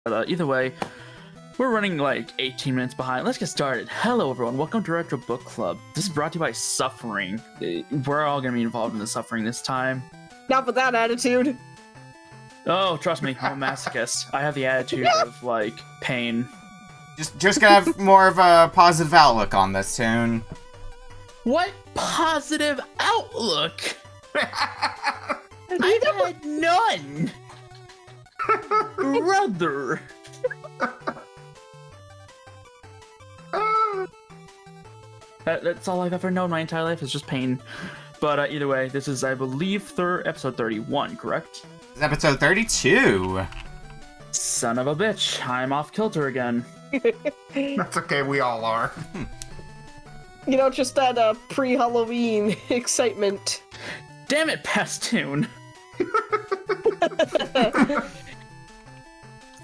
Either way, we're running like 18 minutes behind. Let's get started. Hello, everyone. Welcome to Retro Book Club. This is brought to you by Suffering. We're all going to be involved in the suffering this time. Not with that attitude. Oh, trust me, I'm a masochist. I have the attitude of, like, pain. Just gonna have more of a positive outlook on this soon. What positive outlook? I had none! Brother! That's all I've ever known my entire life is just pain. But either way, this is, I believe, episode 31, correct? This is episode 32. Son of a bitch, I'm off kilter again. That's okay, we all are. You know, just that pre-Halloween excitement. Damn it, Pastoon!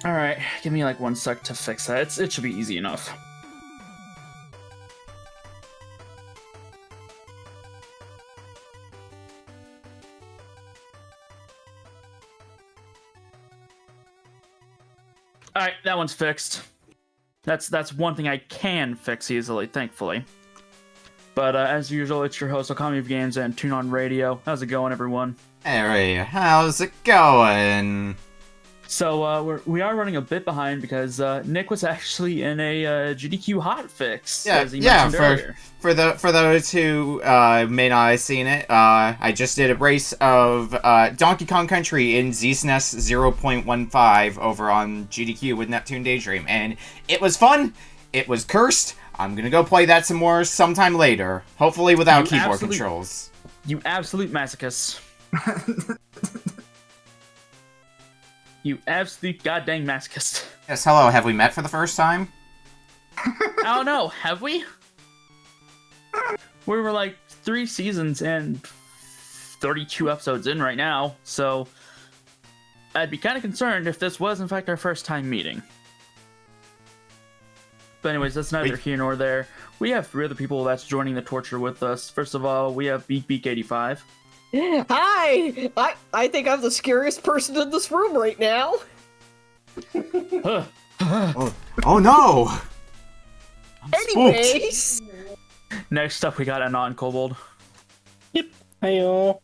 Alright, give me like 1 sec to fix that. It should be easy enough. Alright, that one's fixed. That's one thing I can fix easily, thankfully. But as usual, it's your host, Okami of Games, and Tune On Radio. How's it going, everyone? Hey, how's it going? So we are running a bit behind because Nick was actually in a GDQ hotfix, Yeah, as he mentioned earlier. For those who may not have seen it, I just did a race of Donkey Kong Country in SNES 0.15 over on GDQ with Neptune Daydream, and it was fun. It was cursed. I'm gonna go play that some more sometime later, hopefully without keyboard controls. You absolute masochist. You absolute goddamn masochist. Yes, hello. Have we met for the first time? I don't know. Have we? We were like 3 seasons and 32 episodes in right now, so I'd be kind of concerned if this was in fact our first time meeting. But anyways, that's neither here nor there. We have 3 other people that's joining the torture with us. First of all, we have BeakBeak85. Hi! I think I'm the scariest person in this room right now. Oh no! Anyways. Next up, we got Anon Kobold. Yep. Heyo.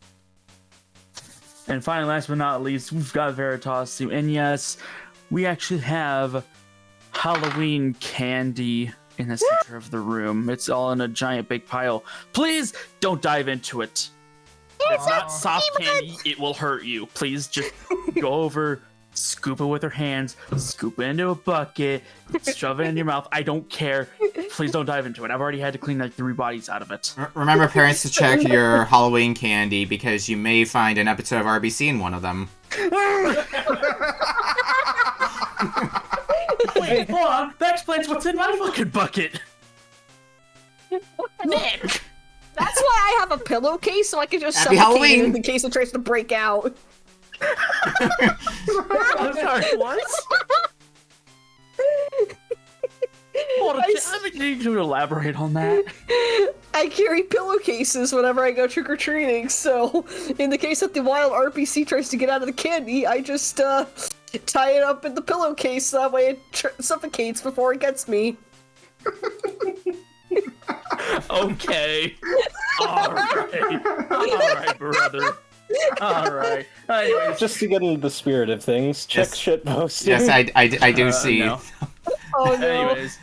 And finally, last but not least, we've got Veritasu. And yes, we actually have Halloween candy in the center of the room. It's all in a giant big pile. Please don't dive into it. It's not soft candy, it will hurt you. Please just go over, scoop it with your hands, scoop it into a bucket, shove it in your mouth. I don't care. Please don't dive into it. I've already had to clean like 3 bodies out of it. Remember, parents, to check your Halloween candy because you may find an episode of RBC in one of them. Wait, hold on. That explains what's in my fucking bucket. Nick! That's why I have a pillowcase, so I can just Happy suffocate Halloween! it in case it tries to break out. I'm sorry, what? Hold on, I'm need you to elaborate on that. I carry pillowcases whenever I go trick-or-treating, so in the case that the wild RPC tries to get out of the candy, I just tie it up in the pillowcase so that way it suffocates before it gets me. Okay. Alright, brother. Alright. Anyways, Just to get into the spirit of things, check Yes. shit posting. Yes, I do see. No. Oh no. Anyways,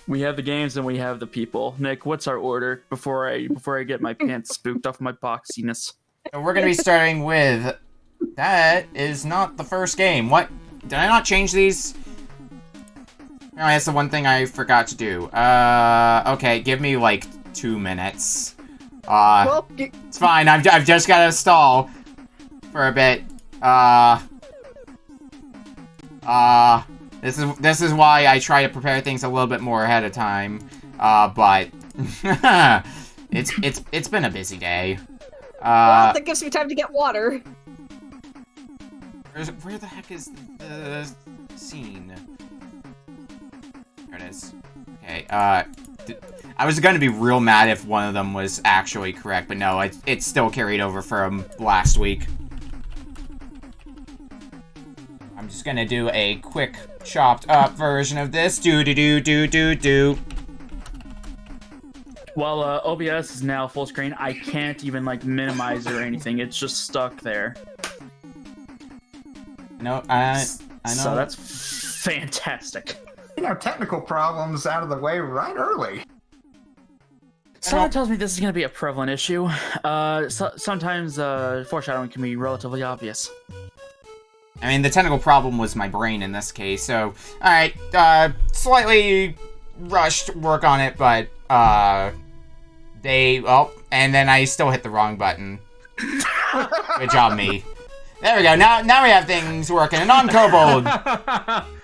we have the games and we have the people. Nick, what's our order before I get my pants spooked off my boxiness? So we're gonna be starting with... That is not the first game. What? Did I not change these? No, that's the one thing I forgot to do. Okay, give me like 2 minutes. Well, It's fine. I've just gotta stall for a bit. This is why I try to prepare things a little bit more ahead of time. But it's been a busy day. well, that gives me time to get water. Where the heck is the scene? There it is. Okay, I was gonna be real mad if one of them was actually correct, but no, it's still carried over from last week. just gonna do a quick chopped up version of this. Do. While OBS is now full screen, I can't even like minimize it or anything. It's just stuck there. No, I know. So that's fantastic. Technical problems out of the way right early. Someone tells me this is going to be a prevalent issue. Sometimes foreshadowing can be relatively obvious. I mean, the technical problem was my brain in this case, so... Alright, slightly rushed work on it, but, oh, and then I still hit the wrong button. Good job, me. There we go, now we have things working. Anon Kobold!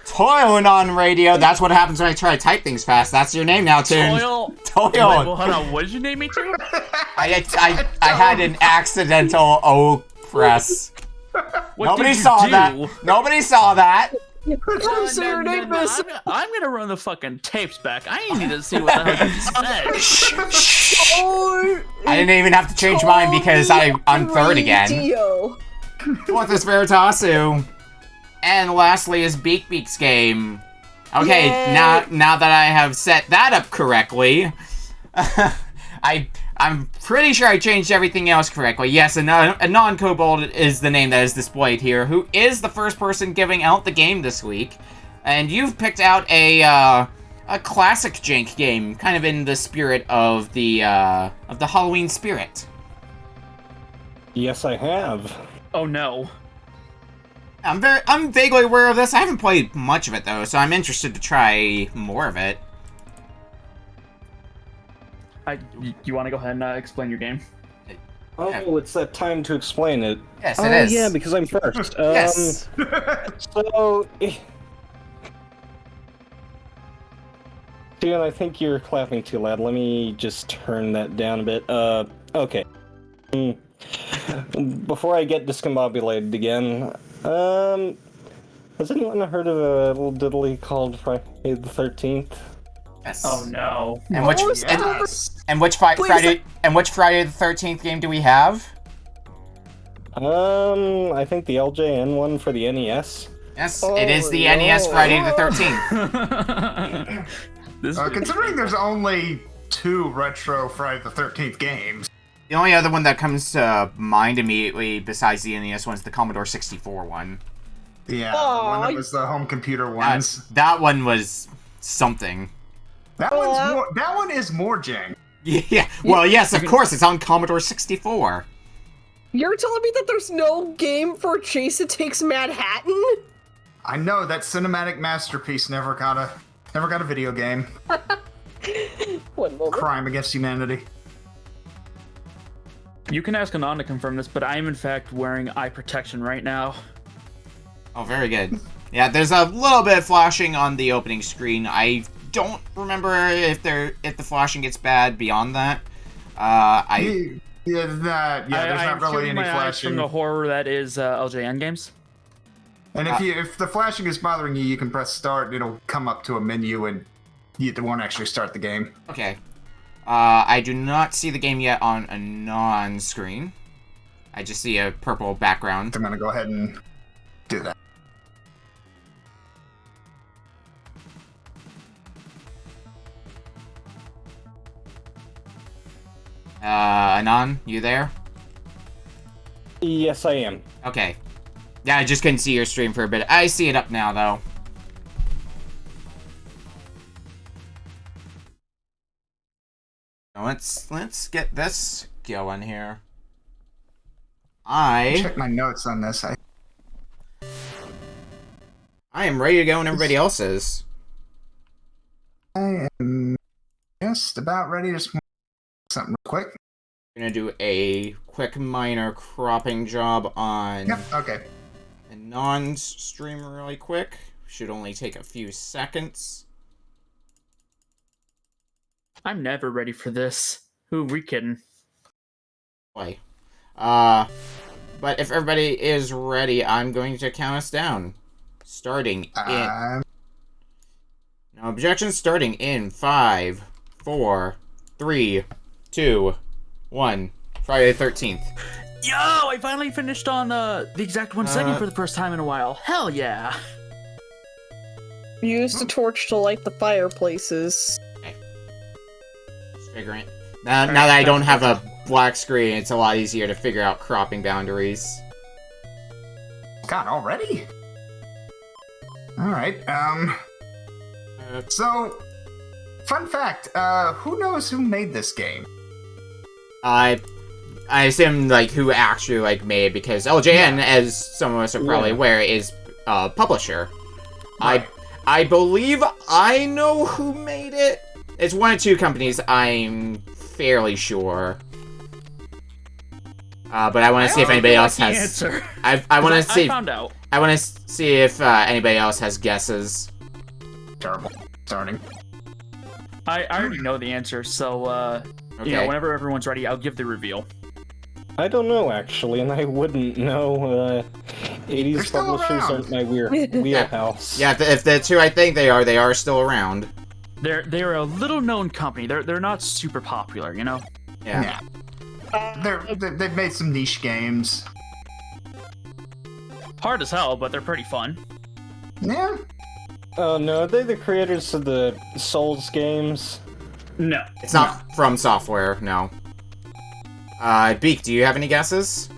Toil on radio, that's what happens when I try to type things fast. That's your name now, Toon. Toil? Toil! Wait, well, hold on, what did you name me to? I had an accidental O press. Nobody saw that. Nobody saw that. I'm gonna run the fucking tapes back. I need to see what the hell you said. I didn't even have to change mine because I'm third again. What is Veritasu? And lastly is Beak's game. Okay, Yay. now that I have set that up correctly, I'm pretty sure I changed everything else correctly. Yes, Anon Kobold is the name that is displayed here, who is the first person giving out the game this week. And you've picked out a classic jank game, kind of in the spirit of the Halloween spirit. Yes, I have. Oh no. I'm vaguely aware of this. I haven't played much of it though, so I'm interested to try more of it. You want to go ahead and explain your game? Oh, it's that time to explain it. Yes, it is. Yeah, because I'm first. Yes. So, Dude, I think you're clapping too loud. Let me just turn that down a bit. Okay. Before I get discombobulated again, has anyone heard of a little diddly called Friday the 13th? Yes. Oh no. And which Friday the 13th game do we have? I think the LJN one for the NES. Yes, it is the NES Friday the 13th. Considering there's only 2 retro Friday the 13th games. The only other one that comes to mind immediately besides the NES one is the Commodore 64 one. Yeah, the one that was the home computer ones. That one was something. That one is more jank. Yeah, well, yes, of course, it's on Commodore 64. You're telling me that there's no game for Chase It Takes Manhattan? I know, that cinematic masterpiece never got a video game. One moment. Crime against humanity. You can ask Anon to confirm this, but I am in fact wearing eye protection right now. Oh, very good. Yeah, there's a little bit of flashing on the opening screen. I don't remember if the flashing gets bad beyond that. There's not really any my eyes flashing. from the horror that is LJN games. And if the flashing is bothering you, you can press start. It'll come up to a menu, and it won't actually start the game. Okay. I do not see the game yet on a non-screen. I just see a purple background. I'm gonna go ahead and do that. Anon, you there? Yes, I am. Okay. Yeah, I just couldn't see your stream for a bit. I see it up now, though. Let's get this going here. Check my notes on this. I am ready to go when everybody else is. I am just about ready to smoke something real quick. I'm gonna do a quick minor cropping job on Yep, okay. Anon's stream really quick. Should only take a few seconds. I'm never ready for this. Who we kidding? Play. But if everybody is ready, I'm going to count us down. Starting in... No objections. Starting in 5, 4, 3, 2, 1. Friday the 13th. Yo, I finally finished on the exact 1 second for the first time in a while. Hell yeah. Used a torch to light the fireplaces. Just figuring. Now that I don't have a black screen, it's a lot easier to figure out cropping boundaries. God, already? Alright, so, fun fact, who knows who made this game? I assume, like, who actually, like, made it, because LJN, as some of us are probably aware, is a publisher. Right. I believe I know who made it. It's one of two companies, I'm fairly sure. But I want to see if anybody else has... Answer. I want to see... I found out. I want to see if anybody else has guesses. Terrible. Starting. I already know the answer, so, Okay. you know, whenever everyone's ready, I'll give the reveal. I don't know, actually, and I wouldn't know. 80s They're still publishers around. aren't my wheelhouse. Yeah, if the two I think they are still around. They're a little-known company. They're not super popular, you know? Yeah. They've made some niche games. Hard as hell, but they're pretty fun. Yeah. Oh no, are they the creators of the Souls games? No. It's not from software, no. Beak, do you have any guesses?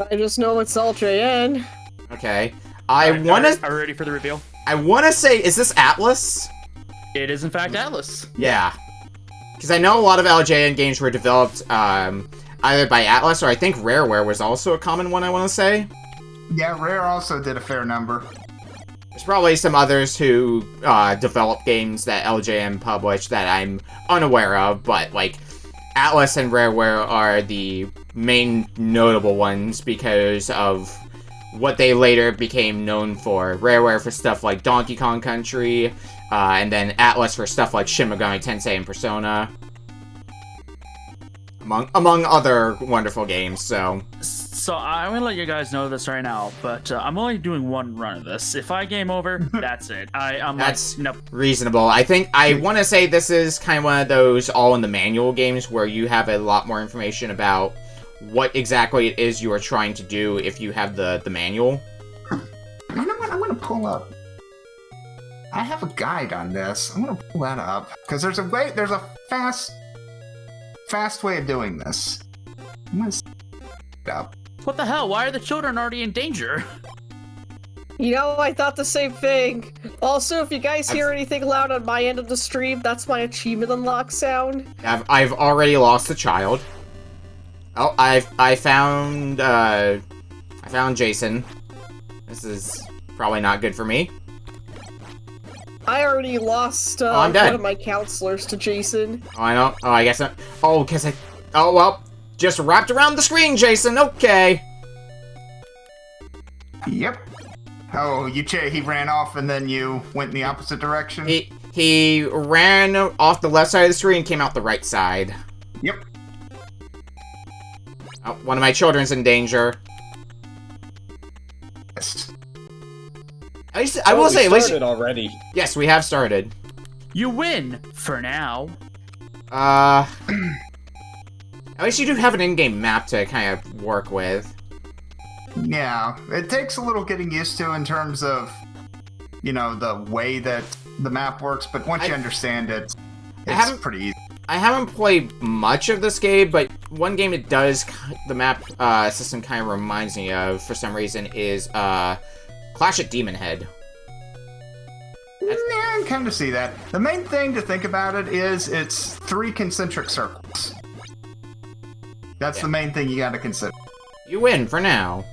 I just know it's LJN. Okay. Are you ready for the reveal? I wanna say, is this Atlas? It is, in fact, Atlas. Yeah. Because I know a lot of LJN games were developed, either by Atlas or I think Rareware was also a common one, I wanna say. Yeah, Rare also did a fair number. There's probably some others who, develop games that LJN published that I'm unaware of, but, like, Atlas and Rareware are the main notable ones because of what they later became known for. Rareware for stuff like Donkey Kong Country, and then Atlas for stuff like Shin Megami Tensei and Persona. Among other wonderful games, so... So I'm gonna let you guys know this right now, but I'm only doing one run of this. If I game over, that's it. I'm That's like, nope. reasonable. I want to say this is kind of one of those all-in-the-manual games where you have a lot more information about what exactly it is you are trying to do if you have the manual. You know what? I'm gonna pull up. I have a guide on this. I'm gonna pull that up because there's a fast way of doing this. I'm gonna set it up. What the hell? Why are the children already in danger? You know, I thought the same thing. Also, if you guys hear anything loud on my end of the stream, that's my achievement unlock sound. I've already lost a child. Oh, I found Jason. This is probably not good for me. I already lost I'm one dead. of my counselors to Jason. Oh, I know. Oh, I guess not. Oh, because I... Oh, well. Just wrapped around the screen, Jason. Okay. Yep. Oh, he ran off and then you went in the opposite direction? He ran off the left side of the screen and came out the right side. Yep. Oh, one of my children's in danger. Yes. I will say, at least... started already. Yes, we have started. You win for now. At least you do have an in-game map to kind of work with. Yeah, it takes a little getting used to in terms of, you know, the way that the map works, but once you understand it, it's pretty easy. I haven't played much of this game, but one game it does, the map system kind of reminds me of, for some reason, is Clash at Demon Head. Yeah, I can kind of see that. The main thing to think about it is it's 3 concentric circles. That's the main thing you gotta consider. You win for now.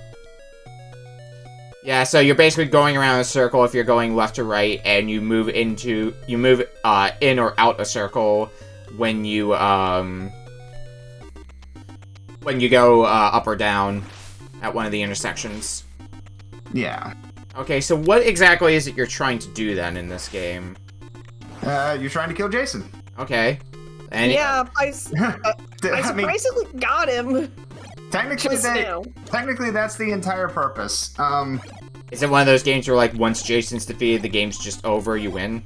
Yeah, so you're basically going around a circle if you're going left to right, and you move in or out a circle when you go up or down at one of the intersections. Yeah. Okay, so what exactly is it you're trying to do then in this game? You're trying to kill Jason. Okay. And Yeah, I I mean, surprisingly got him. technically, Just now. technically that's the entire purpose. is it one of those games where, like, once Jason's defeated, the game's just over, you win?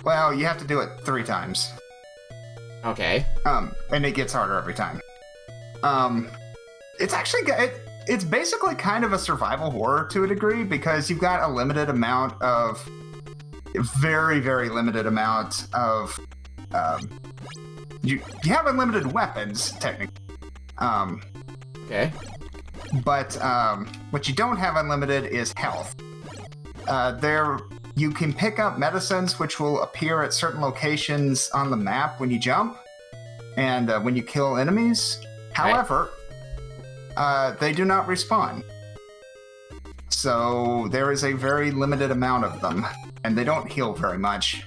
Well, you have to do it 3 times. Okay. And it gets harder every time. It's actually it's basically kind of a survival horror to a degree because you've got a limited amount of, very, very limited amount of, you have unlimited weapons technically. Okay. But what you don't have unlimited is health. You can pick up medicines which will appear at certain locations on the map when you jump and when you kill enemies. However, they do not respawn. So there is a very limited amount of them, and they don't heal very much.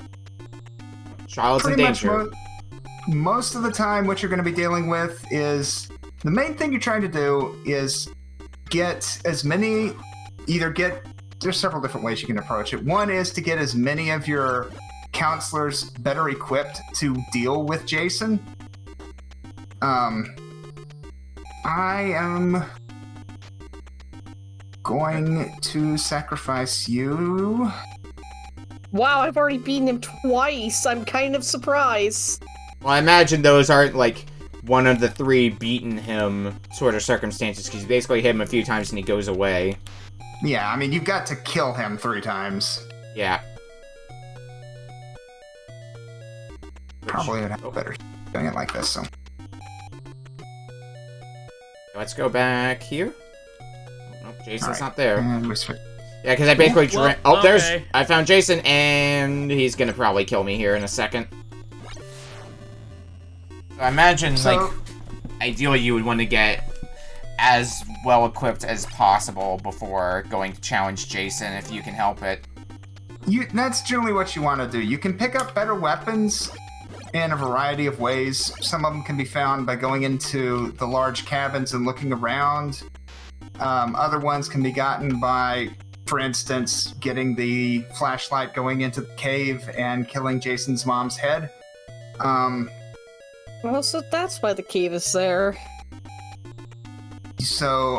Child's in Pretty much danger. most of the time, what you're going to be dealing with is the main thing you're trying to do is get as many. There's several different ways you can approach it. One is to get as many of your counselors better equipped to deal with Jason. I am going to sacrifice you. Wow, I've already beaten him twice. I'm kind of surprised. Well, I imagine those aren't, like, one of the 3 beaten him sort of circumstances, because you basically hit him a few times and he goes away. Yeah, I mean, you've got to kill him 3 times. Yeah. Probably would have better doing it like this, so. Let's go back here. Nope, Jason's not there. And we switch. Yeah, because I basically Well, there's... okay. I found Jason, and he's gonna probably kill me here in a second. So I imagine, like, ideally you would want to get as well equipped as possible before going to challenge Jason if you can help it. That's generally what you want to do. You can pick up better weapons in a variety of ways. Some of them can be found by going into the large cabins and looking around. Other ones can be gotten by, for instance, getting the flashlight going into the cave and killing Jason's mom's head. Well, so that's why the cave is there. So,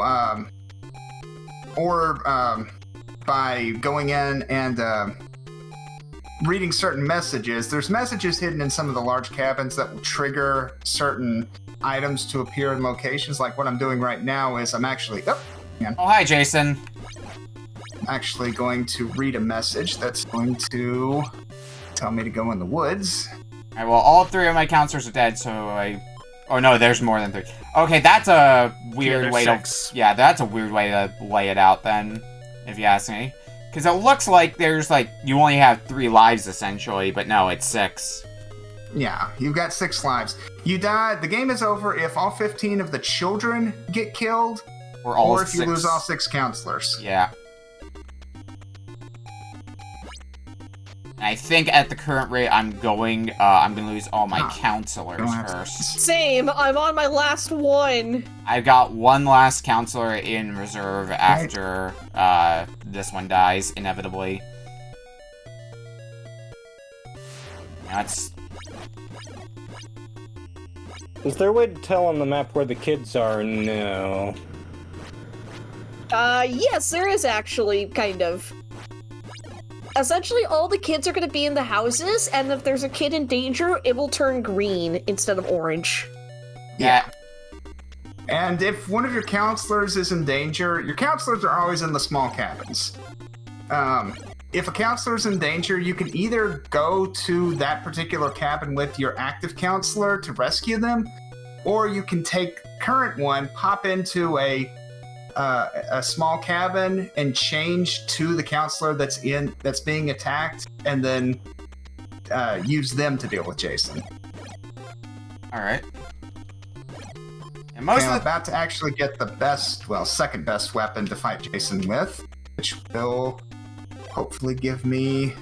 by going in and reading certain messages. There's messages hidden in some of the large cabins that will trigger certain items to appear in locations. Like what I'm doing right now is I'm actually... Oh, hi, Jason. Actually going to read a message that's going to tell me to go in the woods. Alright, well, all 3 of my counselors are dead, so I... Oh, no, there's more than 3. Okay, that's a weird there's way 6. to... Yeah, that's a weird way to lay it out, then, if you ask me. Because it looks like there's, like, you only have 3 lives, essentially, but no, it's 6. Yeah, you've got 6 lives. You die, the game is over if all 15 of the children get killed, Or if you lose all 6 counselors. Yeah. I think at the current rate, I'm gonna lose all my counselors first. Same, I'm on my last one. I've got 1 last counselor in reserve after this one dies, inevitably. That's... Is there a way to tell on the map where the kids are? No. Yes, there is actually, kind of. Essentially, all the kids are going to be in the houses, and if there's a kid in danger, it will turn green instead of orange. Yeah. And if one of your counselors is in danger, your counselors are always in the small cabins. If a counselor's in danger, you can either go to that particular cabin with your active counselor to rescue them, or you can take current one, pop into a small cabin and change to the counselor that's being attacked, and then use them to deal with Jason. All right. And most I'm of the... about to actually get the second best weapon to fight Jason with, which will hopefully give me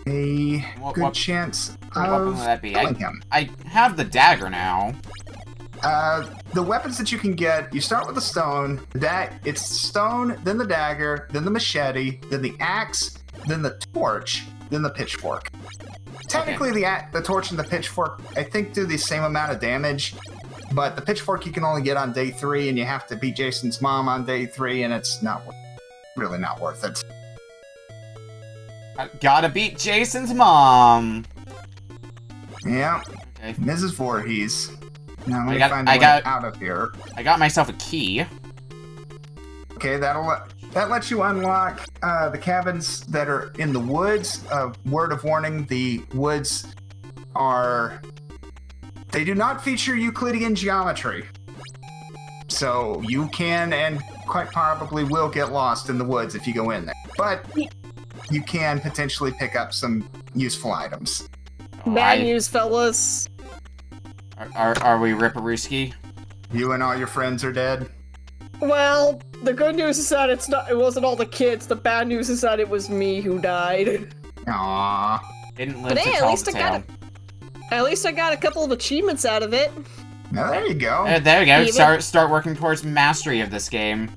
a good chance what weapon of would that be? killing him. I have the dagger now. The weapons that you can get, you start with the stone. It's stone, then the dagger, then the machete, then the axe, then the torch, then the pitchfork. Technically, the torch and the pitchfork, I think, do the same amount of damage, but the pitchfork you can only get on day 3, and you have to beat Jason's mom on day 3, and it's really not worth it. I gotta beat Jason's mom. Yeah, Okay. Mrs. Voorhees. Now let me I find a way got- out of here. I got myself a key. Okay, that lets you unlock the cabins that are in the woods. Word of warning: the woods they do not feature Euclidean geometry, so you can and quite probably will get lost in the woods if you go in there. But you can potentially pick up some useful items. Bad news, fellas. Are we Ripperooski? You and all your friends are dead. Well, the good news is that it wasn't all the kids. The bad news is that it was me who died. Aww. Didn't live But to hey, tell the tale. At least I got a couple of achievements out of it. Now there you go. There we go. Even- Start working towards mastery of this game.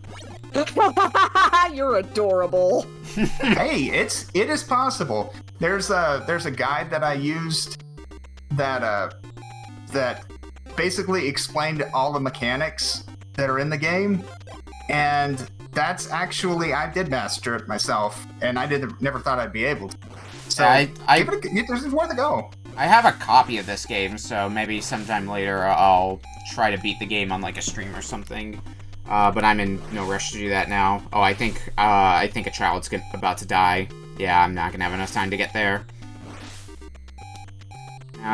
You're adorable. Hey, it is possible. There's a guide that I used that basically explained all the mechanics that are in the game, and that's actually I did master it myself, and I never thought I'd be able to. So it's worth a go. I have a copy of this game, so maybe sometime later I'll try to beat the game on like a stream or something. But I'm in no rush to do that now. Oh, I think a child's about to die. Yeah, I'm not gonna have enough time to get there.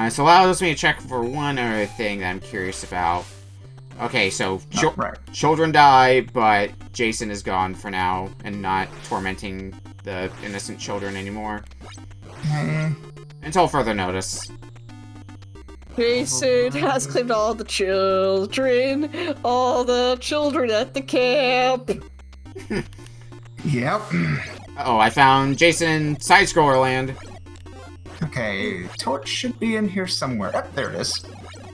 This allows me to check for one other thing that I'm curious about. Okay, so children die, but Jason is gone for now and not tormenting the innocent children anymore. Until further notice. Jason has claimed all the children at the camp. Yep. Uh-oh, I found Jason in Side-Scroller Land. Okay, torch should be in here somewhere. Oh, there it is.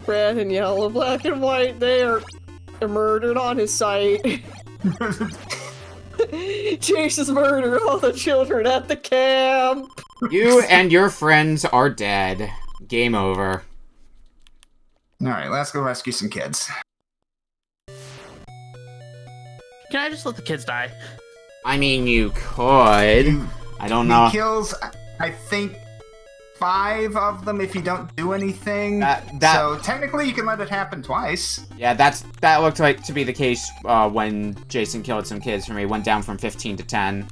Red and yellow, black and white, they are murdered on his site. Jason's murdered all the children at the camp. You and your friends are dead. Game over. Alright, let's go rescue some kids. Can I just let the kids die? I mean, you could. I don't know. He kills, I think, 5 of them if you don't do anything. So technically you can let it happen twice. Yeah, that looked like to be the case when Jason killed some kids for me. Went down from 15 to 10.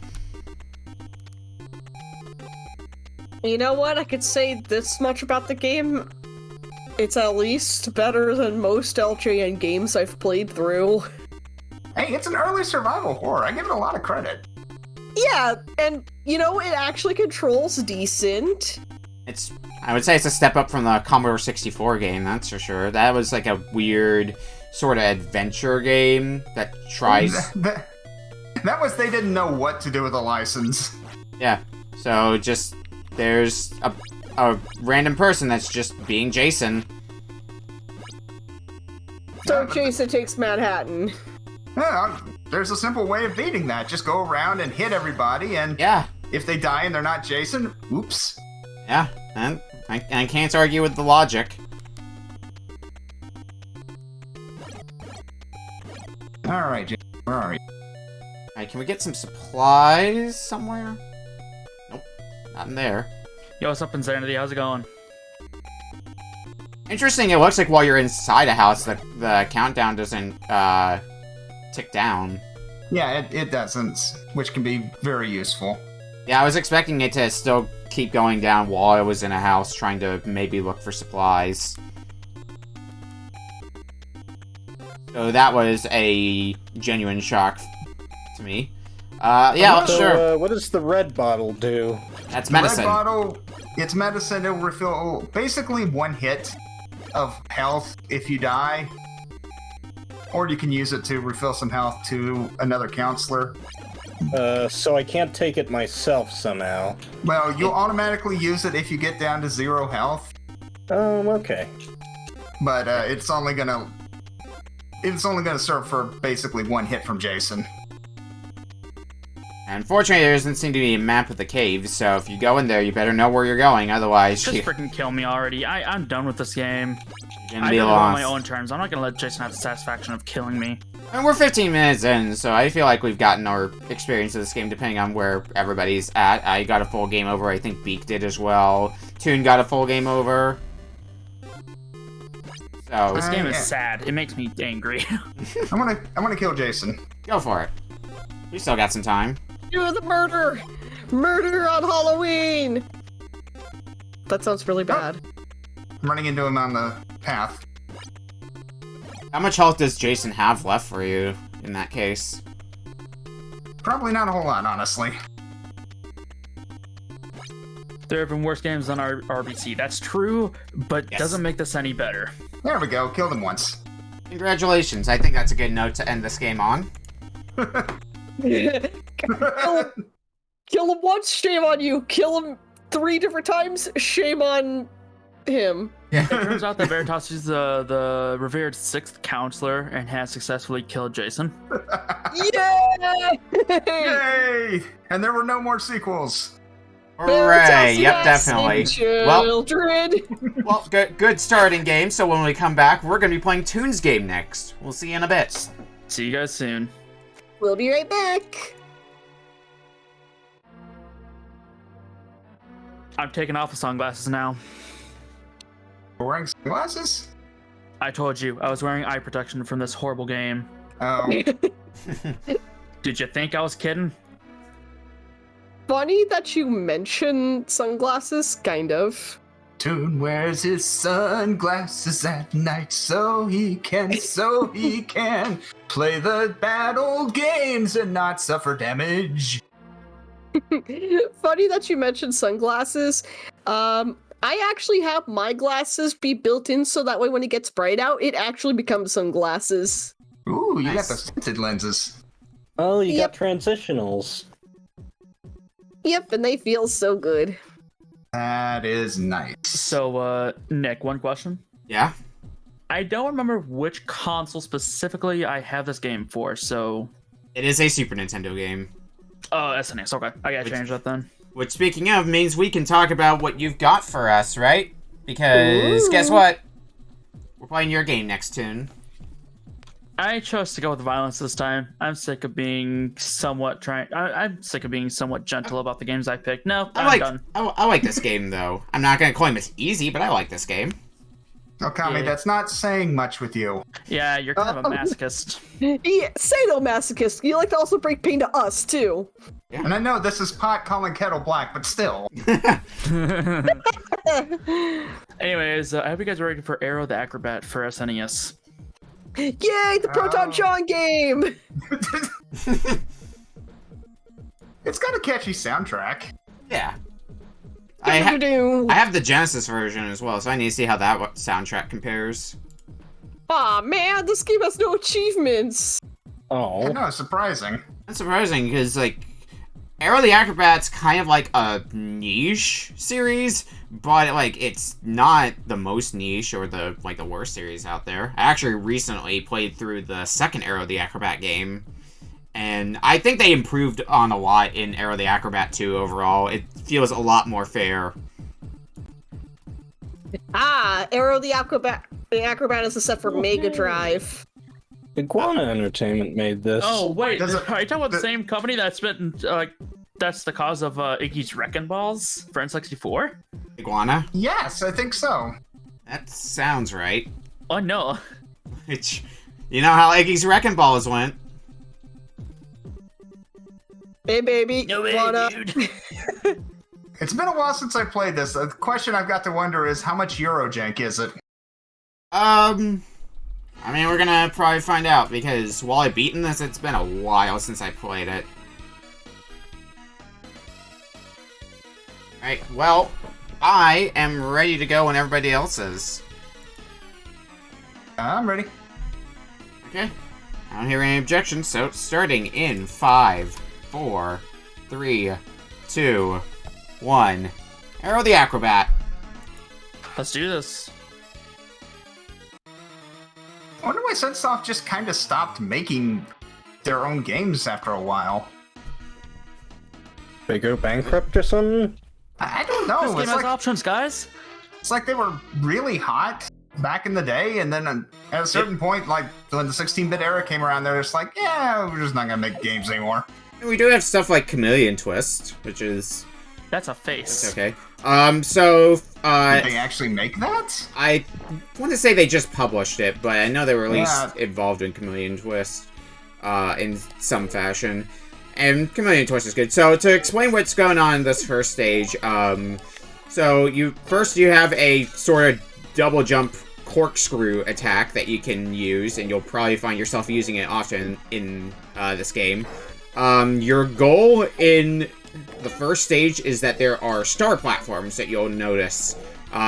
You know what? I could say this much about the game. It's at least better than most LJN games I've played through. Hey, it's an early survival horror. I give it a lot of credit. Yeah, and you know, it actually controls decent. I would say it's a step up from the Commodore 64 game, that's for sure. That was like a weird sort of adventure game that tries... That was they didn't know what to do with a license. Yeah, so just there's a random person that's just being Jason. So Jason takes Manhattan. Yeah, there's a simple way of beating that. Just go around and hit everybody, and Yeah, if they die and they're not Jason, oops. yeah, and I can't argue with the logic. Alright, Jason, where are you? Alright, can we get some supplies somewhere? Nope, not in there. Yo, what's up, Insanity? How's it going? Interesting, it looks like while you're inside a house, the countdown doesn't, tick down. Yeah, it doesn't, which can be very useful. Yeah, I was expecting it to still keep going down while I was in a house, trying to maybe look for supplies. So that was a genuine shock to me. Yeah, sure. What does the red bottle do? That's The medicine. red bottle, it's medicine. It'll refill basically 1 hit of health if you die. Or you can use it to refill some health to another counselor. So I can't take it myself somehow. Well, you'll automatically use it if you get down to 0 health. Okay. But it's only gonna serve for basically 1 hit from Jason. Unfortunately, there doesn't seem to be a map of the caves, so if you go in there, you better know where you're going, otherwise Just you're freaking kill me already. I'm done with this game. gonna I be did it on my lost. own terms. I'm not gonna let Jason have the satisfaction of killing me. And we're 15 minutes in, so I feel like we've gotten our experience of this game depending on where everybody's at. I got a full game over, I think Beak did as well. Toon got a full game over. So This game is yeah. sad. It makes me angry. I wanna kill Jason. go for it. We still got some time. Do the murder! Murder on Halloween! That sounds really bad. I'm running into him on the path. How much health does Jason have left for you in that case? Probably not a whole lot, honestly. There have been worse games on our RBC. That's true, but Yes. doesn't make this any better. There we go. Killed him once. Congratulations. I think that's a good note to end this game on. Kill him once, shame on you. Kill him 3 different times, shame on him. It turns out that Veritasu is the revered 6th counselor and has successfully killed Jason. Yay! Yay! And there were no more sequels. Hooray! Yep, definitely. Well, Children. well, good starting game. So when we come back, we're going to be playing Toon's game next. We'll see you in a bit. See you guys soon. We'll be right back. I'm taking off the sunglasses now. We're wearing sunglasses? I told you, I was wearing eye protection from this horrible game. Oh. Did you think I was kidding? Funny that you mention sunglasses, kind of. Toon wears his sunglasses at night so he can play the bad old games and not suffer damage. Funny that you mentioned sunglasses. I actually have my glasses be built in so that way when it gets bright out, it actually becomes sunglasses. Ooh, you got Nice. those tinted lenses. Oh, you Yep. got transitionals. Yep, and they feel so good. That is nice. So, Nick, one question. Yeah? I don't remember which console specifically I have this game for, so... It is a Super Nintendo game. Oh, SNES, okay. I gotta Which- change that then. Which, speaking of, means we can talk about what you've got for us, right? Because, guess Ooh. what? We're playing your game next, Toon. I chose to go with violence this time. I'm sick of being somewhat I'm sick of being somewhat gentle about the games I picked. No, I'm done. I like this game, though. I'm not going to claim it's easy, but I like this game. Oh, Kami, Yeah. that's not saying much with you. Yeah, you're kind of a masochist. Yeah, sadomasochist. You like to also bring pain to us, too. And I know this is pot calling kettle black, but still. Anyways, I hope you guys are ready for Aero the Acro-Bat for SNES. Yay, the Proton Oh. John game! It's got a catchy soundtrack. Yeah. I Do-do-do. have the Genesis version as well, so I need to see how that soundtrack compares. Aw, man, this game has no achievements. I Oh. know, it's surprising. That's surprising, because, like, Aero the Acro-Bat's kind of like a niche series, but, like, it's not the most niche or the, like, the worst series out there. I actually recently played through the second Aero the Acro-Bat game, and I think they improved on a lot in Aero the Acro-Bat 2 overall. It feels a lot more fair. Ah, Aero the Acro-Bat. The Acro-Bat is a set for Mega Drive. Iguana Entertainment made this. Oh, wait, Does are it- you talking about the the- same company that's been, that's the cause of Iggy's Wrecking Balls for N64? Iguana? Yes, I think so. That sounds right. Oh, no. Which, you know how Iggy's Wrecking Balls went. Hey, baby. No way, wanna- dude. It's been a while since I played this. The question I've got to wonder is how much Eurojank is it? I mean, we're gonna probably find out, because while I've beaten this, it's been a while since I played it. Alright, well, I am ready to go when everybody else is. I'm ready. Okay. I don't hear any objections, so it's starting in 5, 4, 3, 2, 1. Aero the Acro-Bat. Let's do this. I wonder why Sunsoft just kind of stopped making their own games after a while. They go bankrupt or something? I don't know. This game It's has like, options, guys. it's like they were really hot back in the day, and then at a certain point, like when the 16-bit era came around, they're just like, yeah, we're just not gonna make games anymore. We do have stuff like Chameleon Twist, which is That's a face. That's okay. So, Did they actually make that? I want to say they just published it, but I know they were at least Yeah. involved in Chameleon Twist, in some fashion. And Chameleon Twist is good. So, to explain what's going on in this first stage, so you have a sort of double jump corkscrew attack that you can use, and you'll probably find yourself using it often in this game. Your goal in the first stage is that there are star platforms that you'll notice.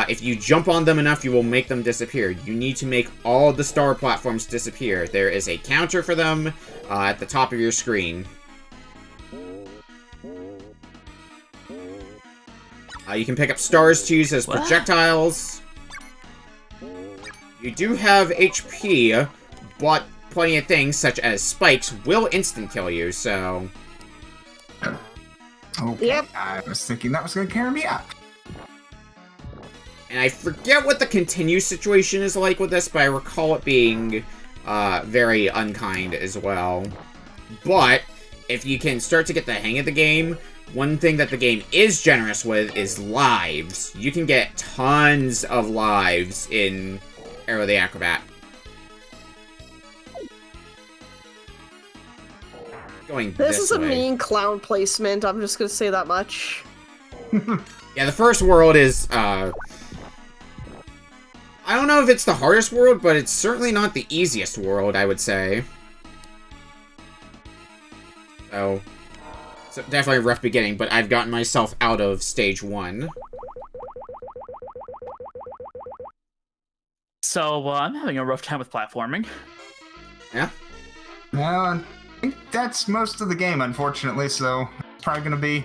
If you jump on them enough, you will make them disappear. You need to make all the star platforms disappear. There is a counter for them at the top of your screen. You can pick up stars to use as projectiles. You do have HP, but plenty of things, such as spikes, will instant kill you, so... Okay, Yep. I was thinking that was going to carry me up. And I forget what the continue situation is like with this, but I recall it being very unkind as well. But, if you can start to get the hang of the game, one thing that the game is generous with is lives. You can get tons of lives in Aero the Acro-Bat. Going This is a way. mean clown placement, I'm just gonna say that much. Yeah, the first world is, I don't know if it's the hardest world, but it's certainly not the easiest world, I would say. So definitely a rough beginning, but I've gotten myself out of stage 1. So, I'm having a rough time with platforming. Yeah? Well, I think that's most of the game, unfortunately, so it's probably going to be...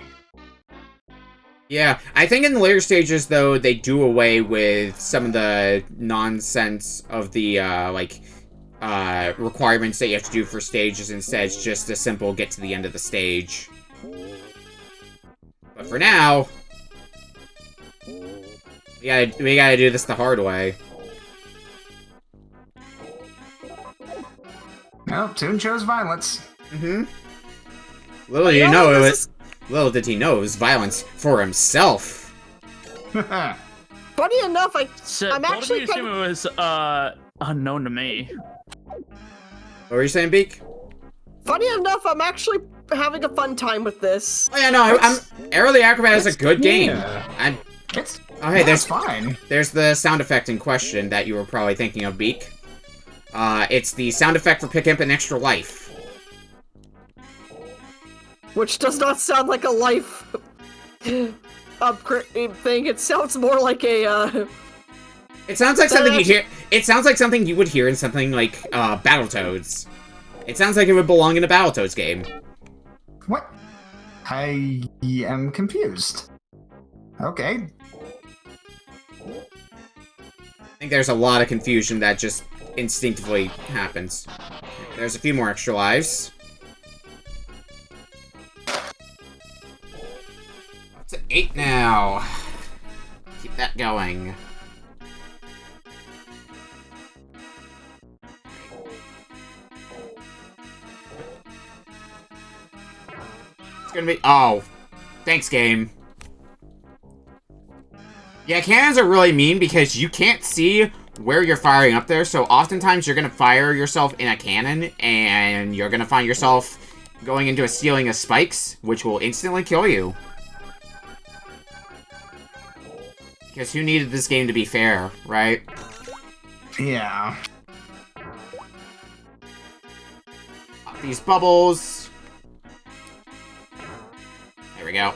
Yeah, I think in the later stages, though, they do away with some of the nonsense of the, requirements that you have to do for stages. Instead, it's just a simple get to the end of the stage. But for now, we gotta do this the hard way. Well, Toon chose violence. Mm-hmm. Little did he know it was violence for himself. Funny enough, So, I'm actually assume it was, unknown to me. What were you saying, Beak? funny enough, I'm actually having a fun time with this. Oh yeah, no, I'm Aero the Acro-Bat is a good game. Yeah. It's... Oh hey, that's fine. There's the sound effect in question that you were probably thinking of, Beak. It's the sound effect for Pick Up an Extra Life. Which does not sound like a life upgrade thing. It sounds more like a, It sounds like something you'd hear. It sounds like something you would hear in something like Battletoads. It sounds like it would belong in a Battletoads game. What? I am confused. Okay. I think there's a lot of confusion that just instinctively happens. There's a few more extra lives. Up to 8 now. Keep that going. It's gonna be... Oh. Thanks, game. Yeah, cannons are really mean because you can't see where you're firing up there, so oftentimes you're gonna fire yourself in a cannon, and you're gonna find yourself going into a ceiling of spikes, which will instantly kill you. Because who needed this game to be fair, right? Yeah. Pop these bubbles. There we go.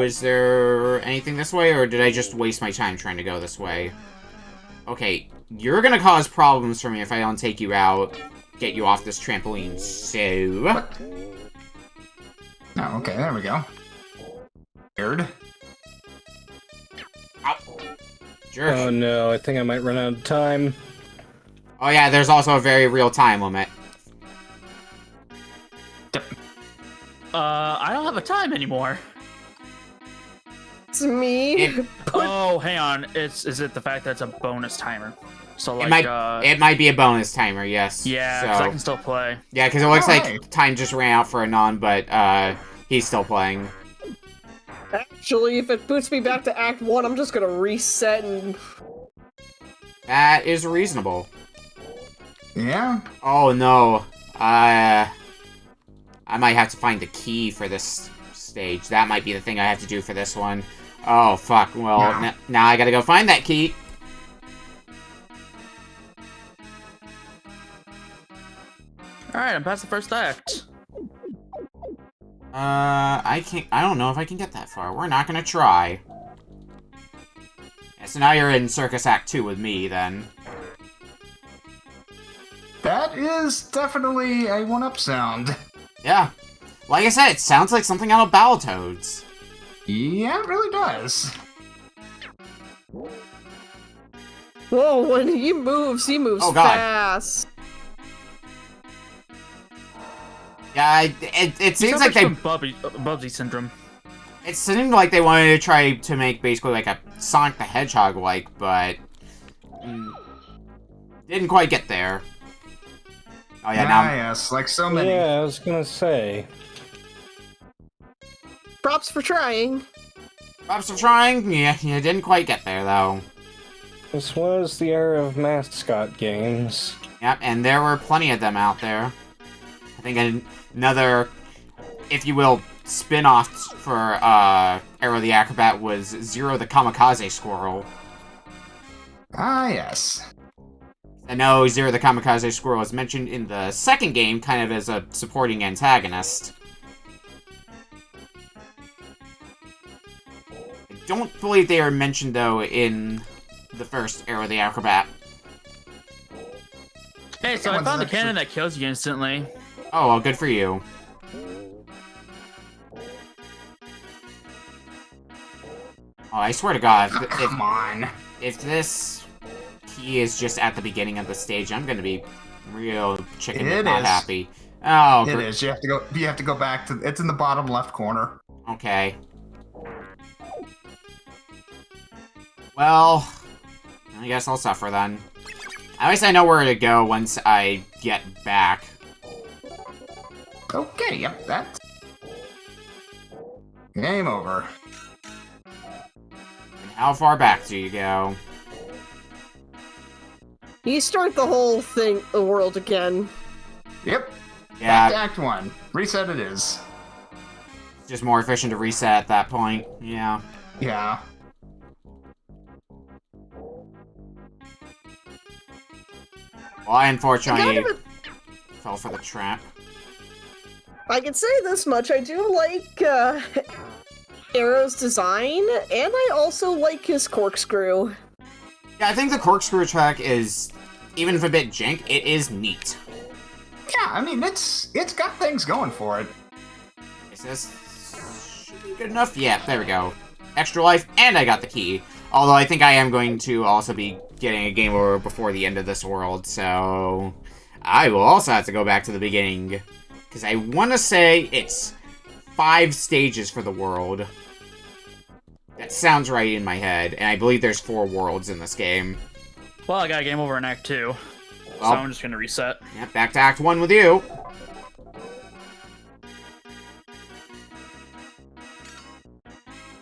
Is there anything this way, or did I just waste my time trying to go this way? Okay, you're gonna cause problems for me if I don't take you out, get you off this trampoline, so... What? Oh, okay, there we go. Weird. Ow. Jerk. Oh no, I think I might run out of time. Oh yeah, there's also a very real time limit. I don't have a time anymore. It's me. Oh, hang on. Is it the fact that it's a bonus timer? So like, It might be a bonus timer, yes. yeah, because I So, can still play. yeah, because it looks like Alright. time just ran out for Anon, but he's still playing. Actually, if it boots me back to Act 1, I'm just gonna reset and... That is reasonable. Yeah. Oh no. I might have to find the key for this stage. That might be the thing I have to do for this one. Oh, fuck. Well, No. now I gotta go find that key. Alright, I'm past the first act. I don't know if I can get that far. We're not gonna try. Yeah, so now you're in Circus Act 2 with me, then. That is definitely a one-up sound. Yeah. Like I said, it sounds like something out of Battletoads. Yeah, it really does. Whoa, when he moves Oh, God. fast. Yeah, it seems like they... Bubsy syndrome. It seemed like they wanted to try to make basically like a Sonic the Hedgehog-like, but... didn't quite get there. Oh yeah, now... yes, like so many. Yeah, I was gonna say. Props for trying. Props for trying. Yeah, you didn't quite get there, though. This was the era of mascot games. Yep, and there were plenty of them out there. I think another, if you will, spin-off for Aero the Acro-Bat was Zero the Kamikaze Squirrel. Ah, yes. I know Zero the Kamikaze Squirrel was mentioned in the second game, kind of as a supporting antagonist. I don't believe they are mentioned, though, in the first Aero the Acro-Bat. Hey, so I found a cannon that kills you instantly. Oh, well, good for you. Oh, I swear to God, Come on. if this key is just at the beginning of the stage, I'm gonna be real chicken It not is. happy. Oh, It is. You have to go. You have to go back to. It's in the bottom left corner. okay. Well, I guess I'll suffer then. At least I know where to go once I get back. Okay. Yep. That's game over. And how far back do you go? You start the whole thing, the world again. Yep. Yeah, Back to Act 1. Reset it is. it's just more efficient to reset at that point. Yeah. Yeah. Well, I unfortunately Kind of fell for the trap. I can say this much, I do like Aero's design, and I also like his corkscrew. Yeah, I think the corkscrew track is, even if a bit jank, it is neat. Yeah. I mean, it's got things going for it. Is this should be good enough? Yeah, there we go. Extra life, and I got the key. Although I think I am going to also be getting a game over before the end of this world, so I will also have to go back to the beginning. Because I want to say it's 5 stages for the world. That sounds right in my head, and I believe there's 4 worlds in this game. Well, I got a game over in Act 2. So Well, I'm just gonna reset. yep, back to Act 1 with you.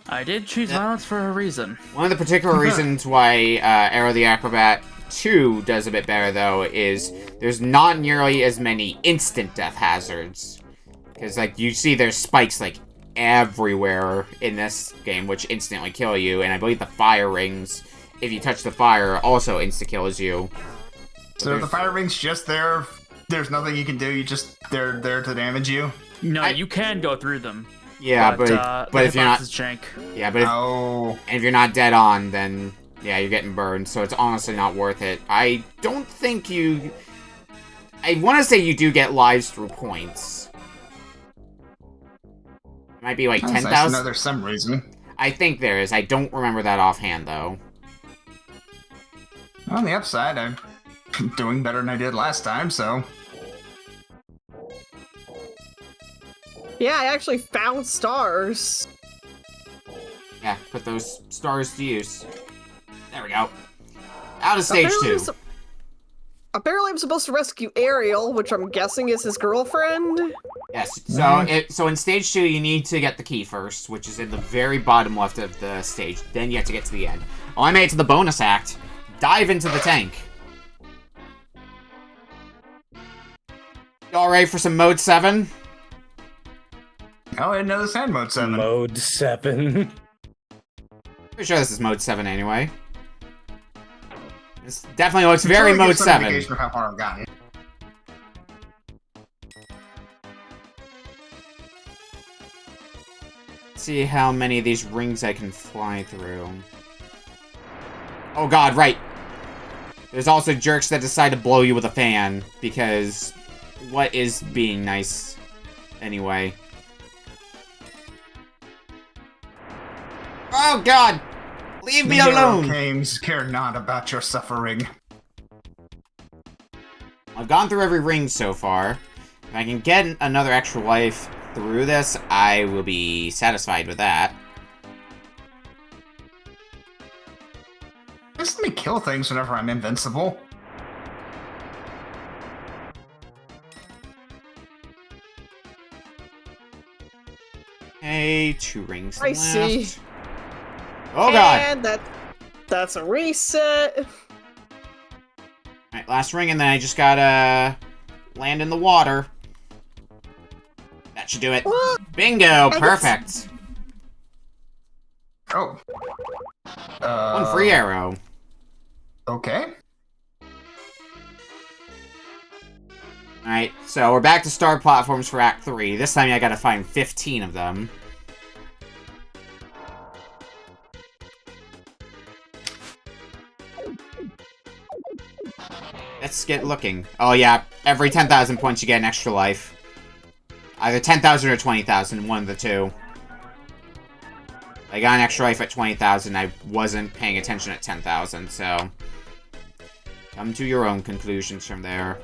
I did choose violence for a reason. One of the particular reasons why Aero the Acro-Bat 2 does a bit better, though, is there's not nearly as many instant death hazards. Because, like, you see there's spikes, like, everywhere in this game, which instantly kill you, and I believe the fire rings, if you touch the fire, also insta-kills you. So the fire ring's just there. There's nothing you can do. They're there to damage you. No, you can go through them. Yeah, but the if you're not... hitbox is jank. Yeah, but Oh. if you're not dead on, then, yeah, you're getting burned, so it's honestly not worth it. I don't think you... I want to say you do get lives through points. It might be like That's nice to 10,000. know there's some reason. I think there is. I don't remember that offhand, though. On the upside, I'm doing better than I did last time, so... Yeah, I actually found stars. Yeah, put those stars to use. There we go. Out of stage Apparently 2. some- apparently I'm supposed to rescue Ariel, which I'm guessing is his girlfriend. Yes, so in stage 2, you need to get the key first, which is in the very bottom left of the stage. Then you have to get to the end. Oh, I made it to the bonus act. Dive into the tank. All right for some mode 7? Oh, I didn't know this had mode 7. Mode 7. Pretty sure this is mode 7 anyway. This definitely looks very mode 7. Indication of how far I've gotten. See how many of these rings I can fly through. Oh god, right. There's also jerks that decide to blow you with a fan, because what is being nice anyway? Oh god! Leave me alone! Games care not about your suffering. I've gone through every ring so far. If I can get another extra life through this, I will be satisfied with that. Just let me kill things whenever I'm invincible. Hey, 2 rings I left. see. Oh god! And that's a reset. Alright, last ring, and then I just gotta land in the water. That should do it. Well, Bingo! Perfect! Oh. 1 free arrow. Okay. Alright, so we're back to star platforms for Act 3. This time I gotta find 15 of them. Let's get looking. Oh yeah, every 10,000 points you get an extra life. Either 10,000 or 20,000, one of the two. I got an extra life at 20,000, I wasn't paying attention at 10,000, so... Come to your own conclusions from there.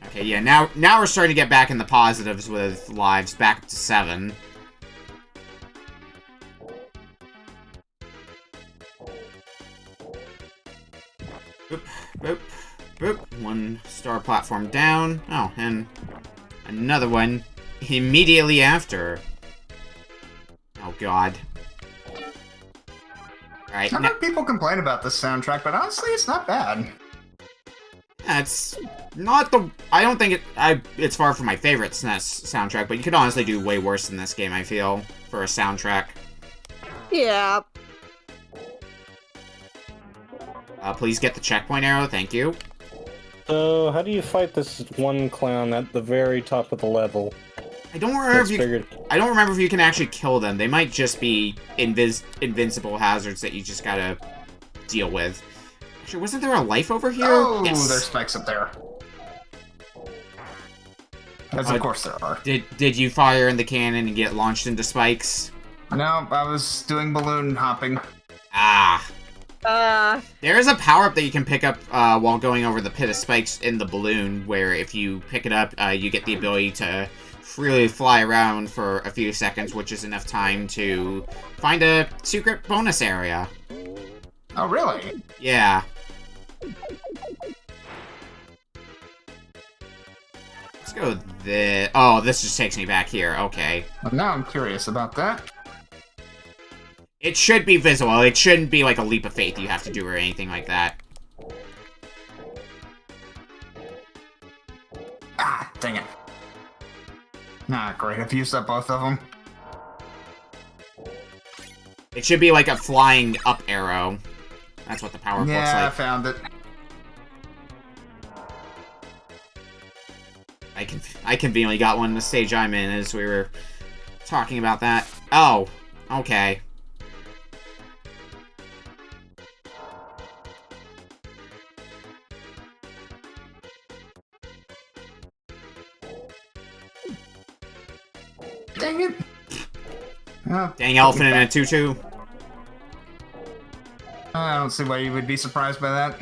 Okay, yeah, now we're starting to get back in the positives with lives, back up to 7. Boop, boop, boop. 1 star platform down. Oh, and another one immediately after. Oh, God. Alright, I've heard people complain about this soundtrack, but honestly, it's not bad. It's not the... I don't think it's far from my favorite SNES soundtrack, but you could honestly do way worse than this game, I feel, for a soundtrack. Yeah. Please get the checkpoint arrow, thank you. So, how do you fight this one clown at the very top of the level? I don't remember That's if figured. I don't remember if you can actually kill them. They might just be invincible hazards that you just gotta deal with. Actually, wasn't there a life over here? Oh, Yes. there's spikes up there. As of course there are. Did you fire in the cannon and get launched into spikes? No, I was doing balloon hopping. Ah. There is a power-up that you can pick up while going over the pit of spikes in the balloon, where if you pick it up, you get the ability to freely fly around for a few seconds, which is enough time to find a secret bonus area. Oh, really? Yeah. Let's go with this. Oh, this just takes me back here. Okay. Well, now I'm curious about that. It should be visible. It shouldn't be like a leap of faith you have to do or anything like that. Ah, dang it. Ah, great. I've used up both of them. It should be like a flying up arrow. That's what the power looks Yeah, I like. found it. I conveniently got one in the stage I'm in as we were talking about that. Oh, okay. Dang it. Oh, Dang elephant in a tutu. I don't see why you would be surprised by that.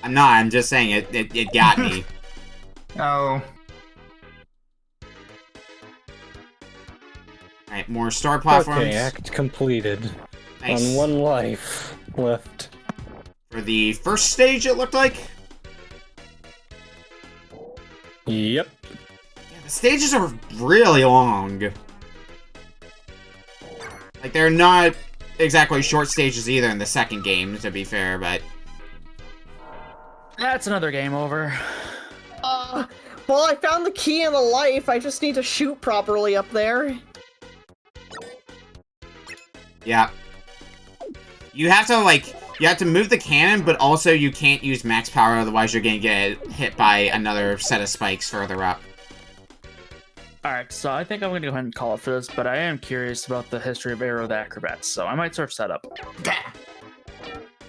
I'm not, I'm just saying it got me. Oh. Alright, more star platforms. Okay, act completed. Nice. On 1 life left. For the first stage, it looked like. Yep. Yeah, the stages are really long. Like, they're not exactly short stages either in the second game, to be fair, but... That's another game over. Well, I found the key in the life. I just need to shoot properly up there. Yeah. You have to, like, you have to move the cannon, but also you can't use max power, otherwise you're gonna get hit by another set of spikes further up. Alright, so I think I'm gonna go ahead and call it for this, but I am curious about the history of Aero the Acro-Bat, so I might search that up.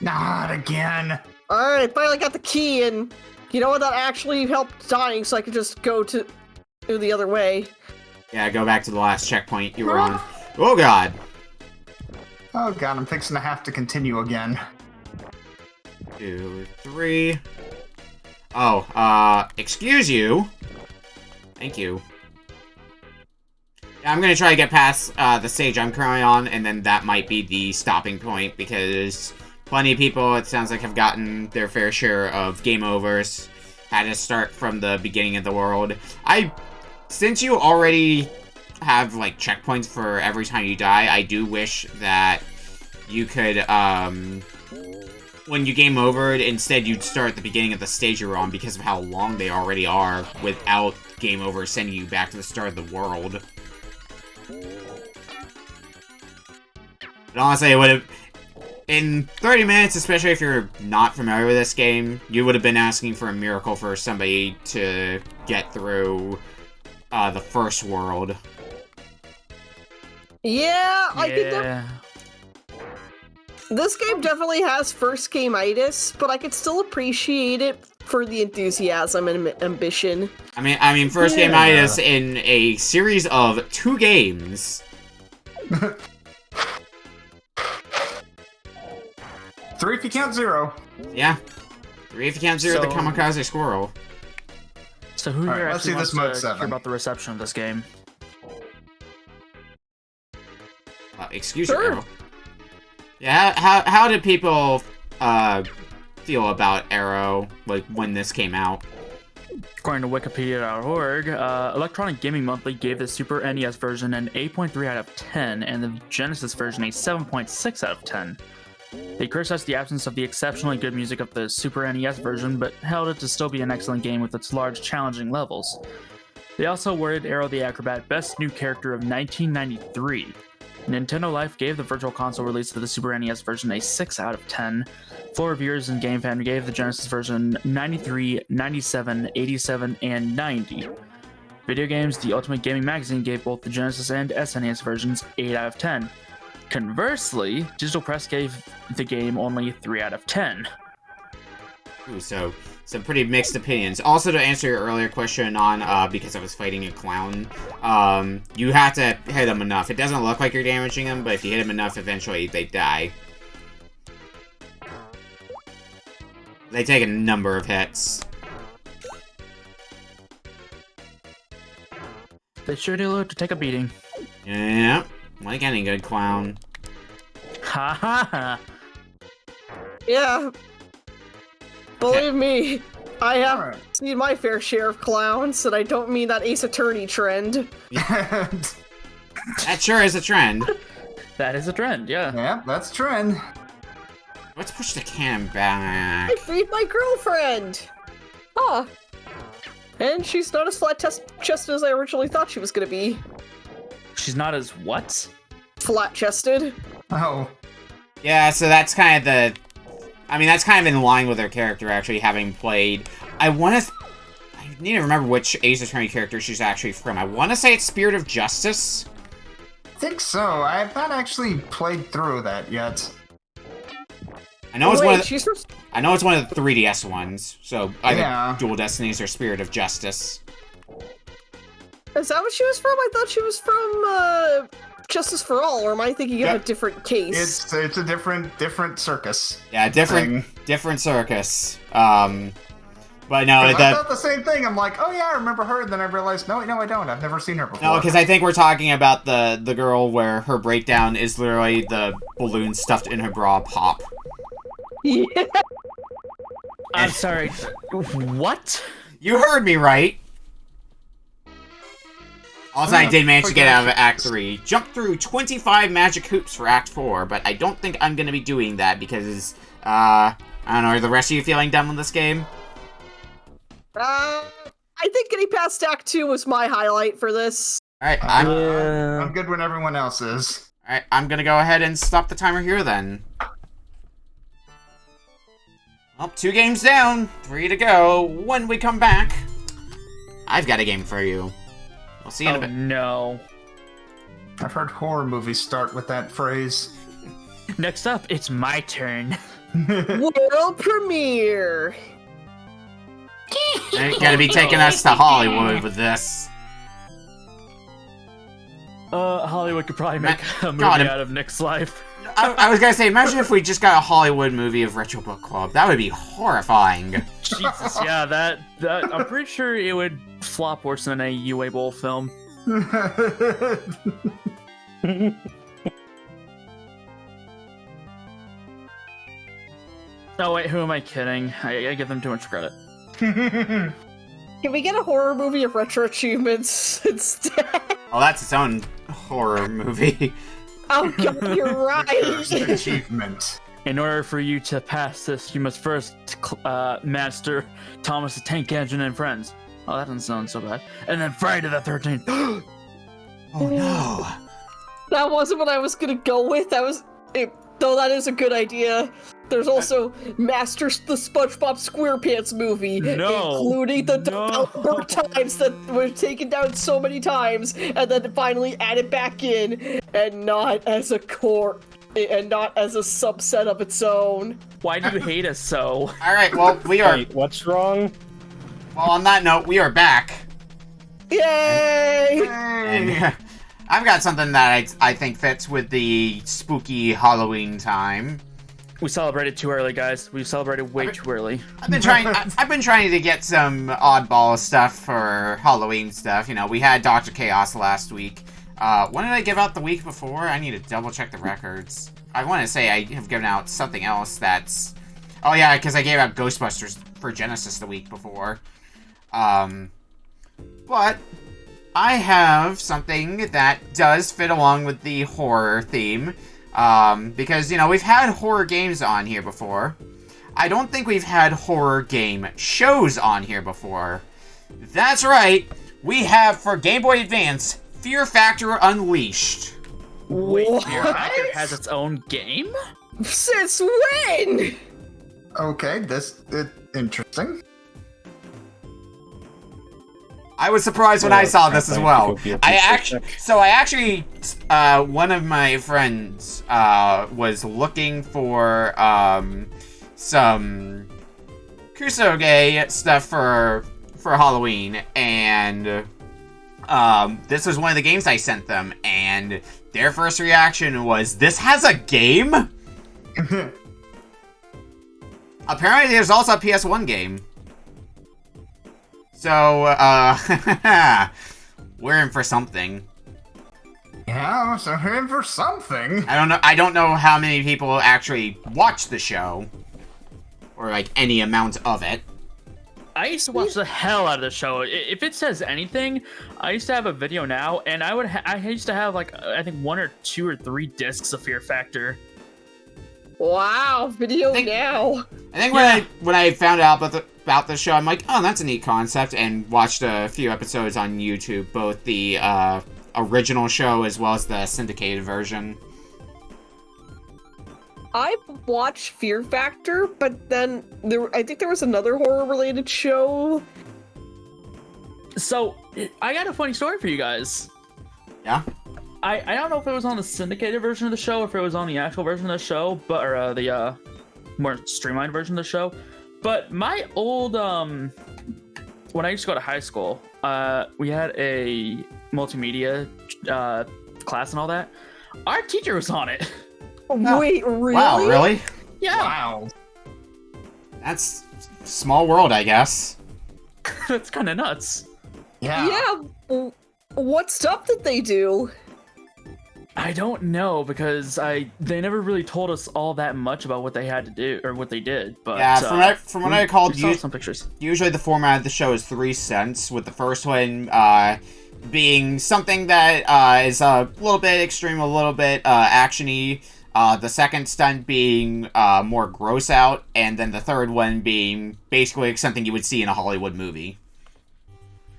Not again. Alright, finally got the key, and you know what? That actually helped dying, so I could just go the other way. Yeah, go back to the last checkpoint you were on. Oh god! Oh god, I'm fixing to have to continue again. 2, 3... Oh, excuse you? Thank you. Yeah, I'm gonna try to get past, the stage I'm currently on, and then that might be the stopping point, because plenty of people, it sounds like, have gotten their fair share of game overs. Had to start from the beginning of the world. Since you already have, like, checkpoints for every time you die, I do wish that you could, when you game over, instead you'd start at the beginning of the stage you're on because of how long they already are, without game over sending you back to the start of the world. But honestly, it would have... In 30 minutes, especially if you're not familiar with this game, you would have been asking for a miracle for somebody to get through the first world. Yeah, I think this game definitely has first game-itis, but I could still appreciate it for the enthusiasm and ambition. I mean, first game-itis in a series of 2 games. 3 if you count 0. Yeah. 3 if you count 0 the So- Kamikaze Squirrel. So who Alright, here let's actually see wants this mode to 7. hear about the reception of this game? Excuse Sure. me, Aero. Yeah, how did people feel about Aero, like, when this came out? According to Wikipedia.org, Electronic Gaming Monthly gave the Super NES version an 8.3 out of 10, and the Genesis version a 7.6 out of 10. They criticized the absence of the exceptionally good music of the Super NES version, but held it to still be an excellent game with its large, challenging levels. They also awarded Aero the Acro-Bat Best New Character of 1993. Nintendo Life gave the Virtual Console release of the Super NES version a 6 out of 10. 4 reviewers in GameFan gave the Genesis version 93, 97, 87, and 90. Video Games, the Ultimate Gaming Magazine gave both the Genesis and SNES versions 8 out of 10. Conversely, Digital Press gave the game only 3 out of 10. Ooh, so some pretty mixed opinions. Also, to answer your earlier question on, because I was fighting a clown, you have to hit them enough. It doesn't look like you're damaging them, but if you hit them enough, eventually they die. They take a number of hits. They sure do look to take a beating. Yeah, like any good clown. Ha ha ha! Yeah. Believe me, I have Alright. seen my fair share of clowns, and I don't mean that Ace Attorney trend. That sure is a trend. That is a trend, yeah. Yeah, that's trend. Let's push the can back. I freed my girlfriend! Huh. And she's not as flat-chested as I originally thought she was gonna be. She's not as what? Flat-chested. Oh. Yeah, so that's kind of the... I mean, that's kind of in line with her character, actually, having played... I need to remember which Ace Attorney character she's actually from. I want to say it's Spirit of Justice. I think so. I have not actually played through that yet. I know it's Wait, one of the, she's from... I know it's one of the 3DS ones, so either Yeah. Dual Destinies or Spirit of Justice. Is that what she was from? I thought she was from, Justice for All, or am I thinking of Yep. a different case? It's a different circus. Yeah, different circus. But no, 'Cause I thought the same thing. I'm like, oh yeah, I remember her, and then I realized, no, I don't. I've never seen her before. no, because I think we're talking about the girl where her breakdown is literally the balloon stuffed in her bra pop. Yeah. I'm sorry. What? You heard me right. Also, I did manage to get out of Act 3. Jumped through 25 magic hoops for Act 4, but I don't think I'm going to be doing that because, I don't know, are the rest of you feeling done with this game? I think getting past Act 2 was my highlight for this. Alright, I'm good when everyone else is. Alright, I'm going to go ahead and stop the timer here then. Well, 2 games down, 3 to go. When we come back, I've got a game for you. We'll see you in a bit. No. I've heard horror movies start with that phrase. Next up, it's my turn. World premiere. You're gonna be taking us to Hollywood with this. Hollywood could probably make a movie God, out of Nick's life. I was gonna say, imagine if we just got a Hollywood movie of Retro Book Club. That would be horrifying. Jesus, yeah, that I'm pretty sure it would flop worse than a UA Bowl film. Oh wait, who am I kidding? I give them too much credit. Can we get a horror movie of retro achievements instead? Oh, that's its own horror movie. Oh god, you're right. Achievement. In order for you to pass this, you must first master Thomas the Tank Engine and Friends. Oh, that doesn't sound so bad. And then Friday the 13th. Oh no. That wasn't what I was gonna go with. Though that is a good idea. There's also Master the SpongeBob SquarePants movie, including the developer times that were taken down so many times, and then finally added back in, and not as a core, and not as a subset of its own. Why do you hate us so? Alright, well, we are... Wait, what's wrong? Well, on that note, we are back. Yay! And I've got something that I think fits with the spooky Halloween time. We celebrated too early, guys. We celebrated way too early. I've been trying to get some oddball stuff for Halloween stuff. You know, we had Dr. Chaos last week. When did I give out the week before? I need to double check the records. I want to say I have given out something else that's... Oh yeah, because I gave out Ghostbusters for Genesis the week before. But I have something that does fit along with the horror theme. Because, you know, we've had horror games on here before. I don't think we've had horror game shows on here before. That's right, we have for Game Boy Advance, Fear Factor Unleashed. Wait, What? Fear Factor has its own game? Since when? Okay, interesting. I was surprised when I saw this as well. I actually, one of my friends was looking for some Kusoge stuff for Halloween, and this was one of the games I sent them, and their first reaction was, "This has a game?" Apparently, there's also a PS1 game. So, we're in for something. Yeah, so we're in for something. I don't know how many people actually watch the show. Or, like, any amount of it. I used to watch the hell out of the show. If it says anything, I used to have a video now, and I used to have, like, I think 1 or 2 or 3 discs of Fear Factor. Wow, video now. I think when I found out about the show, I'm like, oh, that's a neat concept, and watched a few episodes on YouTube, both the original show as well as the syndicated version. I've watched Fear Factor, but then I think there was another horror-related show. So, I got a funny story for you guys. Yeah? I don't know if it was on the syndicated version of the show, or if it was on the actual version of the show, or the more streamlined version of the show. But my old, when I used to go to high school, we had a multimedia class and all that. Our teacher was on it. Wait, really? Wow, really? Yeah. Wow. That's small world, I guess. That's kind of nuts. Yeah. Yeah. What stuff did they do? I don't know because they never really told us all that much about what they had to do or what they did. But yeah, from what I recalled, we saw some pictures. Usually the format of the show is 3 cents, with the first one being something that is a little bit extreme, a little bit action-y. The second stunt being more gross out, and then the third one being basically something you would see in a Hollywood movie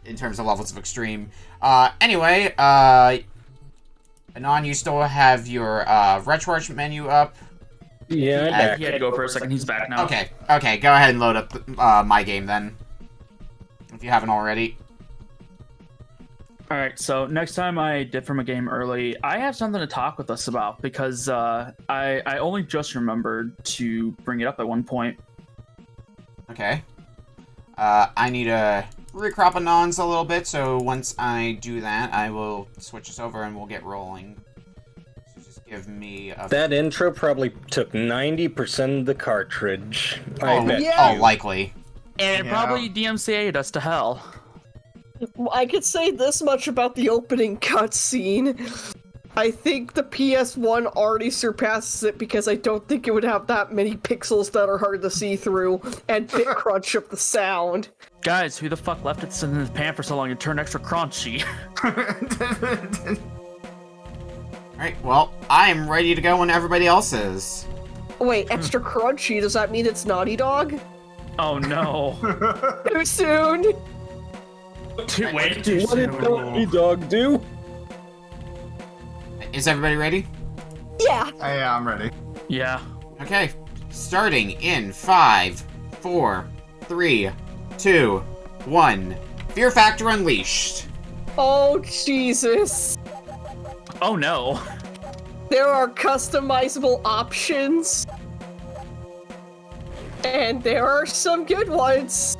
in terms of levels of extreme. Anyway, Anon, you still have your retro menu up. Yeah, I'm back. He had to go for a second. He's back now. Okay, go ahead and load up my game then, if you haven't already. Alright, so next time I dip from a game early, I have something to talk with us about because I only just remembered to bring it up at one point. Okay. I need to recrop Anons a little bit, so once I do that, I will switch us over and we'll get rolling. So just give me a... That intro probably took 90% of the cartridge. I bet yeah. you. Oh, likely. And it Yeah. probably DMCA'd us to hell. I could say this much about the opening cutscene. I think the PS1 already surpasses it because I don't think it would have that many pixels that are hard to see through and bit crunch of the sound. Guys, who the fuck left it sitting in his pan for so long and turned extra crunchy? Alright, well, I am ready to go when everybody else is. Wait, extra crunchy? Does that mean it's Naughty Dog? Oh no. Too soon? What did Naughty Dog do? Is everybody ready? Yeah. Yeah, I'm ready. Yeah. Okay, starting in 5, 4, 3, 2, 1. Fear Factor Unleashed. Oh, Jesus. Oh no. There are customizable options. And there are some good ones.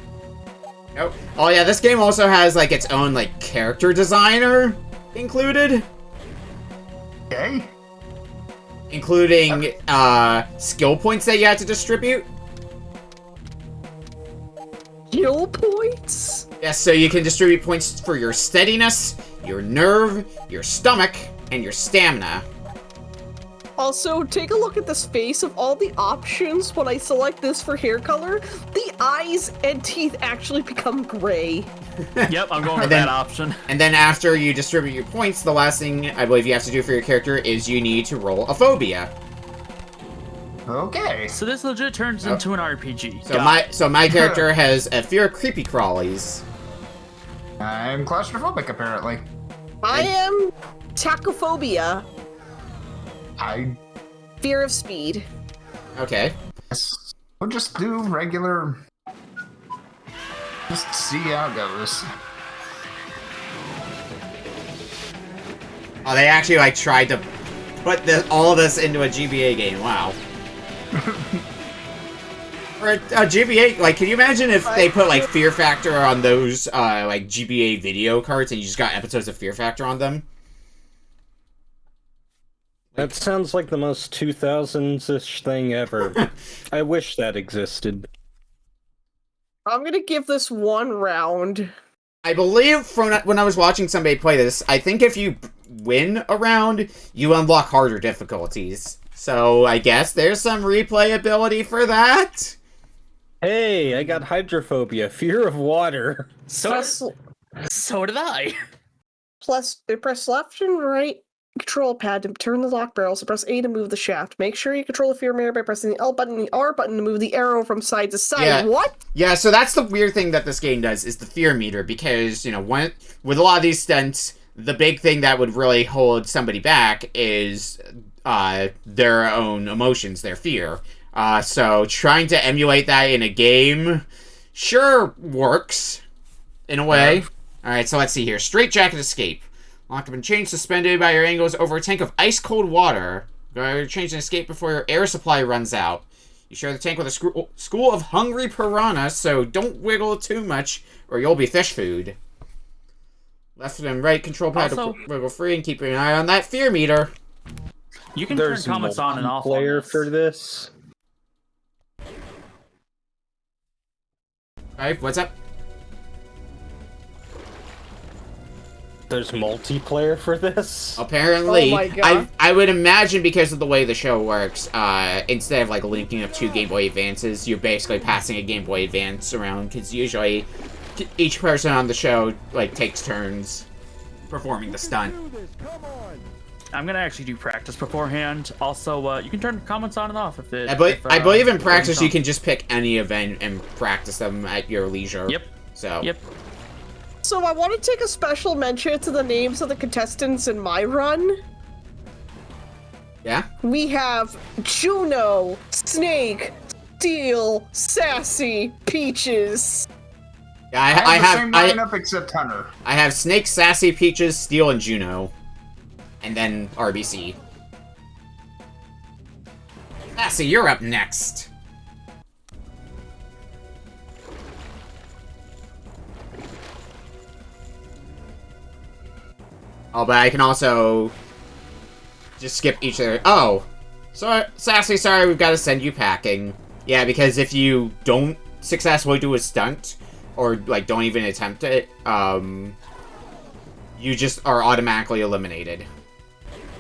Oh yeah, this game also has like its own like character designer included. Okay. Including skill points that you have to distribute. Skill points? Yes, so you can distribute points for your steadiness, your nerve, your stomach, and your stamina. Also, take a look at this face of all the options. When I select this for hair color, the eyes and teeth actually become gray. Yep, I'm going with then- that option. And then after you distribute your points, the last thing I believe you have to do for your character is you need to roll a phobia. Okay. So this legit turns into an RPG. So my character has a fear of creepy crawlies. I'm claustrophobic, apparently. I am tachophobia, I fear of speed. Okay. guess we'll just do regular. Just see how it goes. Oh, they actually like tried to put all this into a GBA game. Wow. For a GBA, like, can you imagine if they put like Fear Factor on those like GBA video cards and you just got episodes of Fear Factor on them? That sounds like the most 2000s-ish thing ever. I wish that existed. I'm gonna give this one round. I believe from when I was watching somebody play this, I think if you win a round, you unlock harder difficulties. So I guess there's some replayability for that. Hey, I got hydrophobia, fear of water. So did I. Press left and right control pad to turn the lock barrels, and press A to move the shaft. Make sure you control the fear mirror by pressing the L button and the R button to move the arrow from side to side. Yeah. What? Yeah, so that's the weird thing that this game does, is the fear meter, because, you know, with a lot of these stunts, the big thing that would really hold somebody back is their own emotions, their fear. So trying to emulate that in a game sure works, in a way. Alright, so let's see here. Straitjacket escape. Locked up and chained, suspended by your ankles over a tank of ice-cold water. Go change and escape before your air supply runs out. You share the tank with a school of hungry piranhas, so don't wiggle too much, or you'll be fish food. Left and right control pad Also- to wiggle free and keep an eye on that fear meter. You can There's turn comments on and off. player On this. for this. Alright, what's up? there's multiplayer for this? Apparently, Oh my God. I would imagine because of the way the show works, instead of like linking up 2 Game Boy Advances, you're basically passing a Game Boy Advance around because usually each person on the show like takes turns performing the stunt. I'm gonna actually do practice beforehand. Also, you can turn comments on and off if it. I believe in practice you can just pick any event and practice them at your leisure. Yep. So. Yep. So I want to take a special mention to the names of the contestants in my run. Yeah. We have Juno, Snake, Steel, Sassy, Peaches. Yeah, I have the same lineup except Hunter. I have Snake, Sassy, Peaches, Steel, and Juno. And then RBC. Sassy, you're up next. Oh, but I can also just skip each of their... Oh! So, Sassy, sorry, we've got to send you packing. Yeah, because if you don't successfully do a stunt, or, like, don't even attempt it, you just are automatically eliminated.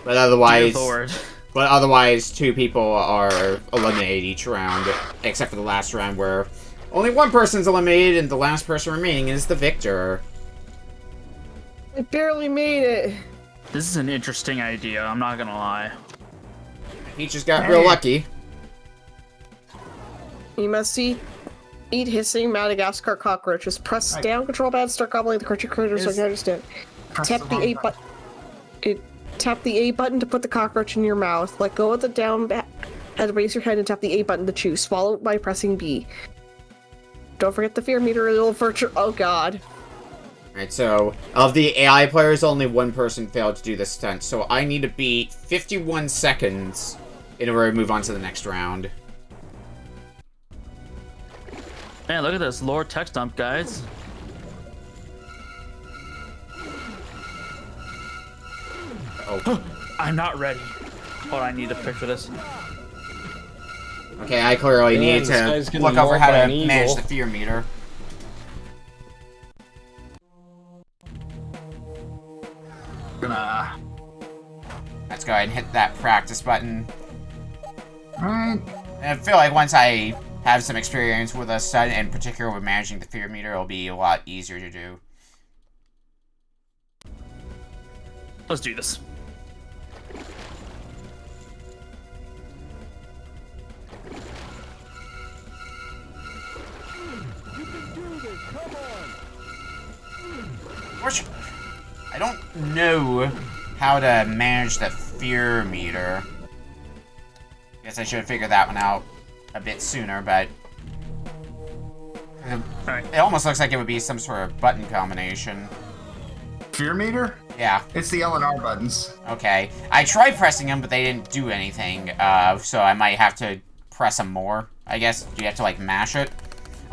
But otherwise, 2 people are eliminated each round, except for the last round where only 1 person's eliminated and the last person remaining is the victor. I barely made it. This is an interesting idea. I'm not gonna lie. He just got real lucky. You must eat hissing Madagascar cockroaches. Press down control pad, start gobbling the crunchy critters so I can understand. Tap the A button. Tap the A button to put the cockroach in your mouth. Let go of the down and raise your head and tap the A button to chew. Swallow it by pressing B. Don't forget the fear meter. It'll virtual. Oh God. Alright, so of the AI players, only 1 person failed to do this stunt, so I need to beat 51 seconds in order to move on to the next round. Man, look at this lore text dump, guys. Oh. I'm not ready. Hold on, I need a picture of this. Okay, I clearly Yeah, need this guy's to getting look over mauled how by to an manage eagle. the fear meter. Gonna. Let's go ahead and hit that practice button. Alright. And I feel like once I have some experience with a stunt, in particular with managing the fear meter, it'll be a lot easier to do. Let's do this. I don't know how to manage the fear meter. Guess I should have figured that one out a bit sooner, but it almost looks like it would be some sort of button combination. Fear meter? Yeah. It's the L and R buttons. Okay. I tried pressing them, but they didn't do anything, so I might have to press them more, I guess. Do you have to, like, mash it?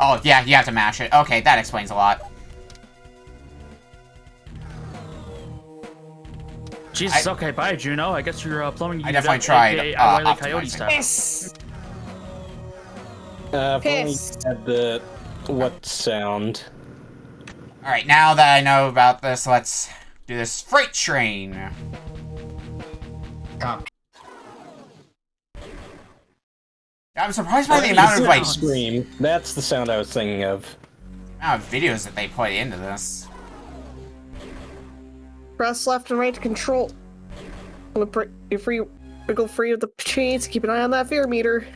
Oh, yeah, you have to mash it. Okay, that explains a lot. Jesus, okay, bye, Juno. I guess you're plumbing. I definitely tried, Wile E. Coyote optimizing. style. Piss. If only Piss. you had the what sound? Alright, now that I know about this, let's do this freight train. Cop. I'm surprised by the amount of, like, Scream. That's the sound I was thinking of. amount of videos that they put into this. Press left and right to control. You're free. Wiggle free of the chains. Keep an eye on that fear meter.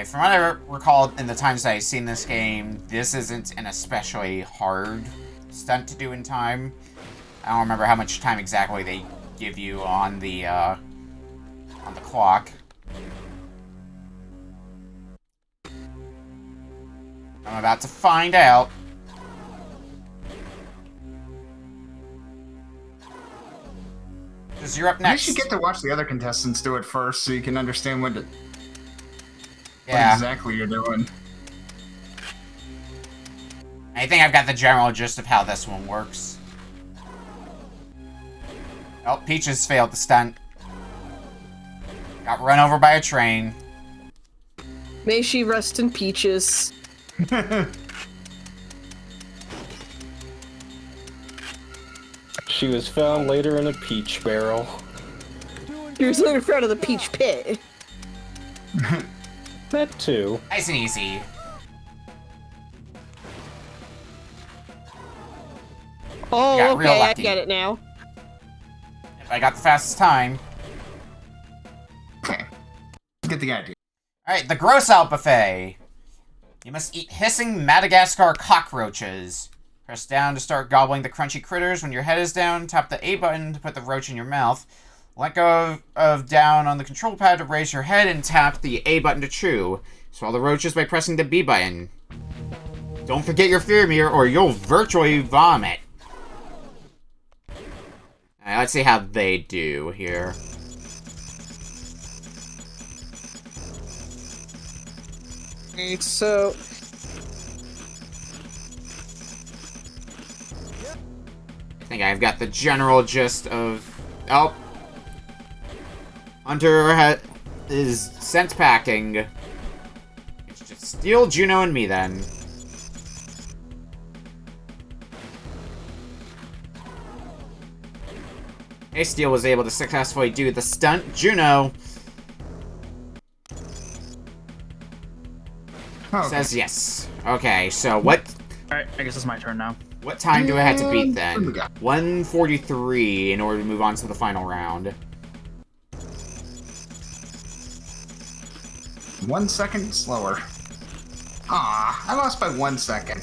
From what I recall in the times that I've seen this game, this isn't an especially hard stunt to do in time. I don't remember how much time exactly they give you on the clock. I'm about to find out. Because you're up You next. should get to watch the other contestants do it first so you can understand what Yeah. exactly you're doing. I think I've got the general gist of how this one works. Oh, Peaches failed the stunt. Got run over by a train. May she rest in peaches. She was found later in a peach barrel. She was later found in the peach pit. That too. Nice and easy. Oh, Got real okay, I lucky. get it now. I got the fastest time. Okay. Get the idea. Alright, the gross out buffet. You must eat hissing Madagascar cockroaches. Press down to start gobbling the crunchy critters. When your head is down, tap the A button to put the roach in your mouth. Let go of down on the control pad to raise your head and tap the A button to chew. Swallow the roaches by pressing the B button. Don't forget your fear meter or you'll virtually vomit. Alright, let's see how they do here. Okay, so... I think I've got the general gist of... Oh. Hunter is scent packing. It's just steal Juno and me then. Hey, Steel was able to successfully do the stunt. Juno says yes. Okay, so what Alright, I guess it's my turn now. what time do I have to beat then? what do we got? 1:43 in order to move on to the final round. 1 second slower. Ah, I lost by 1 second.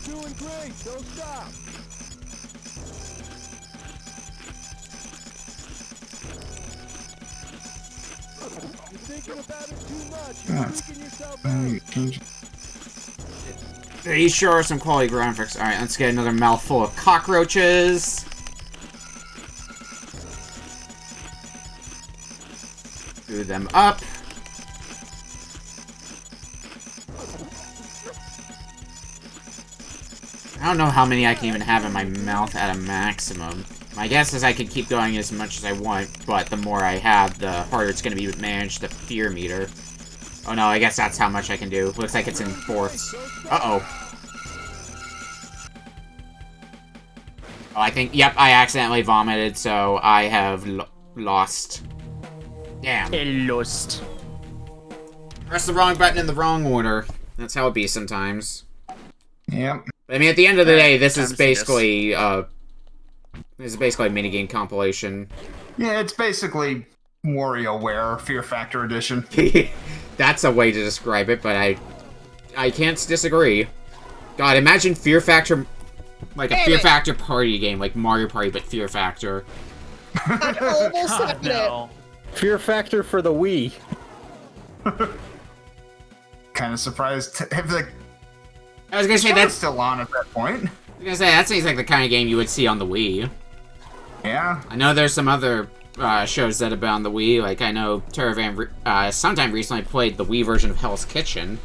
Doing great, don't stop. You're thinking about it too much. You're freaking yourself out. These sure are some quality graphics. Alright, let's get another mouthful of cockroaches. Food them up. I don't know how many I can even have in my mouth at a maximum. My guess is I could keep going as much as I want, but the more I have, the harder it's going to be to manage the fear meter. Oh no, I guess that's how much I can do. Looks like it's in fourths. Uh-oh. Oh, I think, yep, I accidentally vomited, so I have lost. Damn. I lost. Press the wrong button in the wrong order. That's how it be sometimes. Yep. But, I mean, at the end of the day, this Time is to see this. basically, a minigame compilation. Yeah, it's basically WarioWare Fear Factor Edition. That's a way to describe it, but I can't disagree. God, imagine Fear Factor, like a Damn Fear it. Factor party game, like Mario Party, but Fear Factor. I almost God, had it. no. Fear Factor for the Wii. Kind of surprised if the I was gonna say, show's that's, still on at that point. that seems like the kind of game you would see on the Wii. Yeah. I know there's some other shows that have been on the Wii, like I know Teravan sometime recently played the Wii version of Hell's Kitchen.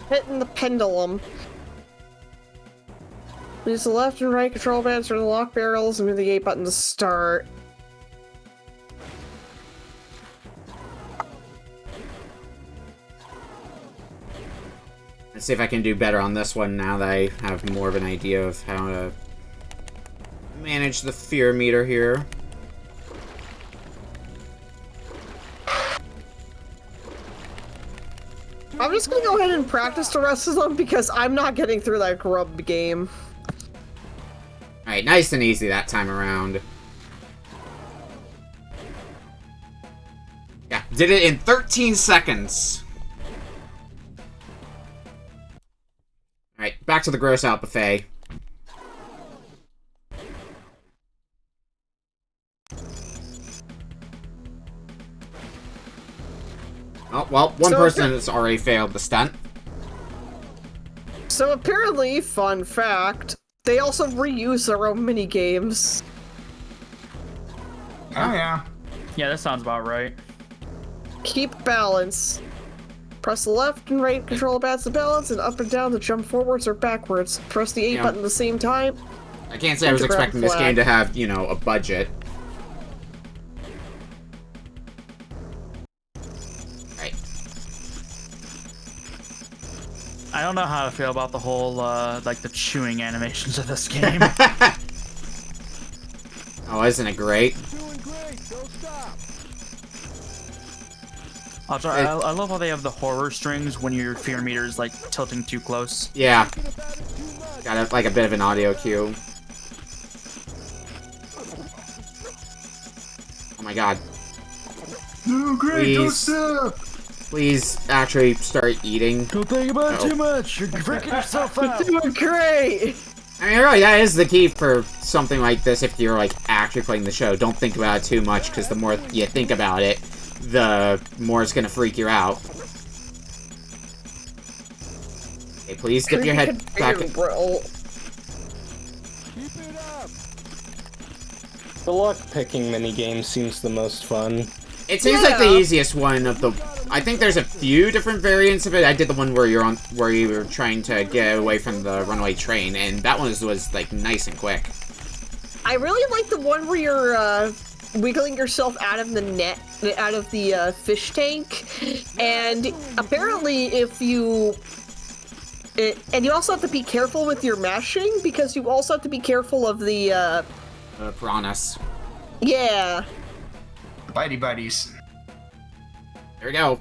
Hitting the pendulum. Use the left and right control pads for the lock barrels and move the A button to start. Let's see if I can do better on this one now that I have more of an idea of how to manage the fear meter here. I'm just gonna go ahead and practice the rest of them because I'm not getting through that grub game. Alright, nice and easy that time around. Yeah, did it in 13 seconds. Alright, back to the gross out buffet. Oh, well, one So- person has already failed the stunt. So apparently, fun fact, they also reuse their own mini games. Oh yeah. Yeah, that sounds about right. Keep balance. Press the left and right control pads to balance, and up and down to jump forwards or backwards. Press the A Yeah. button at the same time. I can't say I was To grab expecting this flag. game to have, you know, a budget. Right. I don't know how to feel about the whole, like, the chewing animations of this game. Oh, isn't it great? Doing great. Don't stop. Also, I love how they have the horror strings when your fear meter is, like, tilting too close. Yeah. Thinking about it too much. Got like a bit of an audio cue. Oh my god. No, great, don't Please. stop! Please actually start eating. Don't think about it No. too much. You're freaking yourself out. Doing great! I mean, really, that is the key for something like this if you're, like, actually playing the show. Don't think about it too much, because the more you think about it, the more it's gonna freak you out. Okay, please dip your head back. Bro. Keep it up. The lock-picking minigame seems the most fun. It seems like the Yeah. easiest one of the... I think there's a few different variants of it. I did the one where you were trying to get away from the runaway train, and that one was like nice and quick. I really like the one where you're wiggling yourself out of the net, out of the fish tank, and apparently if you... and you also have to be careful with your mashing, because you also have to be careful of the, Piranhas. yeah. Bitey buddies. There we go.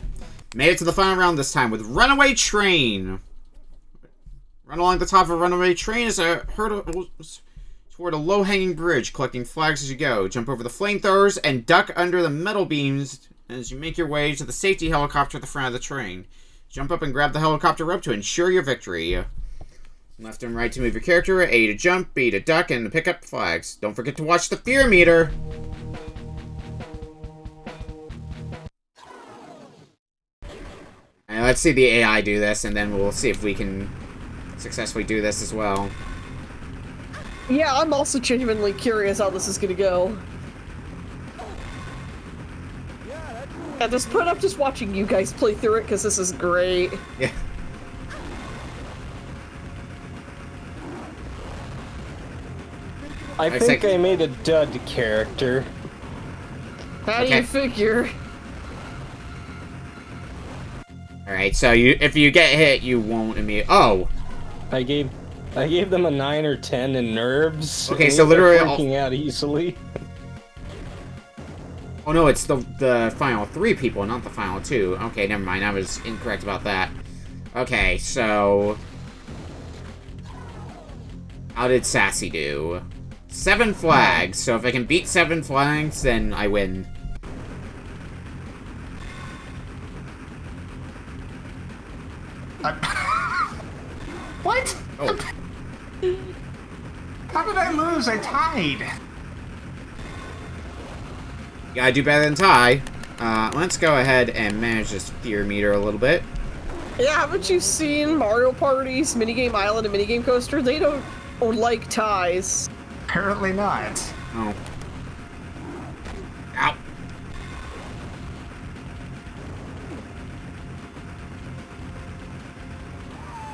Made it to the final round this time with Runaway Train. Run along the top of a runaway train is a hurdle toward a low-hanging bridge, collecting flags as you go. Jump over the flamethrowers and duck under the metal beams as you make your way to the safety helicopter at the front of the train. Jump up and grab the helicopter rope to ensure your victory. Left and right to move your character, A to jump, B to duck, and to pick up flags. Don't forget to watch the fear meter. And let's see the AI do this, and then we'll see if we can successfully do this as well. Yeah, I'm also genuinely curious how this is gonna go. At this point, I'm just watching you guys play through it, because this is great. Yeah. I I think think- I made a dud character. How do Okay. you figure? Alright, so if you get hit, you won't immediately... Oh! I gave them a 9 or 10 in nerves. Okay, and so they're literally freaking out easily. Oh no, it's the final 3 people, not the final 2. Okay, never mind, I was incorrect about that. Okay, so... How did Sassy do? 7 flags, so if I can beat 7 flags, then I win. What? Oh, How did I lose? I tied. gotta do better than Ty. Let's go ahead and manage this fear meter a little bit. Yeah, haven't you seen Mario Party's Minigame Island and Minigame Coaster? They don't like ties. Apparently not. Oh. Ow.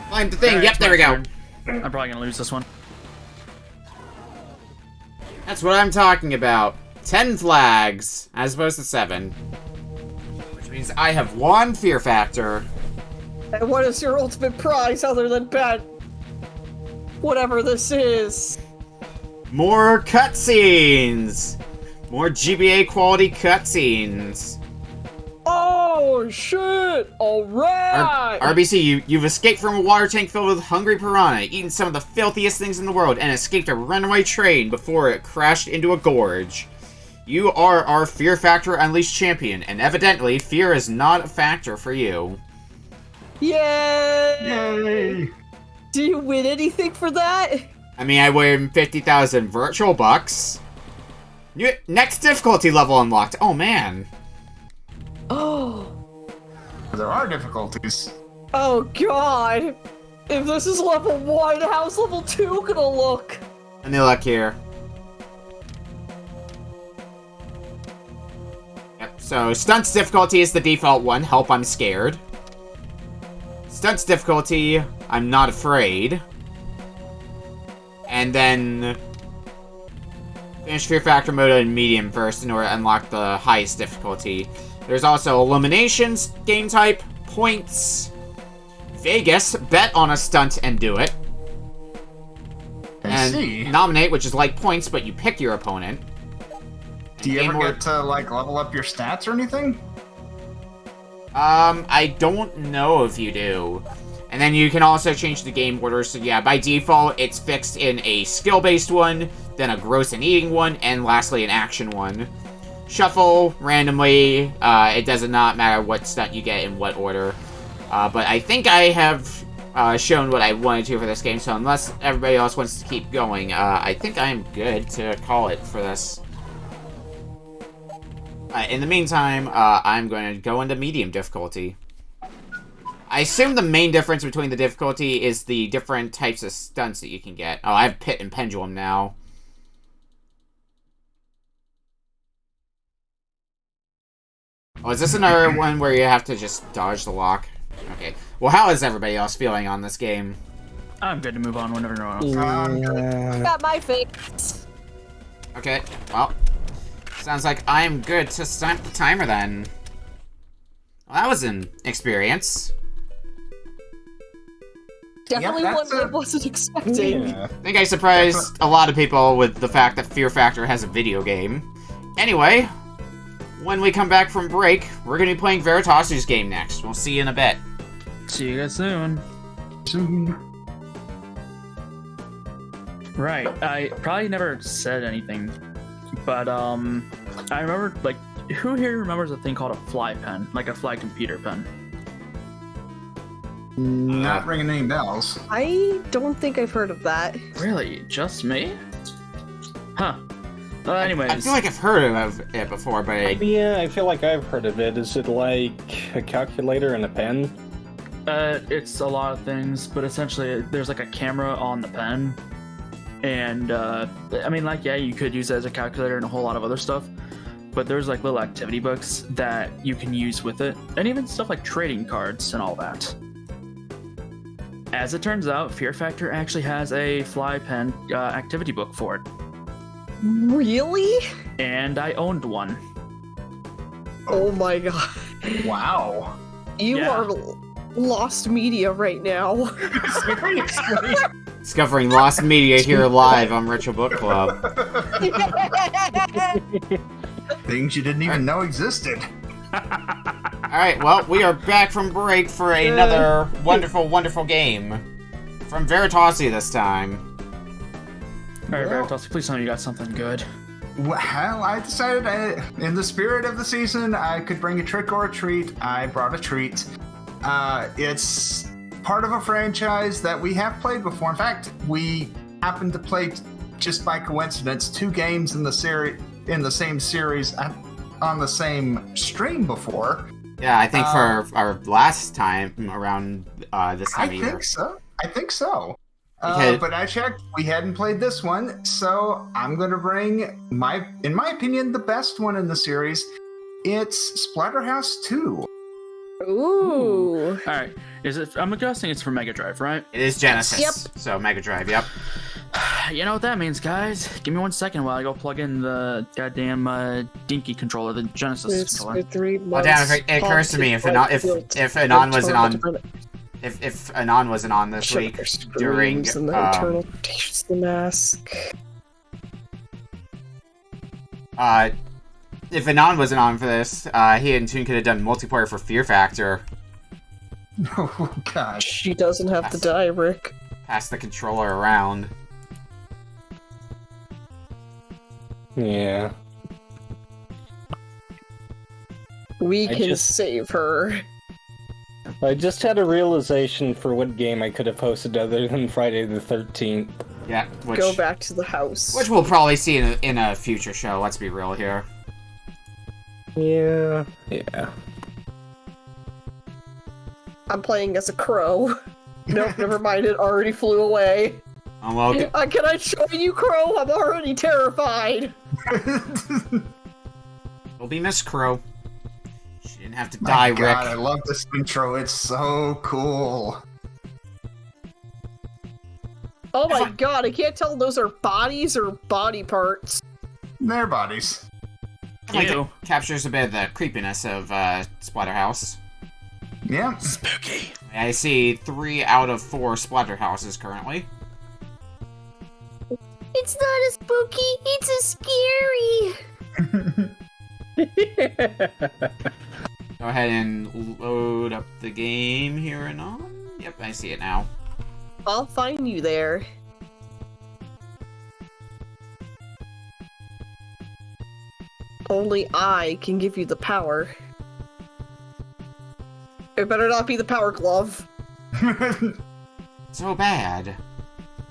Climb the thing. Alright, Yep, it's there my we go. turn. I'm probably gonna lose this one. That's what I'm talking about. 10 flags, as opposed to 7. Which means I have 1 fear factor. And what is your ultimate prize other than bad... whatever this is? More cutscenes! More GBA quality cutscenes. Oh, shit! Alright! RBC, you've escaped from a water tank filled with hungry piranha, eaten some of the filthiest things in the world, and escaped a runaway train before it crashed into a gorge. You are our Fear Factor Unleashed champion, and evidently, fear is not a factor for you. Yay! Yay! Do you win anything for that? I mean, I win 50,000 virtual bucks. Next difficulty level unlocked. Oh, man. Oh. There are difficulties. Oh, God. If this is level 1, how's level 2 gonna look? Let me look here. Yep, so stunts difficulty is the default one. Help, I'm scared. Stunts difficulty, I'm not afraid. And then finish Fear Factor mode in medium first in order to unlock the highest difficulty. There's also eliminations, game type, points, Vegas, bet on a stunt and do it. I see. Nominate, which is like points, but you pick your opponent. Do you ever get to, like, level up your stats or anything? I don't know if you do. And then you can also change the game order, so yeah, by default, it's fixed in a skill-based one, then a gross and eating one, and lastly, an action one. Shuffle randomly, it does not matter what stunt you get in what order. But I think I have shown what I wanted to for this game, so unless everybody else wants to keep going, I think I'm good to call it for this. In the meantime, I'm going to go into medium difficulty. I assume the main difference between the difficulty is the different types of stunts that you can get. Oh, I have Pit and Pendulum now. Oh, is this another one where you have to just dodge the lock? Okay. Well, how is everybody else feeling on this game? I'm good to move on whenever no one else. Got my face. Okay, well, sounds like I'm good to start the timer then. Well, that was an experience. Definitely Yep, one that's I wasn't expecting. Yeah. I think I surprised a lot of people with the fact that Fear Factor has a video game. Anyway, when we come back from break, we're going to be playing Veritasu's game next. We'll see you in a bit. See you guys soon. Soon. Right, I probably never said anything, but I remember, like, who here remembers a thing called a fly pen, like a fly computer pen? Not ringing any bells. I don't think I've heard of that. Really, just me? Huh. Well, anyways, I feel like I've heard of it before, but Yeah, I feel like I've heard of it. Is it like a calculator and a pen? it's a lot of things, but essentially there's like a camera on the pen, and I mean, like, yeah, you could use it as a calculator and a whole lot of other stuff, but there's like little activity books that you can use with it, and even stuff like trading cards and all that. As it turns out, Fear Factor actually has a fly pen activity book for it, Really? and I owned one. Oh my god. Wow. You Yeah. are lost media right now. discovering lost media here live on Retro Book Club. Things you didn't even know existed. Alright, well, we are back from break for another wonderful, wonderful game. From Veritasu this time. Alright, Well- Veritas, please tell me you got something good. Well, I decided, in the spirit of the season, I could bring a trick or a treat. I brought a treat. It's part of a franchise that we have played before. In fact, we happened to play, just by coincidence, 2 games in the same series on the same stream before. Yeah, I think for our last time around this time I of year. think so. Because- But I checked, we hadn't played this one, so I'm going to bring in my opinion, the best one in the series. It's Splatterhouse 2. Ooh. Alright, is it? I'm guessing it's for Mega Drive, right? It is Genesis, Yep. so Mega Drive, yep. You know what that means, guys. Give me 1 second while I go plug in the goddamn Dinky controller, the Genesis controller. Well, damn, if it occurs to me, if Anon wasn't on, if Anon wasn't on this week during, and the internal rotations of the mask. if Anon wasn't on for this, he and Toon could have done multiplayer for Fear Factor. Oh, gosh. She doesn't have to die, Rick. Pass the controller around. Yeah. We I can just- save her. I just had a realization for what game I could have posted other than Friday the 13th. Yeah, which Go back to the house. we'll probably see in a future show. Let's be real here. Yeah. I'm playing as a crow. Nope, never mind, it already flew away. Oh, well, Can I join you, Crow? I'm already terrified. it'll be Miss Crow. She didn't have to My die, God, I Rick. love this intro. It's so cool. Oh my god, I can't tell if those are bodies or body parts. Their bodies. I like Ew. it captures a bit of the creepiness of Splatterhouse. Yeah. Spooky. I see 3 out of 4 Splatterhouses currently. It's not a spooky, it's a scary. Go ahead and load up the game here and on. Yep, I see it now. I'll find you there. Only I can give you the power. It better not be the power glove. So bad.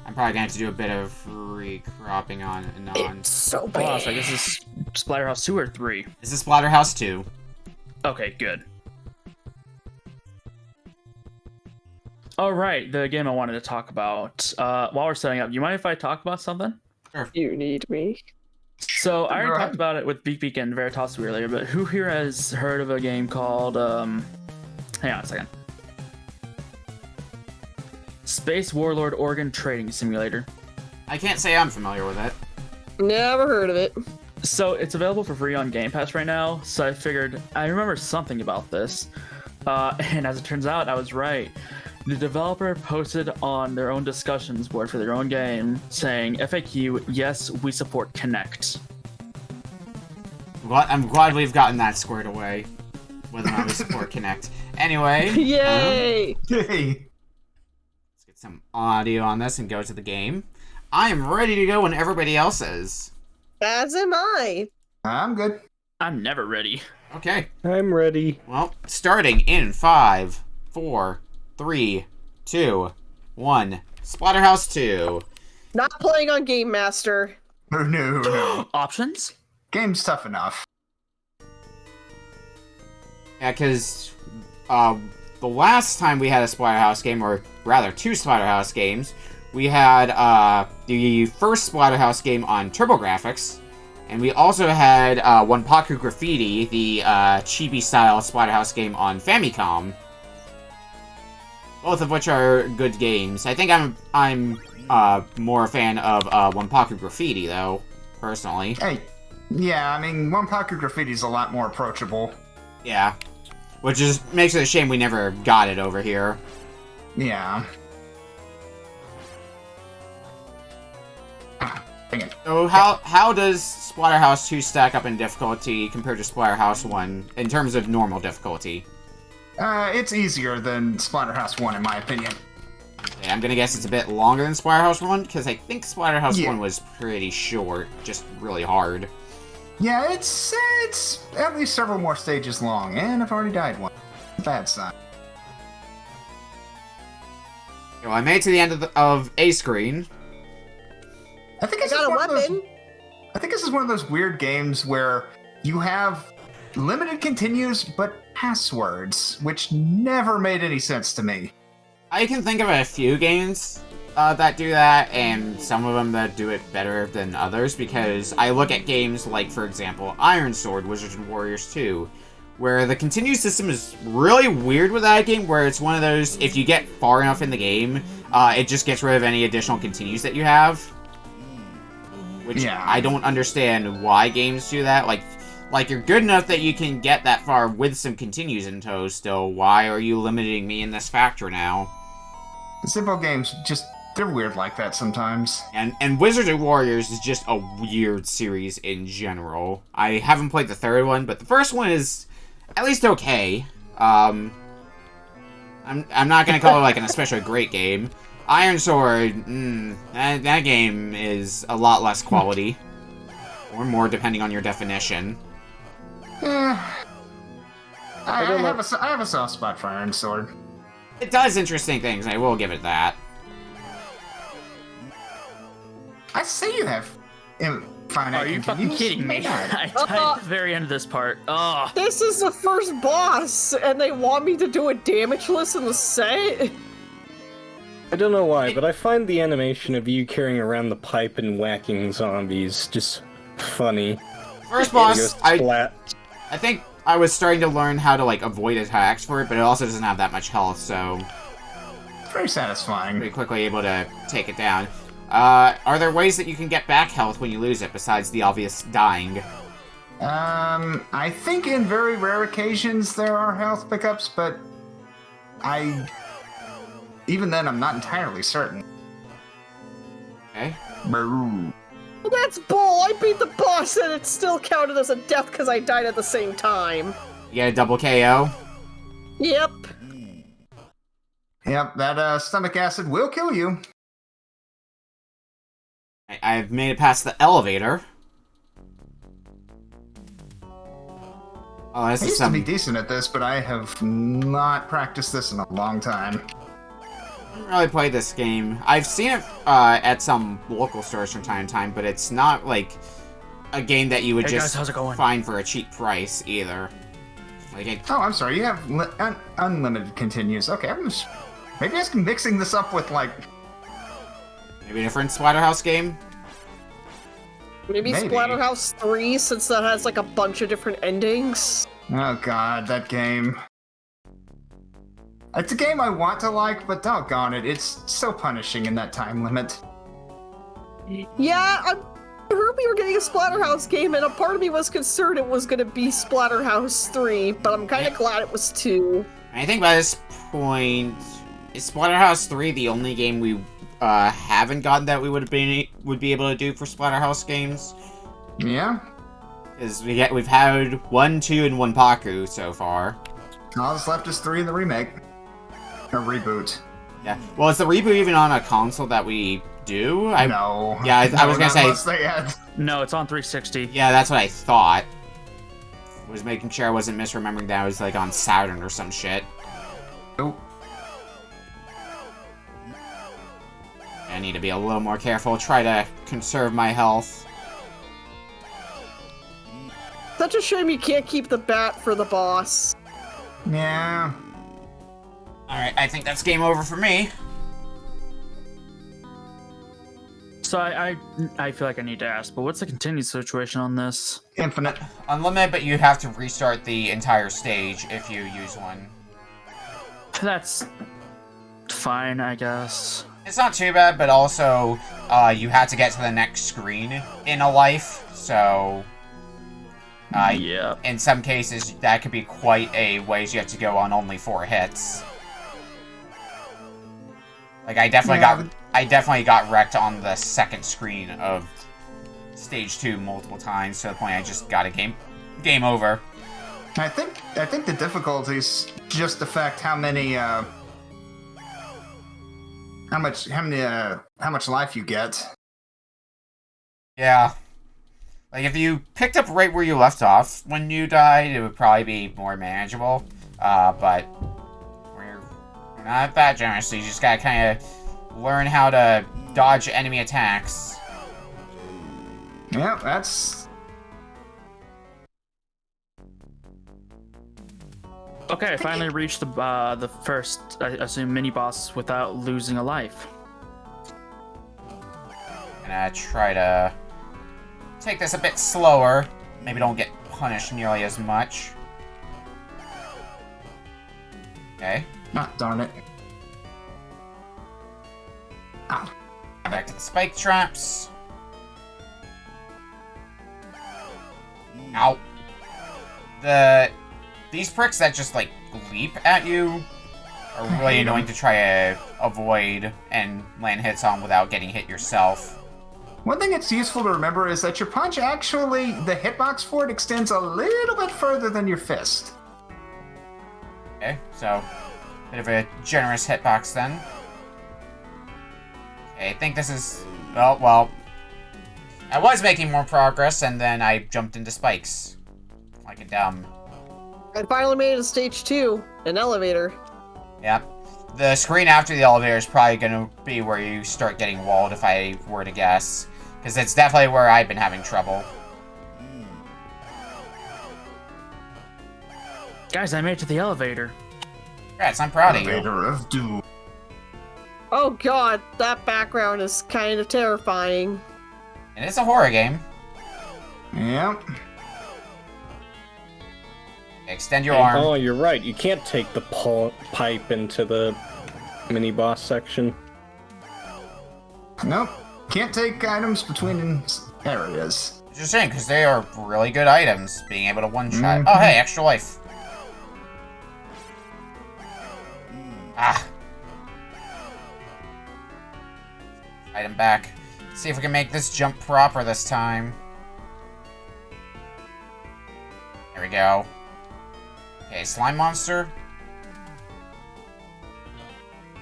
I'm probably gonna have to do a bit of recropping on Anon. It's so Oh, bad. so I guess this is Splatterhouse 2 or 3. This is Splatterhouse 2. Okay, good. Alright, the game I wanted to talk about. While we're setting up, you mind if I talk about something? You need me. So, I Go already ahead. talked about it with Beak and Veritasu earlier, but who here has heard of a game called, hang on a second. Space Warlord Organ Trading Simulator. I can't say I'm familiar with it. Never heard of it. So, it's available for free on Game Pass right now, so I figured, I remember something about this. And as it turns out, I was right. The developer posted on their own discussions board for their own game saying, FAQ, yes, we support Kinect. Well, I'm glad we've gotten that squared away. Whether or not we support Kinect. Anyway, Yay! Hey. let's get some audio on this and go to the game. I am ready to go when everybody else is. As am I. I'm good. I'm never ready. Okay, I'm ready. well, starting in 5, 4, 3, 2, 1. Splatterhouse 2. Not playing on Game Master. No. Options? Game's tough enough. Yeah, because the last time we had a Splatterhouse game, or rather 2 Splatterhouse games, we had the first Splatterhouse game on TurboGrafx, and we also had Wanpaku Graffiti, the chibi-style Splatterhouse game on Famicom. Both of which are good games. I think I'm more a fan of Wanpaku Graffiti, though, personally. Hey. Yeah, I mean, Wanpaku Graffiti's a lot more approachable. Yeah. Which makes it a shame we never got it over here. Yeah. Dang it. So how does Splatterhouse 2 stack up in difficulty compared to Splatterhouse 1 in terms of normal difficulty? It's easier than Splatterhouse 1, in my opinion. Yeah, I'm gonna guess it's a bit longer than Splatterhouse 1, because I think Splatterhouse Yeah. 1 was pretty short, just really hard. Yeah, it's at least several more stages long, and I've already died one. Bad sign. Well, I made it to the end of a screen. I think I this is got a one of those. weapon. I think this is one of those weird games where you have limited continues but passwords, which never made any sense to me. I can think of a few games that do that, and some of them that do it better than others, because I look at games like, for example, Iron Sword, Wizards and Warriors 2, where the continue system is really weird with that game, where it's one of those, if you get far enough in the game, it just gets rid of any additional continues that you have. Which Yeah. I don't understand why games do that. Like you're good enough that you can get that far with some continues in tow still. Why are you limiting me in this factor now? Simple games they're weird like that sometimes. And Wizards and Warriors is just a weird series in general. I haven't played the third one, but the first one is at least okay. I'm not gonna call it like an especially great game. Iron Sword, that game is a lot less quality. Or more, depending on your definition. I don't know. have a soft spot for Iron Sword. It does interesting things, I will give it that. I say you have finite Are you fucking continues. kidding me? I died at the very end of this part. Oh, This is the first boss, and they want me to do a damage list in the set? I don't know why, but I find the animation of you carrying around the pipe and whacking zombies just funny. First It boss, goes I splat. think I was starting to learn how to like avoid attacks for it, but it also doesn't have that much health, so Very satisfying. pretty quickly able to take it down. Are there ways that you can get back health when you lose it, besides the obvious dying? I think in very rare occasions there are health pickups, but I even then, I'm not entirely certain. Okay. Brrr. Well, that's bull! I beat the boss and it still counted as a death because I died at the same time. You get a double KO. Yep. Yep, that stomach acid will kill you. I've made it past the elevator. Oh, this I is used some... to be decent at this, but I have not practiced this in a long time. I haven't really played this game. I've seen it at some local stores from time to time, but it's not like a game that you would Hey just guys, how's it going? find for a cheap price either. Like it, Oh, I'm sorry, you have unlimited continues. Okay, maybe I was mixing this up with, like... maybe a different Splatterhouse game. Maybe Splatterhouse 3, since that has like a bunch of different endings. Oh god, that game. It's a game I want to like, but doggone it, it's so punishing in that time limit. Yeah, I heard we were getting a Splatterhouse game, and a part of me was concerned it was going to be Splatterhouse 3, but I'm kind of glad it was 2. I think by this point, is Splatterhouse 3 the only game we haven't gotten that we would be able to do for Splatterhouse games? Yeah? Because we've had 1, 2, and 1 Paku so far. All that's left is 3 in the remake. Or reboot. Yeah. Well, is the reboot even on a console that we do? No. Yeah, I was gonna say... unless they had... No, it's on 360. Yeah, that's what I thought. Was making sure I wasn't misremembering that it was like on Saturn or some shit. Nope. I need to be a little more careful, try to conserve my health. Such a shame you can't keep the bat for the boss. Yeah. Alright, I think that's game over for me. So I feel like I need to ask, but what's the continued situation on this? Infinite. Unlimited, but you have to restart the entire stage if you use one. That's fine, I guess. It's not too bad, but also, you have to get to the next screen in a life, so... Yeah. In some cases, that could be quite a ways you have to go on only 4 hits. Like, I definitely got wrecked on the second screen of stage 2 multiple times, to the point I just got a game over. I think the difficulties just affect how many how much life you get. Yeah. Like, if you picked up right where you left off when you died, it would probably be more manageable. But we're not that generous, so you just gotta kind of learn how to dodge enemy attacks. Yeah, that's... Okay, I finally reached the first, I assume, mini-boss without losing a life. Gonna try to take this a bit slower. Maybe don't get punished nearly as much. Okay. Ah, darn it. Ah. Back to the spike traps. Ow. These pricks that just, like, leap at you are really annoying to try to avoid and land hits on without getting hit yourself. One thing that's useful to remember is that your punch actually, the hitbox for it extends a little bit further than your fist. Okay, so, bit of a generous hitbox then. Okay, I think this is... Oh, well. I was making more progress, and then I jumped into spikes. Like a dumb... I finally made it to stage 2, an elevator. Yep. The screen after the elevator is probably going to be where you start getting walled, if I were to guess. Because it's definitely where I've been having trouble. Guys, I made it to the elevator. Congrats, I'm proud of you. Elevator of Doom. Oh god, that background is kind of terrifying. And it's a horror game. Yep. Extend your arm. Oh, you're right. You can't take the pipe into the mini-boss section. Nope. Can't take items between areas. It's just saying, because they are really good items, being able to one-shot. Mhm. Oh, hey, extra life. him back. See if we can make this jump proper this time. There we go. Okay, slime monster.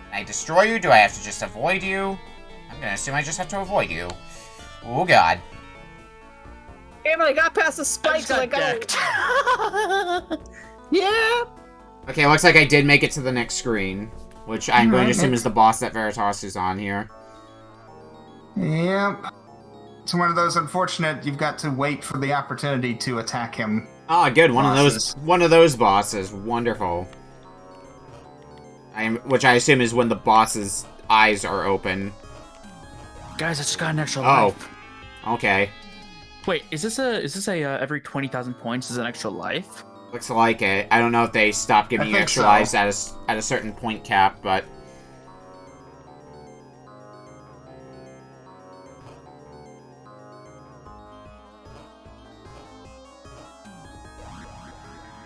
Can I destroy you? Do I have to just avoid you? I'm gonna assume I just have to avoid you. Oh god. Damn it, I got past the spikes and I got Yeah! Okay, looks like I did make it to the next screen. Which I'm going to assume is the boss that Veritasu's on here. Yep. It's one of those unfortunate, you've got to wait for the opportunity to attack him. Ah, good. Bosses. One of those bosses. Wonderful. Which I assume is when the boss's eyes are open. Guys, I just got an extra Oh. life. Okay. Wait, is this a every 20,000 points is an extra life? Looks like it. I don't know if they stop giving I you think extra so. lives at a certain point cap, but...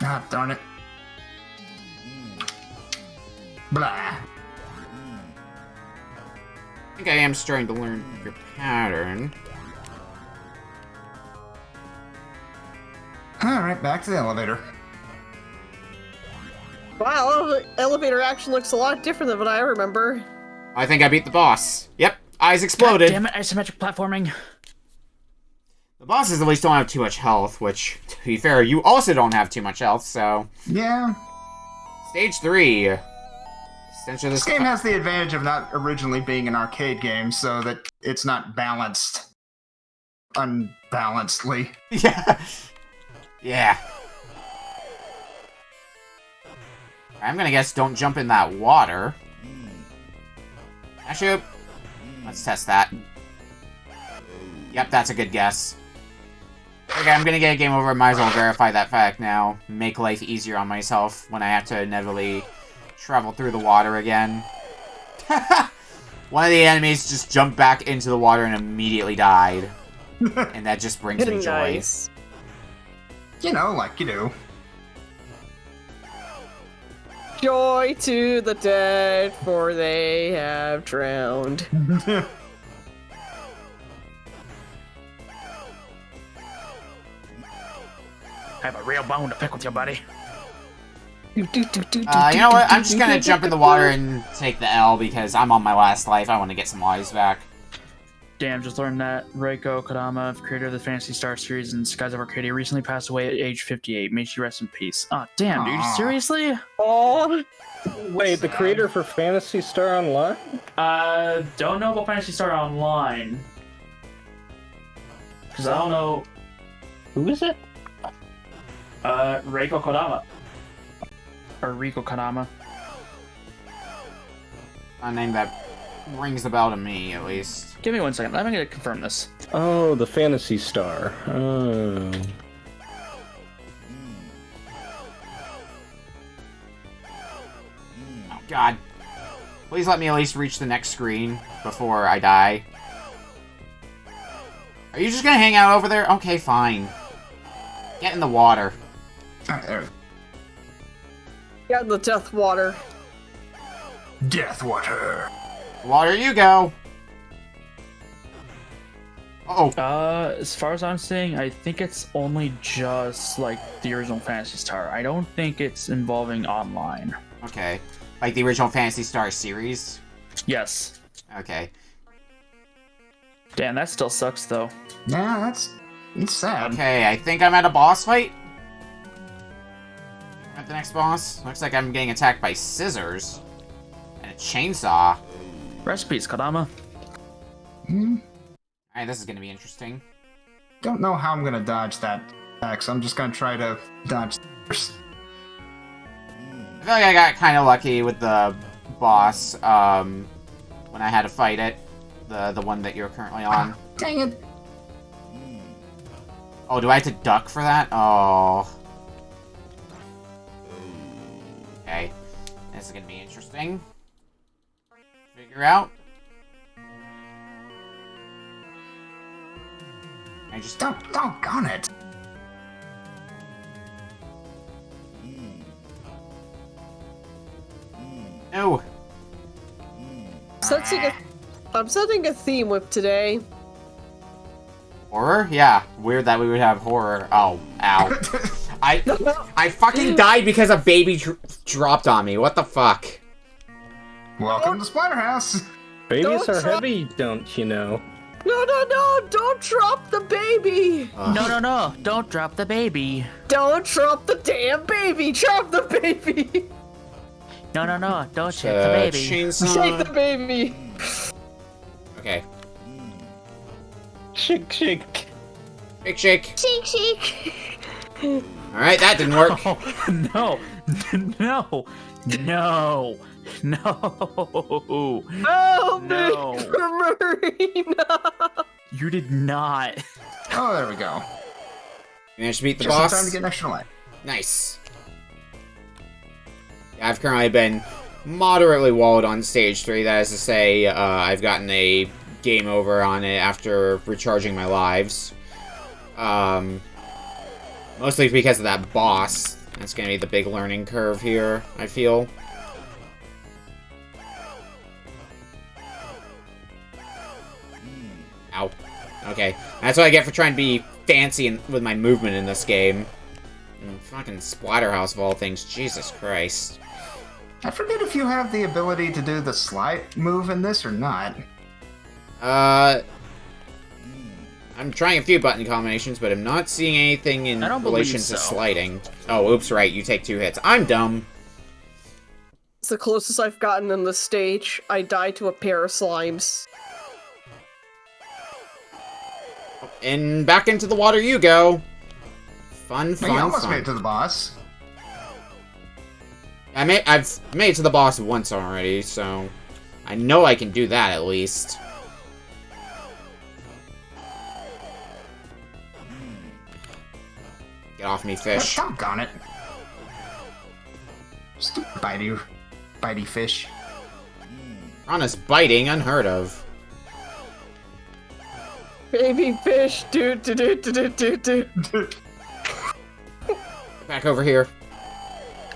Ah, darn it. Blah. I think I am starting to learn your pattern. Alright, back to the elevator. Wow, the elevator action looks a lot different than what I remember. I think I beat the boss. Yep, eyes exploded. God damn it, isometric platforming. The bosses at least don't have too much health, which, to be fair, you also don't have too much health, so... Yeah. Stage 3. Stench of This game has the advantage of not originally being an arcade game, so that it's not balanced unbalancedly. Yeah. Yeah. I'm gonna guess don't jump in that water. Actually, let's test that. Yep, that's a good guess. Okay, I'm gonna get a game over. Might as well verify that fact now. Make life easier on myself when I have to inevitably travel through the water again. One of the enemies just jumped back into the water and immediately died. And that just brings me joy. Nice. You know, like you do. Joy to the dead, for they have drowned. I have a real bone to pick with you, buddy. You know what? I'm just gonna jump in the water and take the L because I'm on my last life. I want to get some lives back. Damn, just learned that Reiko Kodama, creator of the Phantasy Star series and Skies of Arcadia, recently passed away at age 58. May she rest in peace. Oh, damn, dude. Aw. Seriously? Oh, Wait, the creator for Phantasy Star Online? Don't know about Phantasy Star Online. Because I don't know. Who is it? Reiko Kodama. Or Riko Kodama. A name that rings a bell to me, at least. Give me 1 second. I'm gonna confirm this. Oh, the Phantasy Star. Oh. Oh, God. Please let me at least reach the next screen before I die. Are you just gonna hang out over there? Okay, fine. Get in the water. There. got the death water. Death water. Water you go. Uh-oh. As far as I'm saying, I think it's only just like the original Phantasy Star. I don't think it's involving online. Okay. Like the original Phantasy Star series? Yes. Okay. Damn, that still sucks though. Yeah, it's sad. Okay, I think I'm at a boss fight. At the next boss. Looks like I'm getting attacked by scissors. And a chainsaw. Recipes, Kodama. Alright, this is gonna be interesting. Don't know how I'm gonna dodge that attack, so I'm just gonna try to dodge first. I feel like I got kind of lucky with the boss, when I had to fight it. The one that you're currently on. Dang it! Oh, do I have to duck for that? Oh. Okay. This is gonna be interesting. Figure out. I just... Doggone it! No! Since you get I'm setting a theme with today. Horror? Yeah. Weird that we would have horror. Oh, ow. I fucking died because a baby dropped on me. What the fuck? Welcome to Splatterhouse. Babies Don't are try- heavy, don't you know? No, don't drop the baby! No, don't drop the baby. Don't drop the damn baby! Drop the baby! No, don't shake the baby. Chainsaw. Take the baby! Okay. Shake. Shake. Shake, shake! Alright, that didn't work. Oh, no. Oh, No. Marina! You did not. Oh, there we go. You managed to beat the Just in boss. time to get an extra life. Nice. Yeah, I've currently been moderately walled on stage 3. That is to say, I've gotten a game over on it after recharging my lives. Mostly because of that boss. That's gonna be the big learning curve here, I feel. Ow. Okay. That's what I get for trying to be fancy with my movement in this game. Fucking Splatterhouse of all things. Jesus Christ. I forget if you have the ability to do the slide move in this or not. I'm trying a few button combinations, but I'm not seeing anything in I don't believe relation so. to sliding. Oh, oops, right. You take 2 hits. I'm dumb. It's the closest I've gotten in this stage. I died to a pair of slimes. And back into the water you go. Fun, You fun, almost made it fun. to the boss. I've made it to the boss once already, so I know I can do that at least. Get off me, fish. Doggone it. Stupid bitey fish. Piranha's biting, unheard of. Baby fish, do. Get back over here.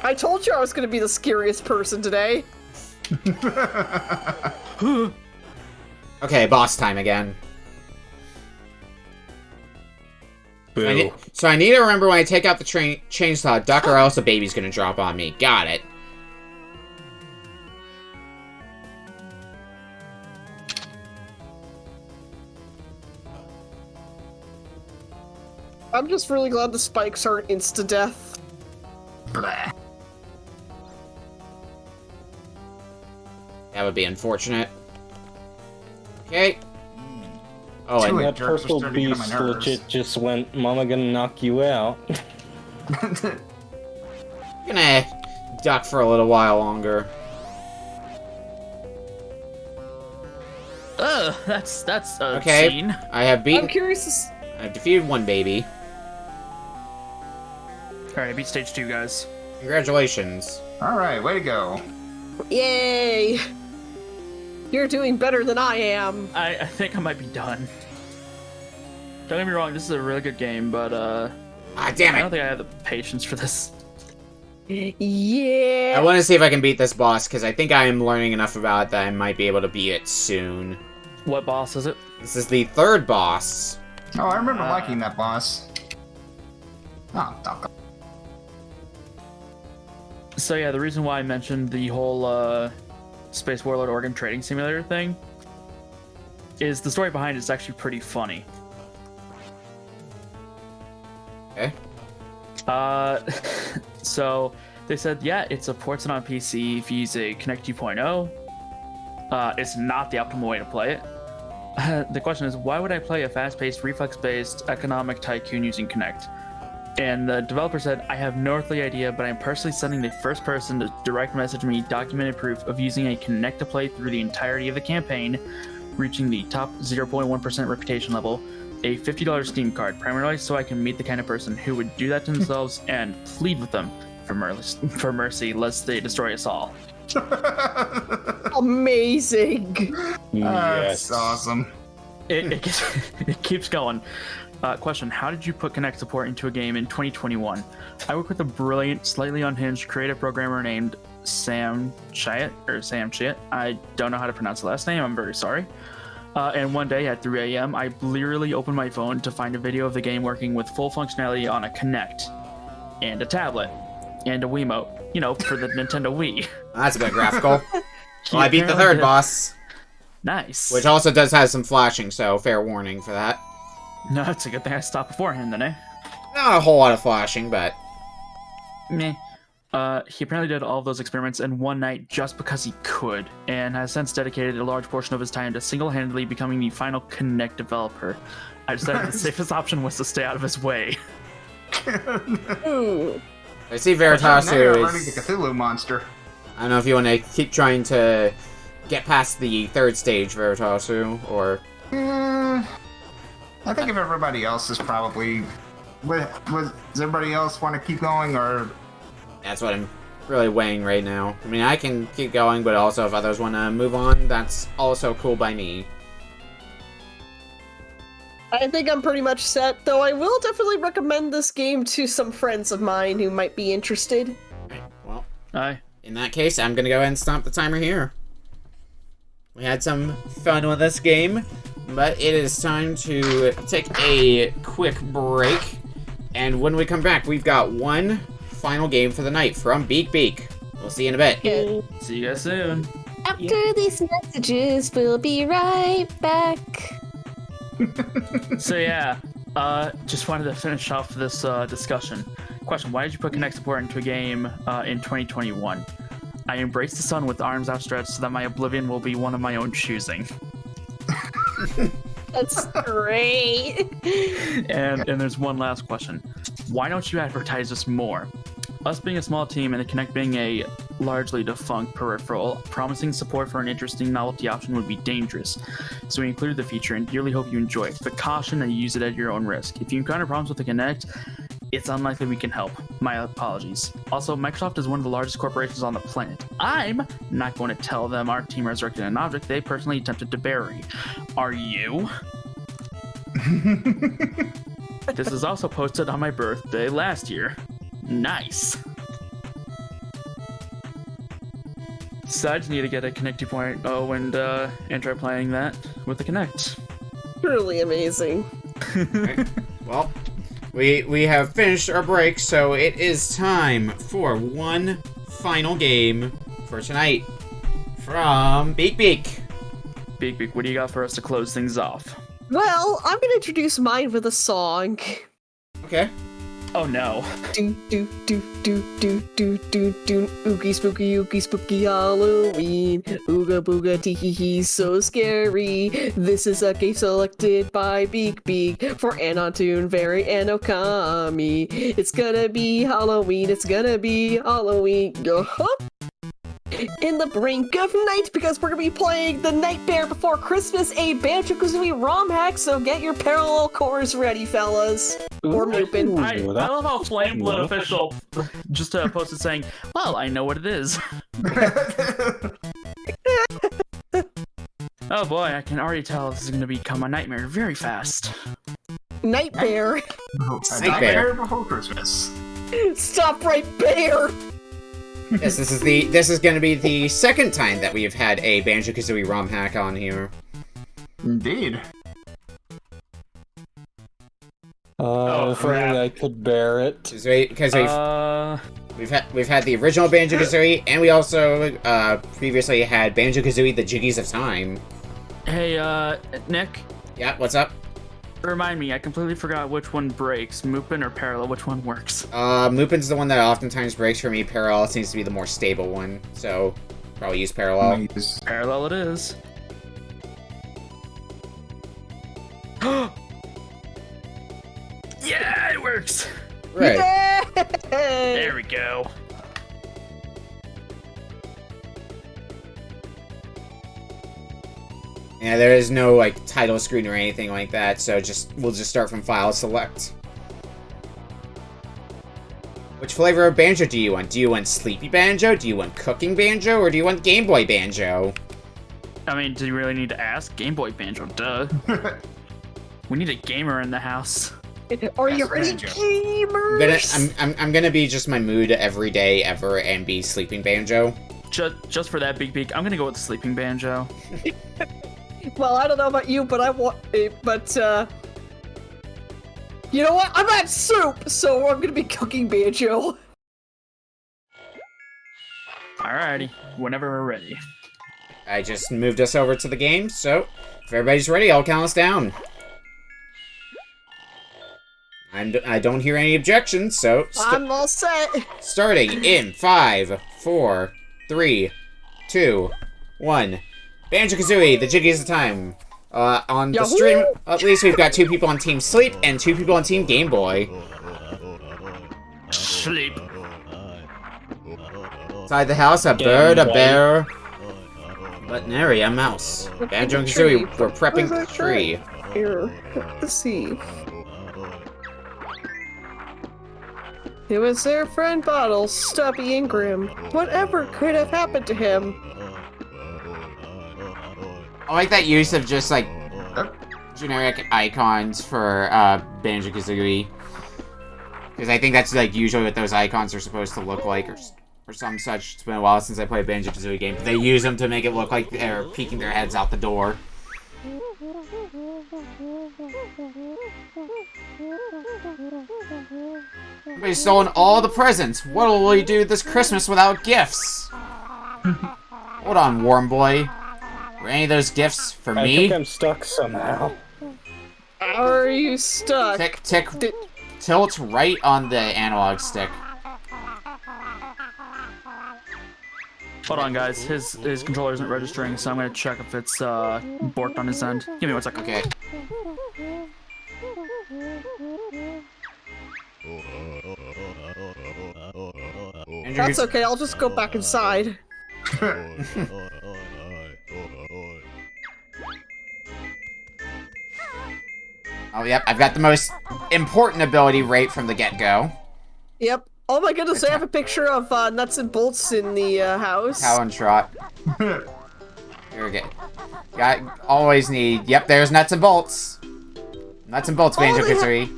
I told you I was gonna be the scariest person today. Okay, boss time again. Boo. So I need to remember when I take out the chainsaw duck, or else a baby's gonna drop on me. Got it. I'm just really glad the spikes aren't insta-death. Blah. That would be unfortunate. Okay. Oh, Two and hit That jerks are purple starting to get on beast my nerves. legit just went, Mama gonna knock you out. gonna duck for a little while longer. Ugh, that's a Okay. scene. I have I'm beaten. curious to I've defeated one baby. Alright, I beat stage 2, guys. Congratulations. Alright, way to go. Yay! You're doing better than I am. I think I might be done. Don't get me wrong, this is a really good game, but Ah, damn I don't it. think I have the patience for this. Yeah. I want to see if I can beat this boss, because I think I am learning enough about it that I might be able to beat it soon. What boss is it? This is the 3rd boss. Oh, I remember liking that boss. Oh, doggone. So yeah, the reason why I mentioned the whole Space Warlord Organ Trading Simulator thing is the story behind it is actually pretty funny. Okay. So they said, yeah, it supports it on PC if you use a Connect 2.0. It's not the optimal way to play it. The question is, why would I play a fast-paced, reflex-based economic tycoon using Connect? And the developer said, I have no earthly idea, but I'm personally sending the first person to direct message me documented proof of using a Connect to play through the entirety of the campaign, reaching the top 0.1% reputation level, a $50 Steam card, primarily so I can meet the kind of person who would do that to themselves and plead with them for mercy, lest they destroy us all. Amazing. That's awesome. It keeps going. Question, how did you put Connect support into a game in 2021? I work with a brilliant, slightly unhinged creative programmer named Sam Chiat. I don't know how to pronounce the last name. I'm very sorry. And one day at 3 a.m., I literally opened my phone to find a video of the game working with full functionality on a Kinect and a tablet and a Wiimote, you know, for the Nintendo Wii. That's a bit graphical. Well, I beat the apparently third did. boss, Nice. which also does have some flashing, so fair warning for that. No, it's a good thing I stopped beforehand then, eh? Not a whole lot of flashing, but Meh. He apparently did all of those experiments in one night just because he could, and has since dedicated a large portion of his time to single-handedly becoming the final Kinect developer. I decided the safest option was to stay out of his way. Ooh. I see Now you're Veritasu learning the is... Cthulhu monster. I don't know if you want to keep trying to get past the third stage, Veritasu, or... I think if everybody else is probably... Does everybody else want to keep going, or... That's what I'm really weighing right now. I mean, I can keep going, but also if others want to move on, that's also cool by me. I think I'm pretty much set, though I will definitely recommend this game to some friends of mine who might be interested. Right, well, Aye. in that case, I'm gonna go ahead and stop the timer here. We had some fun with this game, but it is time to take a quick break. And when we come back, we've got one final game for the night from Beak Beak. We'll see you in a bit. Yeah. See you guys soon. After these messages, we'll be right back. So yeah, just wanted to finish off this discussion. Question: why did you put Kinect support into a game in 2021? I embrace the sun with arms outstretched so that my oblivion will be one of my own choosing. That's great. And there's one last question. Why don't you advertise this more? Us being a small team and the Kinect being a largely defunct peripheral, promising support for an interesting novelty option would be dangerous. So we included the feature and dearly hope you enjoy it, but caution that you use it at your own risk. If you encounter problems with the Kinect, it's unlikely we can help. My apologies. Also, Microsoft is one of the largest corporations on the planet. I'm not going to tell them our team resurrected an object they personally attempted to bury. Are you? This is also posted on my birthday last year. Nice. So I just need to get a Kinect 2.0 and try playing that with the Kinect. Truly amazing. Well, we have finished our break, so it is time for one final game for tonight from Beak Beak. Beak Beak, what do you got for us to close things off? Well, I'm gonna introduce mine with a song. Okay. Oh no. Do do do do do do do do oogie spooky Halloween. Ooga booga tee hee hee so scary. This is a game selected by Beak Beak for Anon Very Anokami. It's gonna be Halloween, it's gonna be Halloween. In the brink of night, because we're gonna be playing the Nightbear Before Christmas, a Banjo-Kazooie ROM hack, so get your parallel cores ready, fellas. Or Mupin. I love how Flameblood Official just posted saying, well, I know what it is. Oh boy, I can already tell this is going to become a nightmare very fast. Nightbear. Nightbear Before Christmas. Stop right there. Yes, this is going to be the second time that we have had a Banjo-Kazooie ROM hack on here. Indeed. If only crap. I could bear it. Because we've had the original Banjo-Kazooie, and we also previously had Banjo-Kazooie: The Jiggies of Time. Hey, Nick, Yeah, what's up? remind me, I completely forgot which one breaks. Mupin or Parallel, which one works? Mupin's the one that oftentimes breaks for me. Parallel seems to be the more stable one, so probably use Parallel. Nice. Parallel it is. Yeah, it works! Right. There we go. Yeah, there is no like title screen or anything like that, so we'll just start from file select. Which flavor of banjo do you want? Do you want Sleepy Banjo? Do you want Cooking Banjo? Or do you want Game Boy Banjo? I mean, do you really need to ask? Game Boy Banjo, duh. We need a gamer in the house. Are you Yes, ready, Banjo. gamers? I'm gonna be just my mood every day ever and be sleeping Banjo. Just for that big beak, I'm gonna go with the sleeping banjo. Well, I don't know about you, but you know what? I'm at soup, so I'm gonna be cooking Banjo. Alrighty, whenever we're ready. I just moved us over to the game, so if everybody's ready, I'll count us down. I don't hear any objections, so I'm all set. starting in 5, 4, 3, 2, 1. Banjo-Kazooie, the jiggiest of time. On the Yahoo! stream, at least we've got 2 people on Team Sleep and 2 people on Team Game Boy. Sleep. Inside the house, a bird, a bear, veterinary, a mouse. Banjo and Kazooie were prepping the tree. Here, let's see. It was their friend Bottles, Stubby and Grim. Whatever could have happened to him? I like that use of just, like, generic icons for Banjo-Kazooie. Because I think that's, like, usually what those icons are supposed to look like, or some such. It's been a while since I played a Banjo-Kazooie game, but they use them to make it look like they're peeking their heads out the door. Somebody's stolen all the presents. What will we do this Christmas without gifts? Hold on, Warm Boy. Were any of those gifts for I me? think I'm stuck somehow. Are you stuck? Tilt right on the analog stick. Hold on, guys. His controller isn't registering, so I'm gonna check if it's borked on his end. Give me 1 second. Okay. That's okay, I'll just go back inside. Oh, yep, I've got the most important ability right from the get-go. Yep. Oh my goodness, I have a picture of nuts and bolts in the house. Talon Trot. Here we go. Always need... Yep, there's nuts and bolts. Nuts and bolts, Banjo-Kazooie.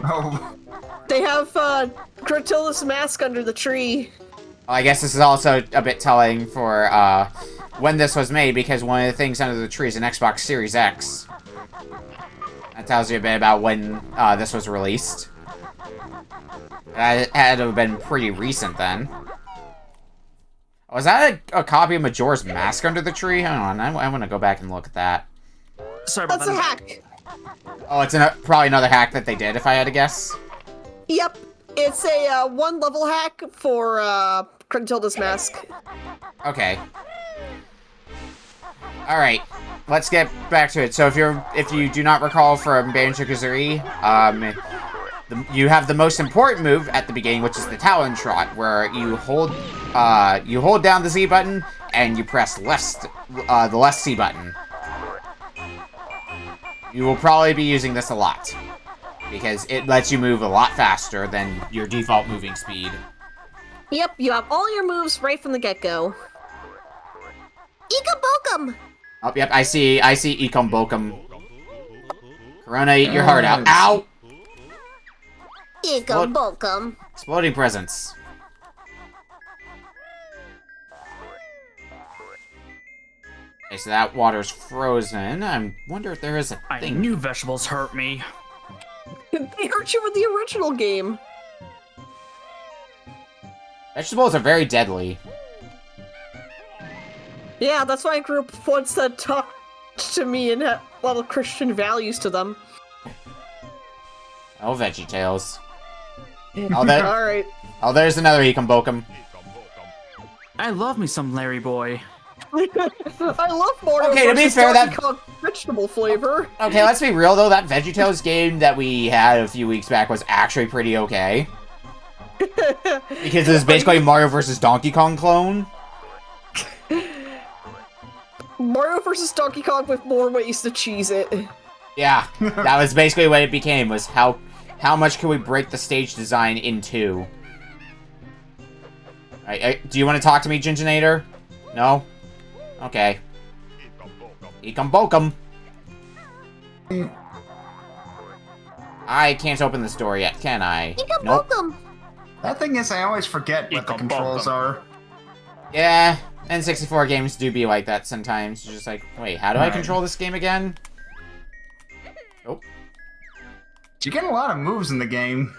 Oh, They have Gruntilda's mask under the tree. Well, I guess this is also a bit telling for when this was made, because one of the things under the tree is an Xbox Series X. That tells you a bit about when this was released. It had to have been pretty recent then. Was that a copy of Majora's Mask under the tree? Hang on, I want to go back and look at that. Sorry about That's a that. hack. Oh, it's probably another hack that they did, if I had to guess. Yep. It's a one level hack for Gruntilda's mask. Okay. All right, let's get back to it. So if you do not recall from Banjo-Kazooie, you have the most important move at the beginning, which is the Talon Trot, where you hold down the Z button and you press the left C button. You will probably be using this a lot, because it lets you move a lot faster than your default moving speed. Yep, you have all your moves right from the get-go. Ika-bokum! Oh, yep, I see Ecom Bokum. Corona, eat your heart out. Ow! Ika-bokum. Exploding presents. Okay, so that water's frozen. I wonder if there is a I thing. knew vegetables hurt me. They hurt you in the original game. Vegetables are very deadly. Yeah, that's why I grew up once that talked to me and had a lot of Christian values to them. Oh, VeggieTales. Oh, Alright. oh, there's another Ecom Bokum. I love me some Larry Boy. I love Mario Okay, to be versus fair, Donkey that- Kong vegetable flavor. Okay, let's be real though. That VeggieTales game that we had a few weeks back was actually pretty okay. Because it was basically Mario versus Donkey Kong clone. Mario versus Donkey Kong with more ways to cheese it. Yeah, that was basically what it became, was how much can we break the stage design into? Do you want to talk to me, Ginginator? No? Okay. Ecom Bokum. I can't open this door yet, can I? You can Nope. poke them. That thing is, I always forget what the controls are. Yeah, N64 games do be like that sometimes. You're just like, wait, how do I control this game again? Oh. You get a lot of moves in the game.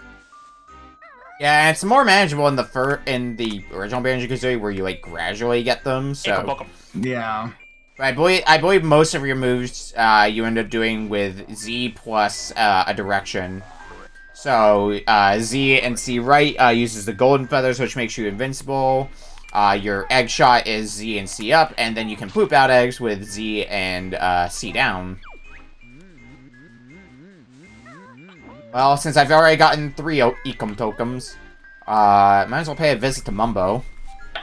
Yeah, it's more manageable in the original Banjo-Kazooie where you like gradually get them. So Yeah. I believe most of your moves you end up doing with Z plus a direction. So Z and C right uses the golden feathers, which makes you invincible. Your egg shot is Z and C up, and then you can poop out eggs with Z and C down. Well, since I've already gotten 3 Ecom tokens, might as well pay a visit to Mumbo.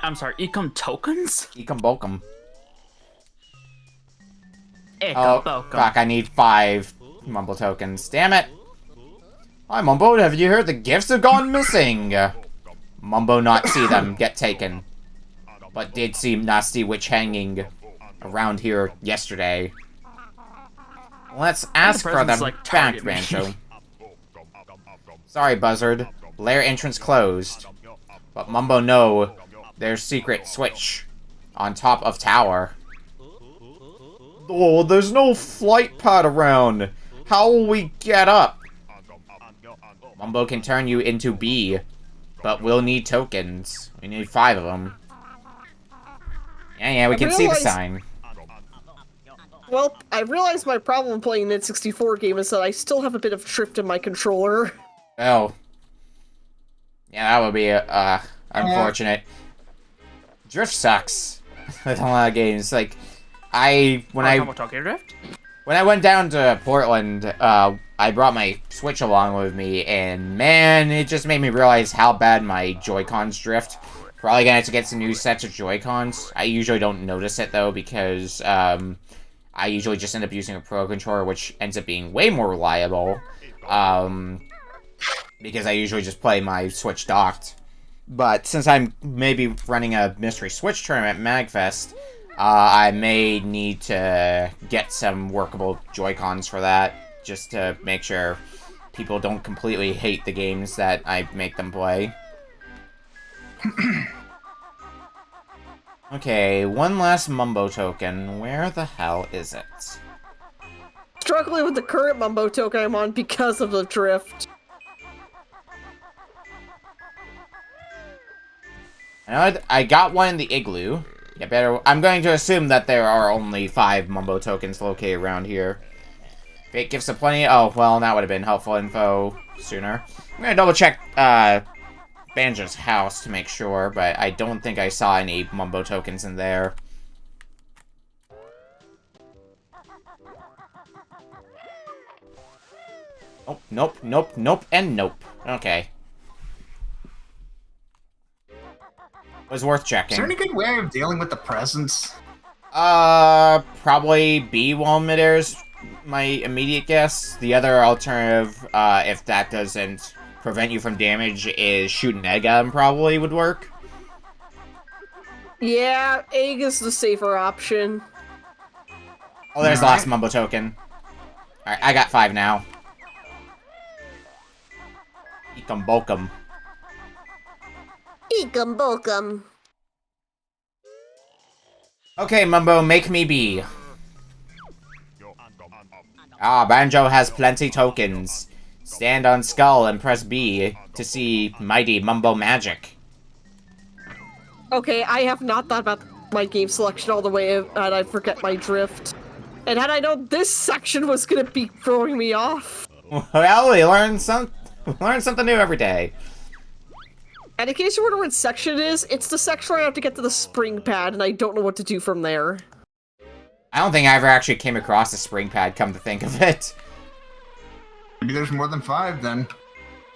I'm sorry, Ecom tokens? Ecom Bokum. Ecom Oh, fuck, I need 5 Mumbo tokens. Damn it! Hi, Mumbo, have you heard the gifts have gone missing? Mumbo not see them get taken. But did see nasty witch hanging around here yesterday. Let's ask for them like, back, target me. Banjo. Sorry, Buzzard. Lair entrance closed. But Mumbo know there's secret switch on top of tower. Oh, there's no flight pad around. How will we get up? Mumbo can turn you into B, but we'll need tokens. We need 5 of them. Yeah, we can see the sign. Well, I realized my problem playing an N64 game is that I still have a bit of drift in my controller. Oh. Yeah, that would be unfortunate. Drift sucks with a lot of games. Like, when I went down to Portland, I brought my Switch along with me, and man, it just made me realize how bad my Joy-Cons drift. Probably gonna have to get some new sets of Joy-Cons. I usually don't notice it though, because I usually just end up using a Pro Controller, which ends up being way more reliable. Because I usually just play my Switch docked. But since I'm maybe running a Mystery Switch tournament at MagFest, I may need to get some workable Joy-Cons for that, just to make sure people don't completely hate the games that I make them play. Okay, one last Mumbo token. Where the hell is it? Struggling with the current Mumbo token I'm on because of the drift. I got one in the igloo. I'm going to assume that there are only 5 Mumbo tokens located around here. Fake gifts of plenty. Oh, well, that would have been helpful info sooner. I'm gonna double check Banjo's house to make sure, but I don't think I saw any Mumbo tokens in there. Nope, and nope. Okay. Was worth checking. Is there any good way of dealing with the presents? Probably B while midairs, my immediate guess. The other alternative, if that doesn't prevent you from damage, is shoot an egg at him probably would work. Yeah, egg is the safer option. Oh, there's the last Mumbo token. Alright, I got 5 now. Ekum bokum. Eekum bokum. Okay, Mumbo, make me B. Ah, Banjo has plenty tokens. Stand on skull and press B to see mighty Mumbo magic. Okay, I have not thought about my game selection all the way, and I forget my drift. And had I known this section was gonna be throwing me off. Well, we learn something new every day. And in case you wonder what section it is, it's the section where I have to get to the spring pad, and I don't know what to do from there. I don't think I ever actually came across a spring pad, come to think of it. Maybe there's more than 5 then.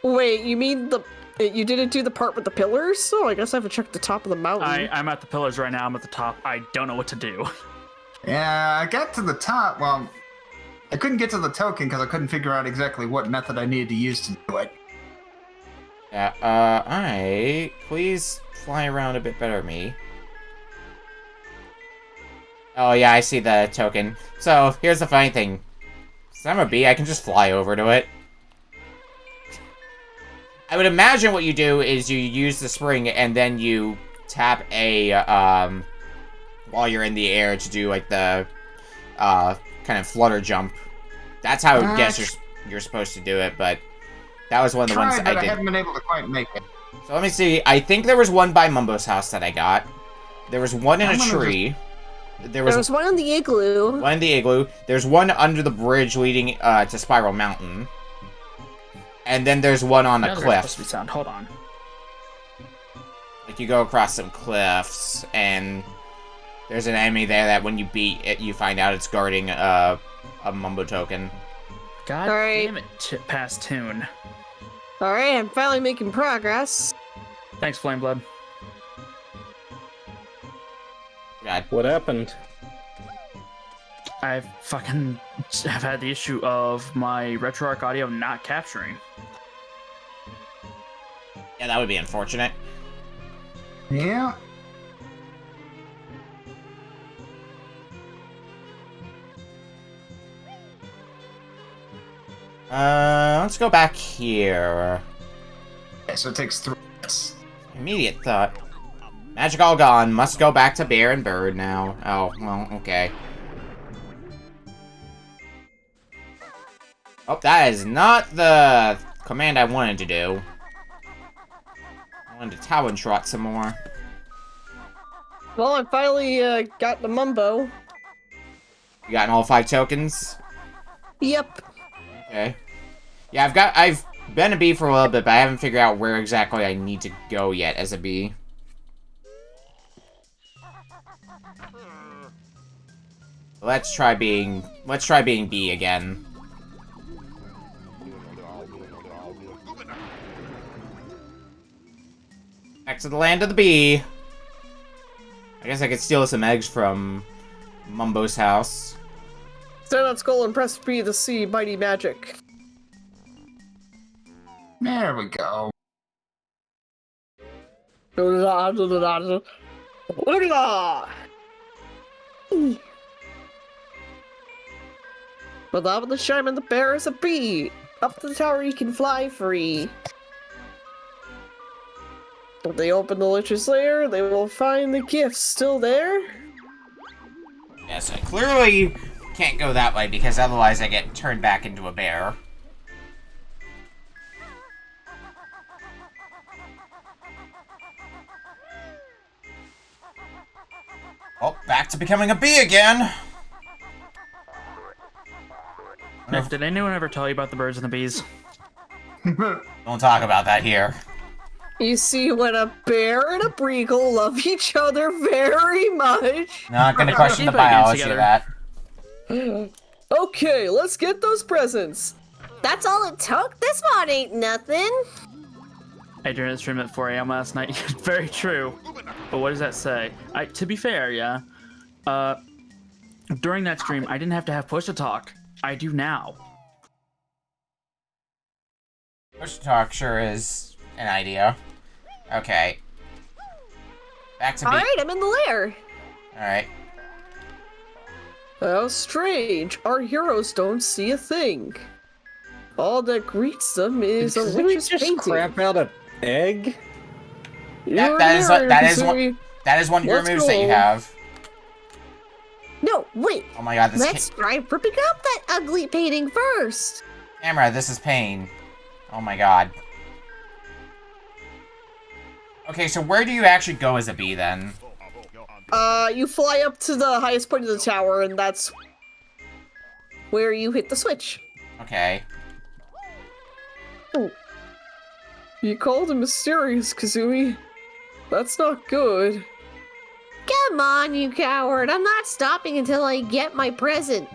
Wait, you mean you didn't do the part with the pillars? Oh, I guess I have to check the top of the mountain. I'm at the pillars right now. I'm at the top. I don't know what to do. Yeah, I got to the top. Well, I couldn't get to the token because I couldn't figure out exactly what method I needed to use to do it. Yeah, alright. Please fly around a bit better, me. Oh, yeah, I see the token. So, here's the funny thing. Since I'm a bee, I can just fly over to it. I would imagine what you do is you use the spring and then you tap A while you're in the air to do like the kind of flutter jump. That's how I guess you're supposed to do it, but that was one of the ones but I did. I haven't been able to quite make it. So let me see. I think there was one by Mumbo's house that I got. There was one in a tree. There was one in the igloo. one in the igloo. There's one under the bridge leading to Spiral Mountain. And then there's one on a Now they're cliff. supposed to be sound. Hold on. Like, you go across some cliffs, and there's an enemy there that when you beat it, you find out it's guarding a Mumbo token. God Alright. damn it, past tune. Alright, I'm finally making progress. Thanks, Flameblood. God. What happened? I fucking have had the issue of my RetroArch audio not capturing. Yeah, that would be unfortunate. Yeah. Let's go back here. Okay, so it takes 3 hits. Immediate thought. Magic all gone. Must go back to Bear and Bird now. Oh, well, okay. Oh, that is not the command I wanted to do. I wanted to Talon Trot some more. Well, I finally got the Mumbo. You gotten all 5 tokens? Yep. Okay. Yeah, I've been a bee for a little bit, but I haven't figured out where exactly I need to go yet as a bee. Let's try being bee again. Back to the land of the bee. I guess I could steal some eggs from Mumbo's house. Stand on skull and press B to see mighty magic. There we go. Without the shaman, the bear is a bee. Up to the tower, you can fly free. If they open the Lich's lair, they will find the gifts still there. Yes, I clearly can't go that way because otherwise I get turned back into a bear. Oh, back to becoming a bee again! Nick, did anyone ever tell you about the birds and the bees? Don't talk about that here. You see, when a bear and a beagle love each other very much. Not gonna question the Keep it against biology of together. that. Okay, let's get those presents. That's all it took? This mod ain't nothing. I during the stream at 4 a.m. last night. Very true. But what does that say? To be fair, yeah. During that stream, I didn't have to have push to talk. I do now. Push to talk sure is an idea. Okay. Back to bee. Alright, I'm in the lair. Alright. How strange. Our heroes don't see a thing. All that greets them is a Did we witch's just painting. crap out an egg? You're That is there, one of your Let's moves that you go. have. No, wait. Oh my god, this Let's try ripping up that ugly painting first. camera, this is pain. Oh my god. Okay, so where do you actually go as a bee then? You fly up to the highest point of the tower, and that's where you hit the switch. Okay. You called him mysterious, Kazooie. That's not good. Come on, you coward. I'm not stopping until I get my present.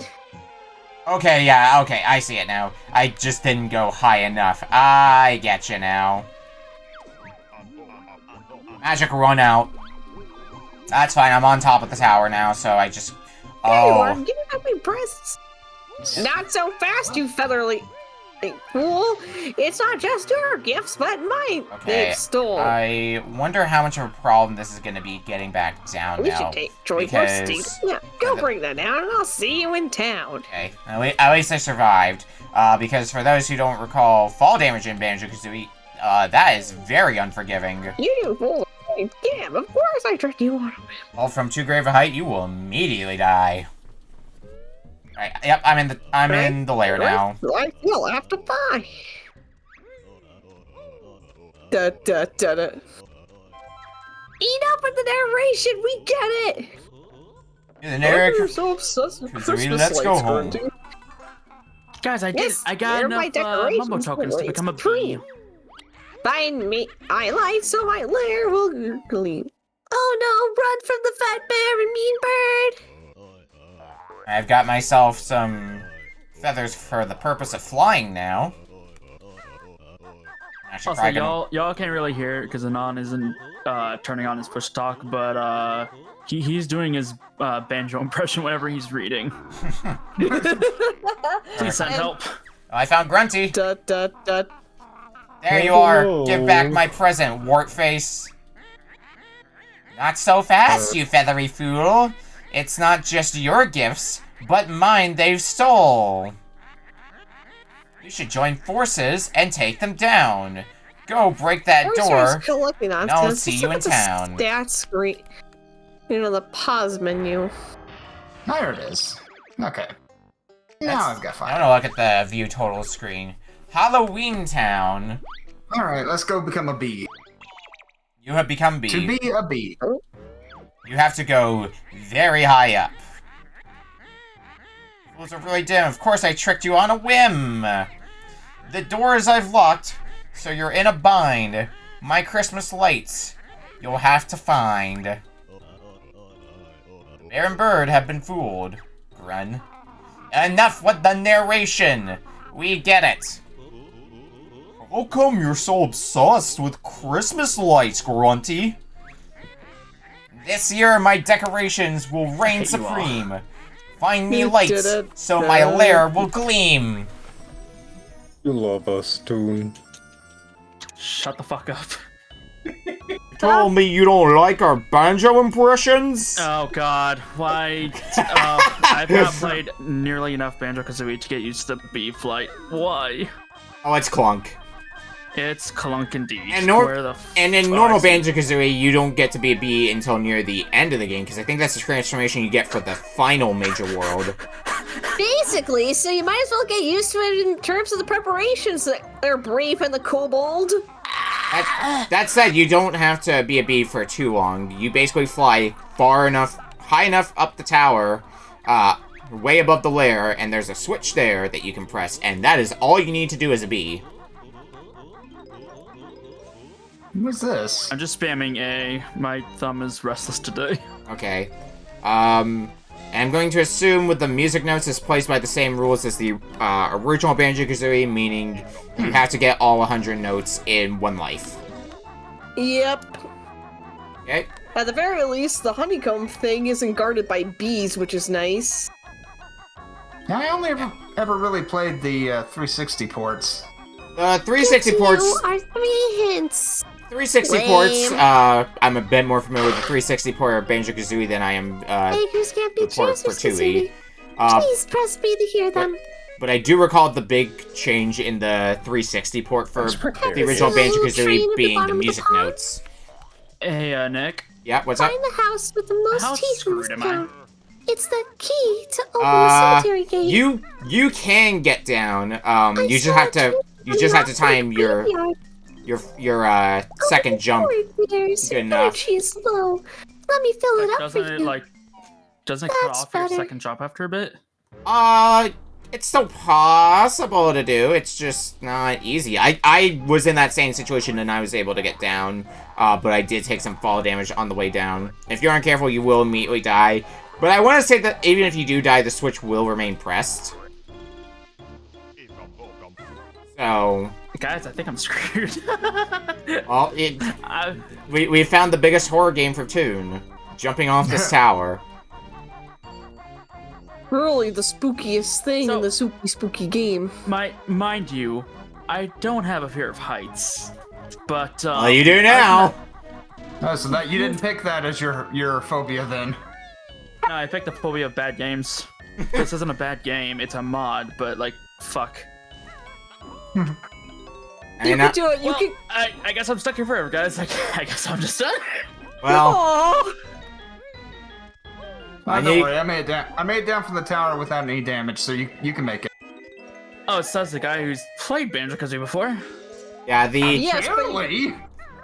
Okay, yeah, okay, I see it now. I just didn't go high enough. I get you now. Magic run out. That's fine, I'm on top of the tower now, so I just... There you are. Oh. I'm giving up my presents. Not so fast, you featherly fool. It's not just your gifts, but mine. Okay, They've stolen. I wonder how much of a problem this is going to be getting back down We now. should take Joy because- Steve. Yeah, go bring that down, and I'll see you in town. Okay, at least I survived. Because for those who don't recall fall damage in Banjo-Kazooie, That is very unforgiving. You fool! Damn, of course I tricked you on. Fall from too grave a height, you will immediately die. Alright, yep, I'm in the lair now. Like you'll have to buy. Da da da da. Eat up with the narration. We get it. The narrator. You're so obsessed with Kazooie, Christmas let's go lights, home. Grunty. Guys, I did. Yes, I got they're my enough decorations mumbo tokens to for become a lights. bee. Find me. I light so my lair will gleam. Oh no! Run from the fat bear and mean bird. I've got myself some feathers for the purpose of flying now. I should Also, probably gonna- y'all can't really hear it because Anon isn't turning on his push talk, but he's doing his banjo impression whenever he's reading. Please send help. Oh, I found Grunty. Da da da. There you are. Hello. Give back my present, Wartface. Not so fast, you feathery fool. It's not just your gifts, but mine they've stole. You should join forces and take them down. Go break that door. Collecting I'll nonsense. see Just you look in at the town. Stats screen. You know, the pause menu. There it is. Okay. Now I've got I 5. want to look at the view total screen. Halloween Town. Alright, let's go become a bee. You have become bee. To be a bee. You have to go very high up. Those are really dim. Of course I tricked you on a whim. The doors I've locked, so you're in a bind. My Christmas lights, you'll have to find. Bear and bird have been fooled. Grun. Enough with the narration. We get it. How come you're so obsessed with Christmas lights, Grunty? This year, my decorations will reign supreme. Find me lights, so my lair will gleam. You love us, Toon. Shut the fuck up. Tell me you don't like our banjo impressions? Oh god, why? I've not played nearly enough Banjo-Kazooie to get used to the bee flight. Why? Oh, it's Clunk. It's Clunk indeed. And Where the in fuck- normal Banjo-Kazooie, you don't get to be a bee until near the end of the game, because I think that's the transformation you get for the final major world. Basically, so you might as well get used to it in terms of the preparations that are brief and the kobold. That said, you don't have to be a bee for too long. You basically fly high enough up the tower, way above the lair, and there's a switch there that you can press, and that is all you need to do as a bee. What's this? I'm just spamming A. My thumb is restless today. Okay. I'm going to assume with the music notes it's placed by the same rules as the original Banjo-Kazooie, meaning you have to get all 100 notes in one life. Yep. Okay? At the very least, the honeycomb thing isn't guarded by bees, which is nice. I only ever really played the 360 ports. 360 ports. You are 3 hints. 360 Lame. ports. I'm a bit more familiar with the 360 port of Banjo-Kazooie than I am Beggars can't be the port for choosers, 2E. Please press B to hear them. But I do recall the big change in the 360 port for the original Have you seen the little train Banjo-Kazooie at the being the bottom of the music pond? notes. Hey, Nick. Yeah, what's up? Find the house with the most How teeth in screwed the am I? town. It's the key to open the cemetery gate. You can get down. You just have to time your second jump. Good enough. She's low. Let me fill it up Doesn't for it you. doesn't it cut That's off your better. second jump after a bit? It's still possible to do. It's just not easy. I was in that same situation and I was able to get down, but I did take some fall damage on the way down. If you're uncareful, you will immediately die. But I want to say that even if you do die, the switch will remain pressed. So, Guys, I think I'm screwed. well, we found the biggest horror game for Toon, jumping off this tower. Really, the spookiest thing So- in the spooky game. Mind you, I don't have a fear of heights, but Well, you do now. Oh, so that you didn't pick that as your phobia then? No, I picked the phobia of bad games. This isn't a bad game; it's a mod, but like, fuck. I You mean, can do it. You Well, can. I guess I'm stuck here forever, guys. I guess I'm just done. well, Aw. I Don't need- worry, I made it down from the tower without any damage, so you can make it. Oh, it says the guy who's played Banjo-Kazooie before. yeah, the Yes, but Really?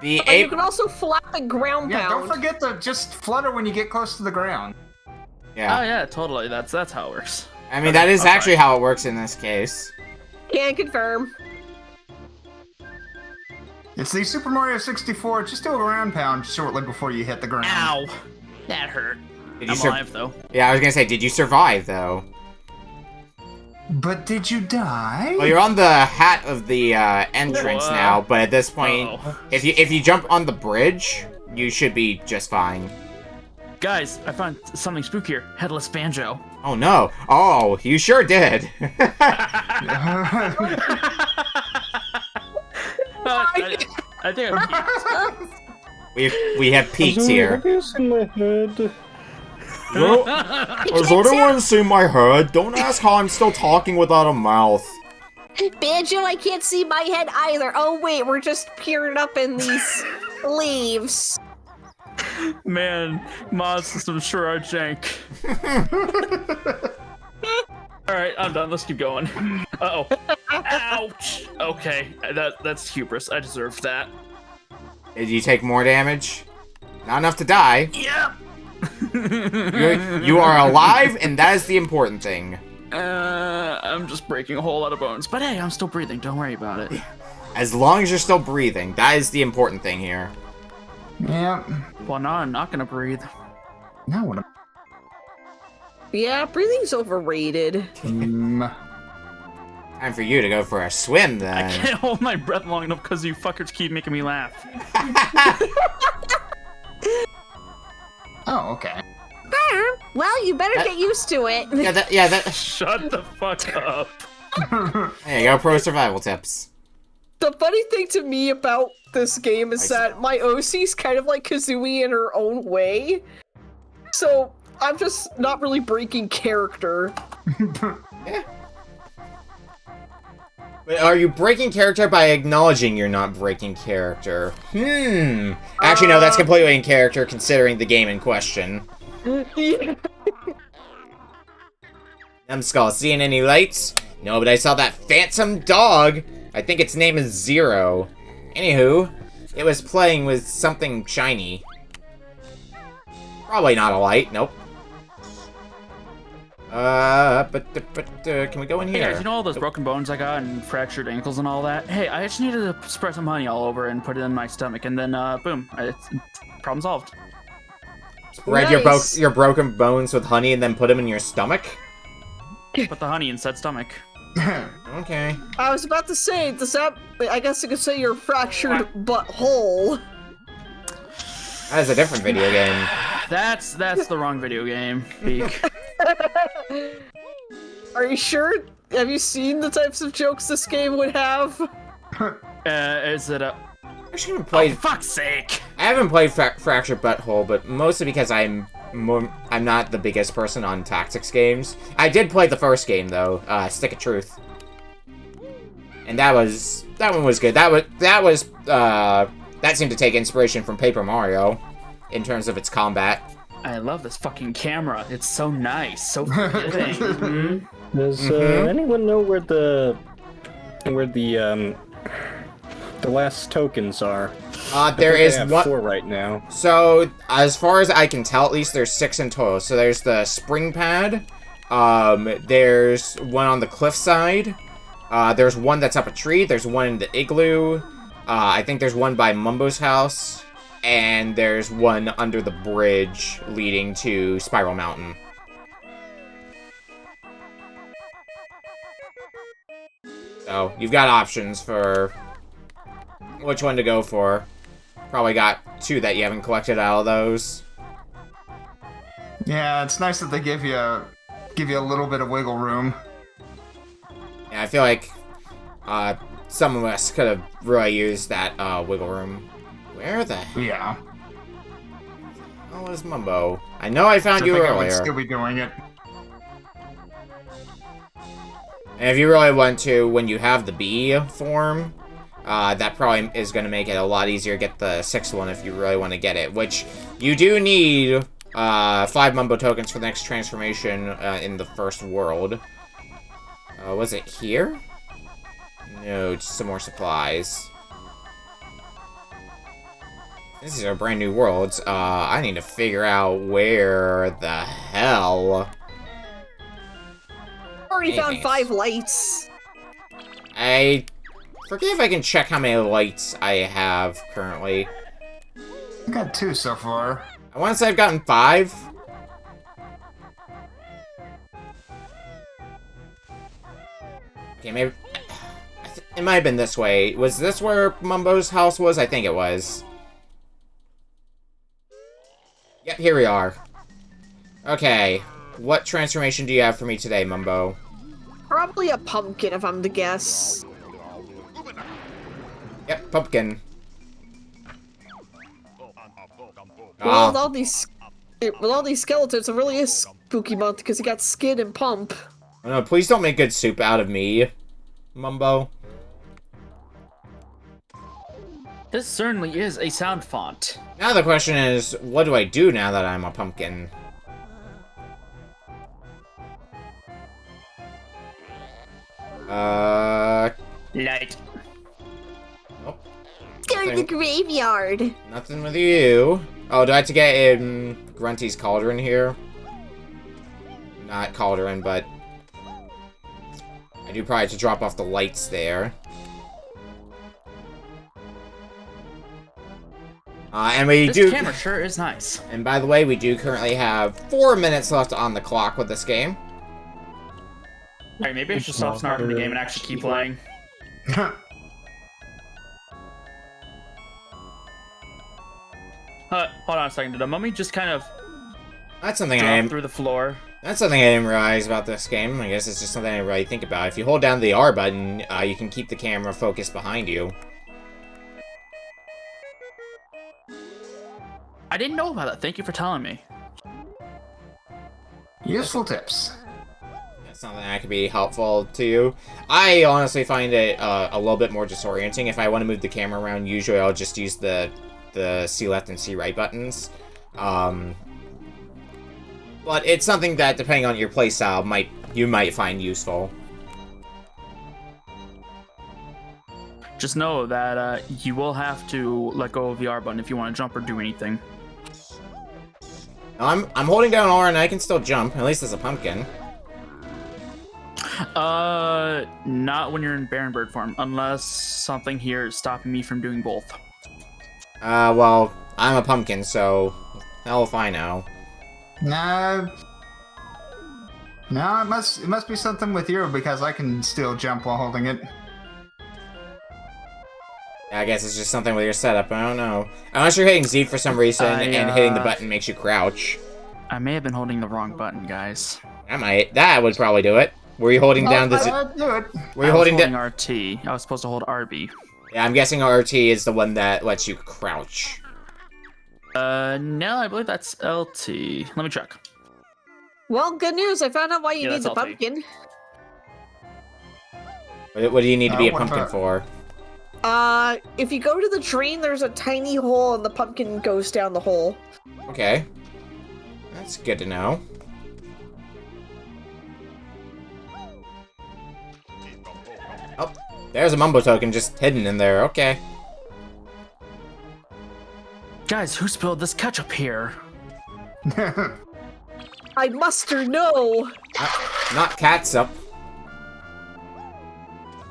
the you ape. can also flap and ground Yeah, pound. don't forget to just flutter when you get close to the ground. Oh Yeah, yeah, totally. That's how it works. I mean that is Okay. actually how it works in this case. Can confirm. It's the Super Mario 64. Just do a ground pound shortly before you hit the ground. Ow, that hurt. Did you I'm sur- alive though. Yeah, I was gonna say, did you survive though? But did you die? Well, you're on the hat of the entrance Whoa. now, but at this point, Uh-oh. if you jump on the bridge, you should be just fine. Guys, I found something spookier. Headless Banjo. Oh no! Oh, you sure did. I think I we have peaks here. Have you seen my head? Has anyone seen my head? Don't ask how I'm still talking without a mouth. Banjo, I can't see my head either. Oh wait, we're just peering up in these leaves. Man, mod systems sure are jank. Alright, I'm done. Let's keep going. Uh-oh. Ouch! Okay, that's hubris. I deserved that. Did you take more damage? Not enough to die. Yep! You are alive, and that is the important thing. I'm just breaking a whole lot of bones. But hey, I'm still breathing. Don't worry about it. As long as you're still breathing, that is the important thing here. Yeah. Well, now I'm not gonna breathe. Now what? Yeah, breathing's overrated. Time for you to go for a swim, I then. can't hold my breath long enough because you fuckers keep making me laugh. Oh, okay. Well, you better get used to it. Yeah, that. Shut the fuck up. There you go, pro survival tips. The funny thing to me about this game is that my OC's kind of like Kazooie in her own way. So I'm just not really breaking character. Yeah. But are you breaking character by acknowledging you're not breaking character? Actually, no, that's completely in character considering the game in question. Yeah. Numbskull, seeing any lights? No, but I saw that phantom dog. I think its name is Zero. Anywho, it was playing with something shiny. Probably not a light, nope. Can we go in Hey here? guys, you know all those broken bones I got and fractured ankles and all that? Hey, I just needed to spread some honey all over and put it in my stomach, and then boom, problem solved. Spread Nice. your broken bones with honey and then put them in your stomach? Put the honey in said stomach. Okay. I was about to say, does that? I guess you could say your fractured butthole. That is a different video game. That's the wrong video game. Peak. Are you sure? Have you seen the types of jokes this game would have? Is it a? I actually haven't For played. fuck's sake! I haven't played Fractured Butthole, but mostly because I'm not the biggest person on tactics games. I did play the first game though, Stick of Truth, and that one was good. That seemed to take inspiration from Paper Mario, in terms of its combat. I love this fucking camera. It's so nice, so forgiving. Mhm. Does anyone know where the last tokens are? There I think is I have one. 4 right now. So, as far as I can tell, at least there's 6 in total. So there's the spring pad. There's one on the cliffside. There's one that's up a tree. There's one in the igloo. I think there's one by Mumbo's house. And there's one under the bridge leading to Spiral Mountain. So, you've got options for which one to go for. Probably got 2 that you haven't collected out of those. Yeah, it's nice that they give you a little bit of wiggle room. Yeah, I feel like some of us could have really used that wiggle room. Where the Yeah. hell is Mumbo? I know I found I you think I would earlier. still be doing it. And if you really want to, when you have the bee form, that probably is going to make it a lot easier to get the 6th one if you really want to get it, which you do need 5 Mumbo tokens for the next transformation in the first world. Was it here? No, just some more supplies. These are brand new worlds. I need to figure out where the hell... Already found 5 lights. I forget if I can check how many lights I have currently. I got 2 so far. I want to say I've gotten 5. Okay, maybe... It might have been this way. Was this where Mumbo's house was? I think it was. Yep, here we are. Okay, what transformation do you have for me today, Mumbo? Probably a pumpkin, if I'm to guess. Yep, pumpkin. Well, with all these skeletons, it really is spooky month because you got Skid and Pump. Oh no, please don't make good soup out of me, Mumbo. This certainly is a sound font. Now the question is, what do I do now that I'm a pumpkin? Light. Nope. Go to the graveyard. Nothing with you. Oh, do I have to get in Grunty's cauldron here? Not cauldron, but... I do probably have to drop off the lights there. And we This do... camera sure is nice. And by the way, we do currently have 4 minutes left on the clock with this game. Alright, maybe I should stop snarking the game and actually keep playing. Hold on a second. Did a mummy just kind of That's something I drop am... through the floor? That's something I didn't realize about this game. I guess it's just something I didn't really think about. If you hold down the R button, you can keep the camera focused behind you. I didn't know about that. Thank you for telling me. Useful tips. That's something that could be helpful to you. I honestly find it a little bit more disorienting. If I want to move the camera around, usually I'll just use the C left and C right buttons. But it's something that, depending on your playstyle, you might find useful. Just know that you will have to let go of the R button if you want to jump or do anything. I'm holding down R and I can still jump, at least as a pumpkin. Not when you're in Baron Bird form, unless something here is stopping me from doing both. Well, I'm a pumpkin, so hell if I know. No, it must be something with you because I can still jump while holding it. I guess it's just something with your setup, I don't know. Unless you're hitting Z for some reason and hitting the button makes you crouch. I may have been holding the wrong button, guys. That would probably do it. Were you holding down the Z? Do it. Were you I was holding holding down? RT. I was supposed to hold RB. Yeah, I'm guessing RT is the one that lets you crouch. No, I believe that's LT. Let me check. Well, good news. I found out why you Yeah, need the that's LT. pumpkin. What do you need to be a what pumpkin about- for? If you go to the train, there's a tiny hole and the pumpkin goes down the hole. Okay. That's good to know. Oh, there's a Mumbo token just hidden in there, okay. Guys, who spilled this ketchup here? I muster no, Not catsup.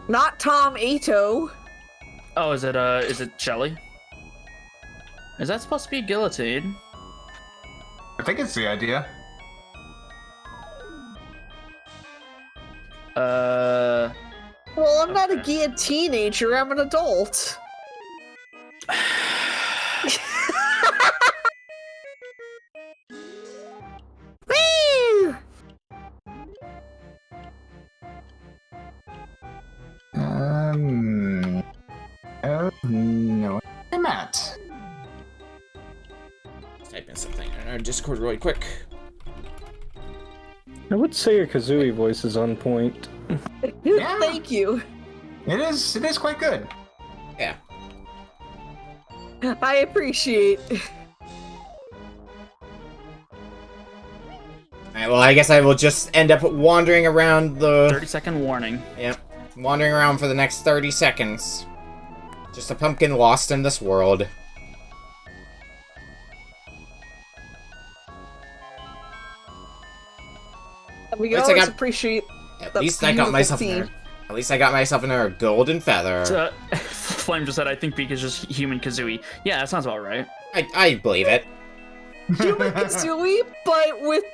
not Tom Ato. Oh, is it Shelly? Is that supposed to be a guillotine? I think it's the idea. Well, I'm not a Okay. teenager. I'm an adult. Woo! Oh, no. Hey, Matt. Type in something in our Discord really quick. I would say your Kazooie voice is on point. Yeah. Thank you. It is quite good. Yeah. I appreciate. Alright, well, I guess I will just end up wandering around the... 30-second warning. Yep. Wandering around for the next 30 seconds. Just a pumpkin lost in this world. We can At least I always got- appreciate. At That's least I got beautiful myself theme. At least I got myself another golden feather. Flame just said, I think Beak is just human Kazooie. Yeah, that sounds about right. I believe it. Human Kazooie, but with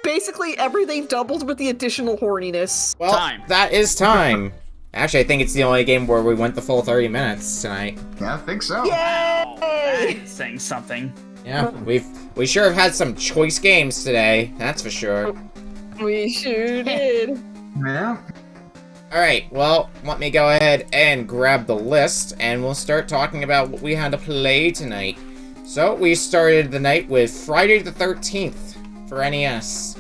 basically everything doubled with the additional horniness. Well, Time. that is time. Actually, I think it's the only game where we went the full 30 minutes tonight. Yeah, I think so. Yay! That's saying something. Yeah, we sure have had some choice games today. That's for sure. We sure did. Yeah. Alright, well, let me go ahead and grab the list, and we'll start talking about what we had to play tonight. So, we started the night with Friday the 13th for NES.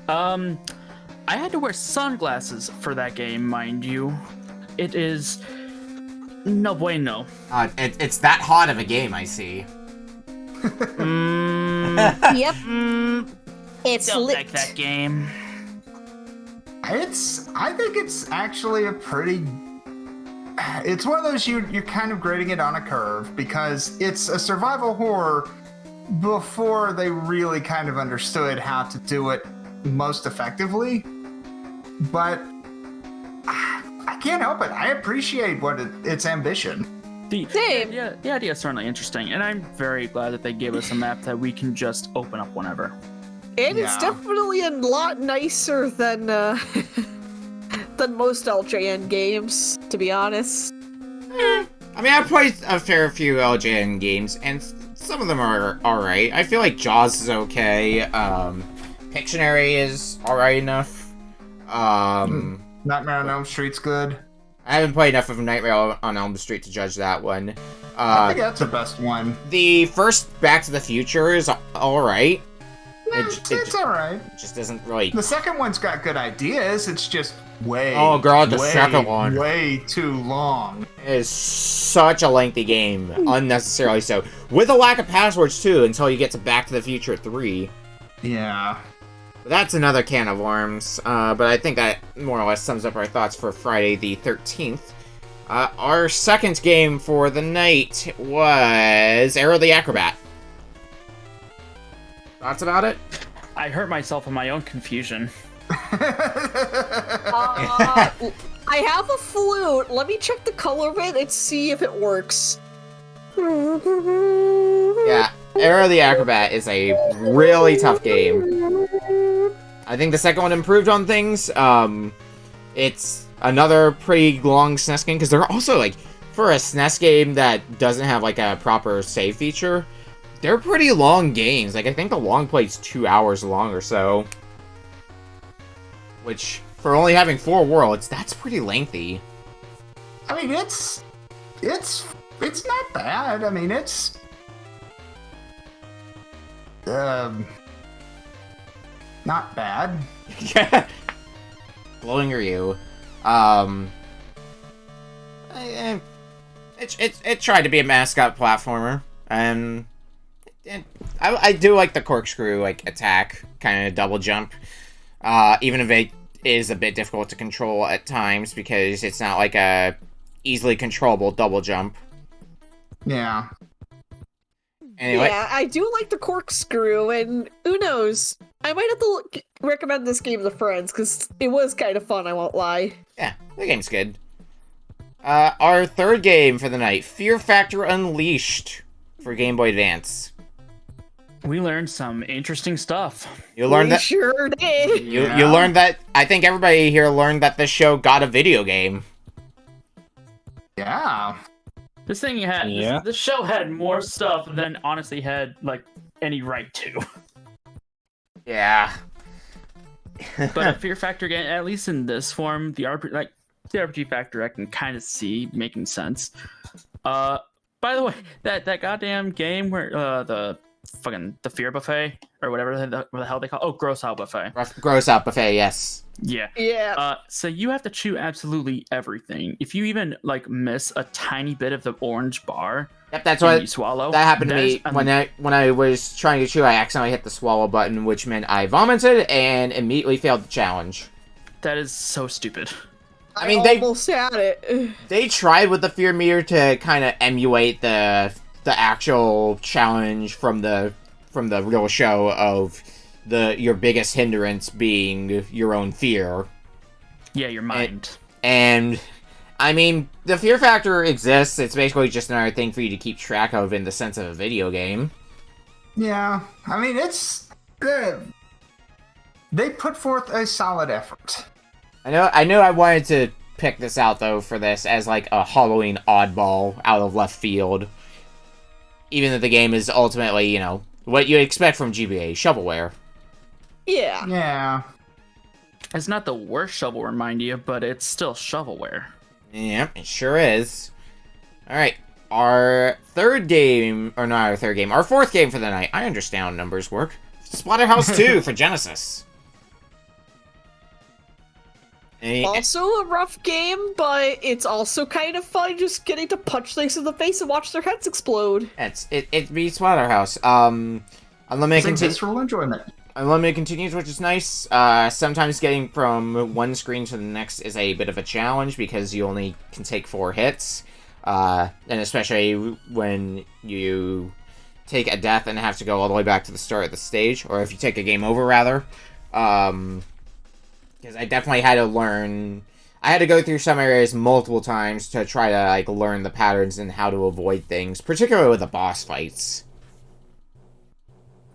I had to wear sunglasses for that game, mind you. It is no bueno. It's that hot of a game, I see. Yep. It's Don't lit. like that game. I think it's actually a pretty... It's one of those you're kind of grading it on a curve because it's a survival horror before they really kind of understood how to do it most effectively. But I can't help it. I appreciate its ambition. Same. The idea is certainly interesting, and I'm very glad that they gave us a map that we can just open up whenever. And it's Yeah. definitely a lot nicer than than most LJN games, to be honest. I mean, I've played a fair few LJN games, and some of them are alright. I feel like Jaws is okay. Pictionary is alright enough. Nightmare on Elm Street's good. I haven't played enough of Nightmare on Elm Street to judge that one. I think that's the best one. The first Back to the Future is alright. It's alright. It just isn't really... The second one's got good ideas. It's just way. Oh, God, the second one. Way too long. It is such a lengthy game, unnecessarily so. With a lack of passwords, too, until you get to Back to the Future 3. Yeah. That's another can of worms, but I think that more or less sums up our thoughts for Friday the 13th. Our second game for the night was Aero the Acro-Bat. Thoughts about it? I hurt myself in my own confusion. I have a flute. Let me check the color of it and see if it works. Yeah, Aero the Acro-Bat is a really tough game. I think the second one improved on things. It's another pretty long SNES game, because they're also, like, for a SNES game that doesn't have, like, a proper save feature, they're pretty long games. Like, I think the long play's 2 hours long or so. Which, for only having 4 worlds, that's pretty lengthy. I mean, it's not bad. I mean, it's not bad. Blowing you. It tried to be a mascot platformer, and I do like the corkscrew, like, attack, kind of double jump, even if it is a bit difficult to control at times, because it's not like a easily controllable double jump. Yeah. Anyway, Yeah, I do like the corkscrew, and who knows? I might have to recommend this game to friends, because it was kind of fun, I won't lie. yeah, the game's good. Our third game for the night, Fear Factor Unleashed for Game Boy Advance. We learned some interesting stuff. You learned We that... sure did. You learned that... I think everybody here learned that this show got a video game. Yeah. This thing had... Yeah. This show had more stuff than honestly had, like, any right to. Yeah. But a Fear Factor game, at least in this form, the RPG Factor I can kind of see making sense. By the way, that goddamn game where the fucking the fear buffet or whatever the hell they call. Oh, gross out buffet. Gross out buffet, yes. Yeah. Yeah. So you have to chew absolutely everything. If you even like miss a tiny bit of the orange bar, Yep, that's and what you swallow. that happened to that me is when I was trying to chew. I accidentally hit the swallow button, which meant I vomited and immediately failed the challenge. That is so stupid. I mean, almost had it. they tried with the fear meter to kind of emulate the actual challenge from the real show of your biggest hindrance being your own fear. Yeah, your mind. And I mean, the fear factor exists. It's basically just another thing for you to keep track of in the sense of a video game. Yeah, I mean, it's good. They put forth a solid effort. I know I wanted to pick this out, though, for this as, like, a Halloween oddball out of left field. Even though the game is ultimately, you know, what you expect from GBA, shovelware. Yeah. Yeah. It's not the worst shovelware, mind you, but it's still shovelware. Yep, it sure is. Alright, our fourth game for the night. I understand how numbers work. Splatterhouse 2 for Genesis. Also a rough game, but it's also kind of fun just getting to punch things in the face and watch their heads explode. It beats Splatterhouse. Unlimited continues, which is nice. Sometimes getting from one screen to the next is a bit of a challenge because you only can take 4 hits. And especially when you take a death and have to go all the way back to the start of the stage, or if you take a game over, rather. Because I definitely had to learn... I had to go through some areas multiple times to try to, like, learn the patterns and how to avoid things, particularly with the boss fights.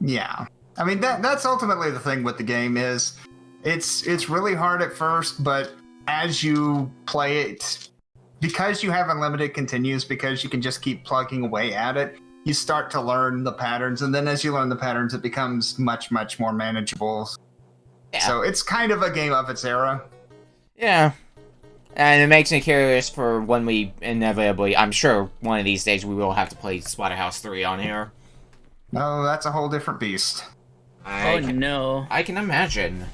Yeah. I mean, that's ultimately the thing with the game is it's really hard at first, but as you play it, because you have unlimited continues, because you can just keep plugging away at it, you start to learn the patterns, and then as you learn the patterns, it becomes much, much more manageable. Yeah. So it's kind of a game of its era. Yeah. And it makes me curious for when we inevitably, I'm sure one of these days we will have to play Splatterhouse 3 on here. No, that's a whole different beast. No. I can imagine.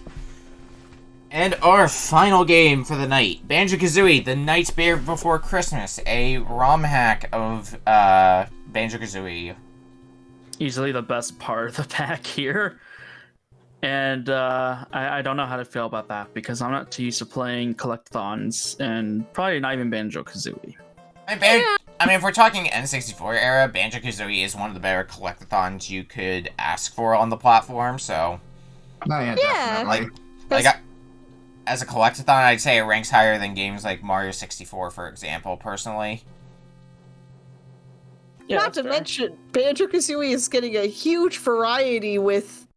And our final game for the night, Banjo-Kazooie, The Nightbear Before Christmas, a ROM hack of Banjo-Kazooie. Easily the best part of the pack here. And I don't know how to feel about that because I'm not too used to playing collectathons and probably not even Banjo-Kazooie. I mean, if we're talking N64 era, Banjo-Kazooie is one of the better collectathons you could ask for on the platform, so... No, yeah, definitely. Like, as a collectathon, I'd say it ranks higher than games like Mario 64, for example, personally. Yeah, not to mention, Banjo-Kazooie is getting a huge variety with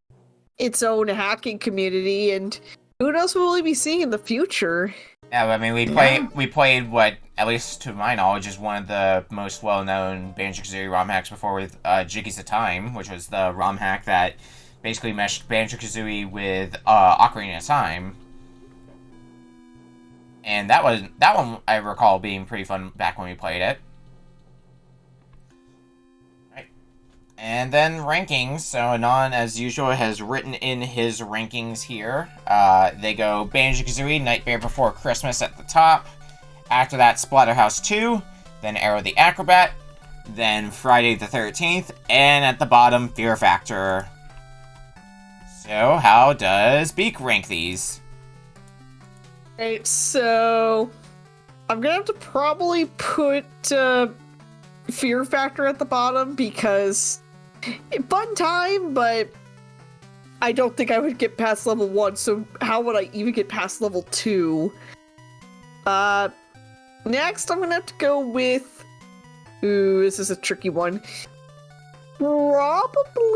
its own hacking community, and who knows what we'll be seeing in the future. Yeah, I mean, we played what, at least to my knowledge, is one of the most well-known Banjo-Kazooie ROM hacks before with Jiggy's of Time, which was the ROM hack that basically meshed Banjo-Kazooie with Ocarina of Time. And that one I recall being pretty fun back when we played it. Right. And then rankings. So Anon, as usual, has written in his rankings here. They go Banjo-Kazooie, Nightbear Before Christmas at the top. After that, Splatterhouse 2. Then Aero the Acro-Bat. Then Friday the 13th. And at the bottom, Fear Factor. So, how does Beak rank these? Right, so I'm gonna have to probably put Fear Factor at the bottom because fun time, but I don't think I would get past level 1, so how would I even get past level 2? Next I'm gonna have to go with... Ooh, this is a tricky one. Probably...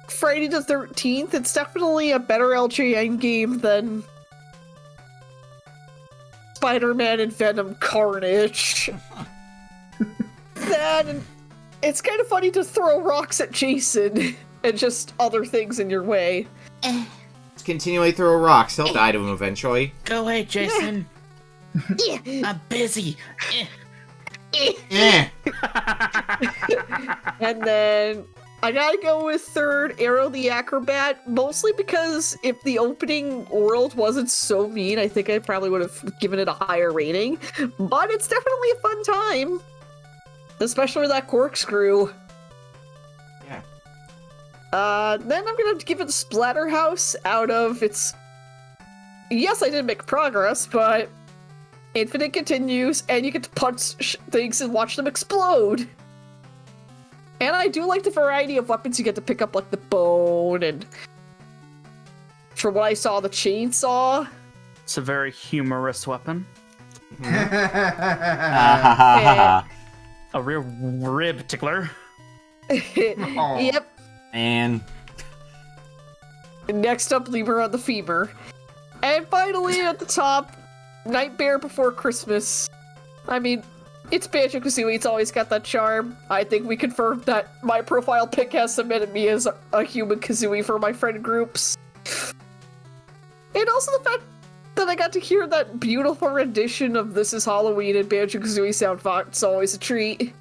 Friday the 13th. It's definitely a better LJN game than Spider-Man and Venom Carnage. Then it's kind of funny to throw rocks at Jason and just other things in your way. Just continually throw rocks. He'll die to him eventually. Go away, Jason. I'm busy. Eh. And then I gotta go with third, Aero the Acro-Bat, mostly because if the opening world wasn't so mean, I think I probably would have given it a higher rating. But it's definitely a fun time. Especially with that corkscrew. Yeah. Then I'm gonna give it a Splatterhouse out of its... Yes, I did make progress, but infinite continues, and you get to punch things and watch them explode. And I do like the variety of weapons you get to pick up, like the bone, and from what I saw, the chainsaw. It's a very humorous weapon. And- A real rib tickler. Yep. And Next up, Lemur on the Femur. And finally, at the top, Nightbear Before Christmas. I mean, it's Banjo-Kazooie, it's always got that charm. I think we confirmed that my profile pic has submitted me as a human Kazooie for my friend groups. And also the fact that I got to hear that beautiful rendition of This Is Halloween and Banjo-Kazooie sound it's always a treat.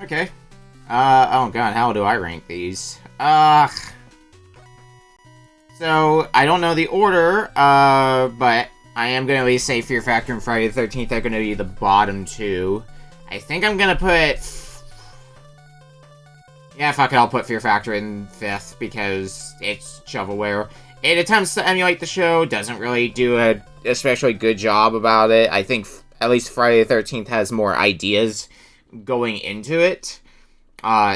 okay. Oh god, how do I rank these? So, I don't know the order, but I am gonna at least say Fear Factor and Friday the 13th are gonna be the bottom two. I think I'm gonna put... Yeah, fuck it, I'll put Fear Factor in 5th, because it's shovelware. It attempts to emulate the show, doesn't really do a especially good job about it. I think at least Friday the 13th has more ideas going into it.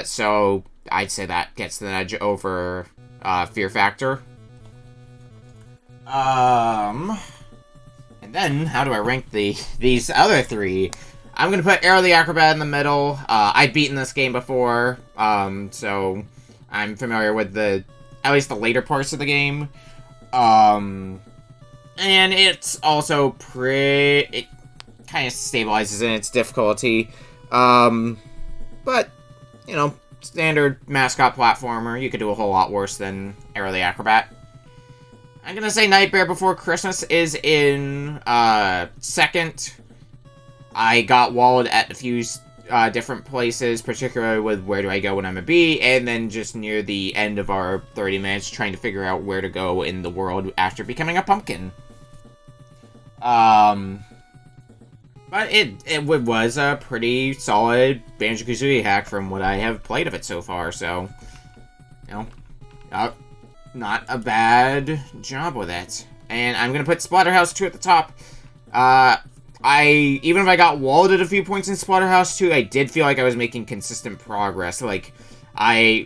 So I'd say that gets the nudge over Fear Factor. And then, how do I rank these other three? I'm gonna put Aero the Acro-Bat in the middle. I've beaten this game before, so I'm familiar with at least the later parts of the game. And it's also it kind of stabilizes in its difficulty. But, you know, standard mascot platformer, you could do a whole lot worse than Aero the Acro-Bat. I'm gonna say Nightbear Before Christmas is in, second. I got walled at a few, different places, particularly with where do I go when I'm a bee, and then just near the end of our 30 minutes trying to figure out where to go in the world after becoming a pumpkin. But it was a pretty solid Banjo-Kazooie hack from what I have played of it so far, so, you know, not a bad job with it. And I'm gonna put Splatterhouse 2 at the top. Even if I got walled at a few points in Splatterhouse 2, I did feel like I was making consistent progress. Like,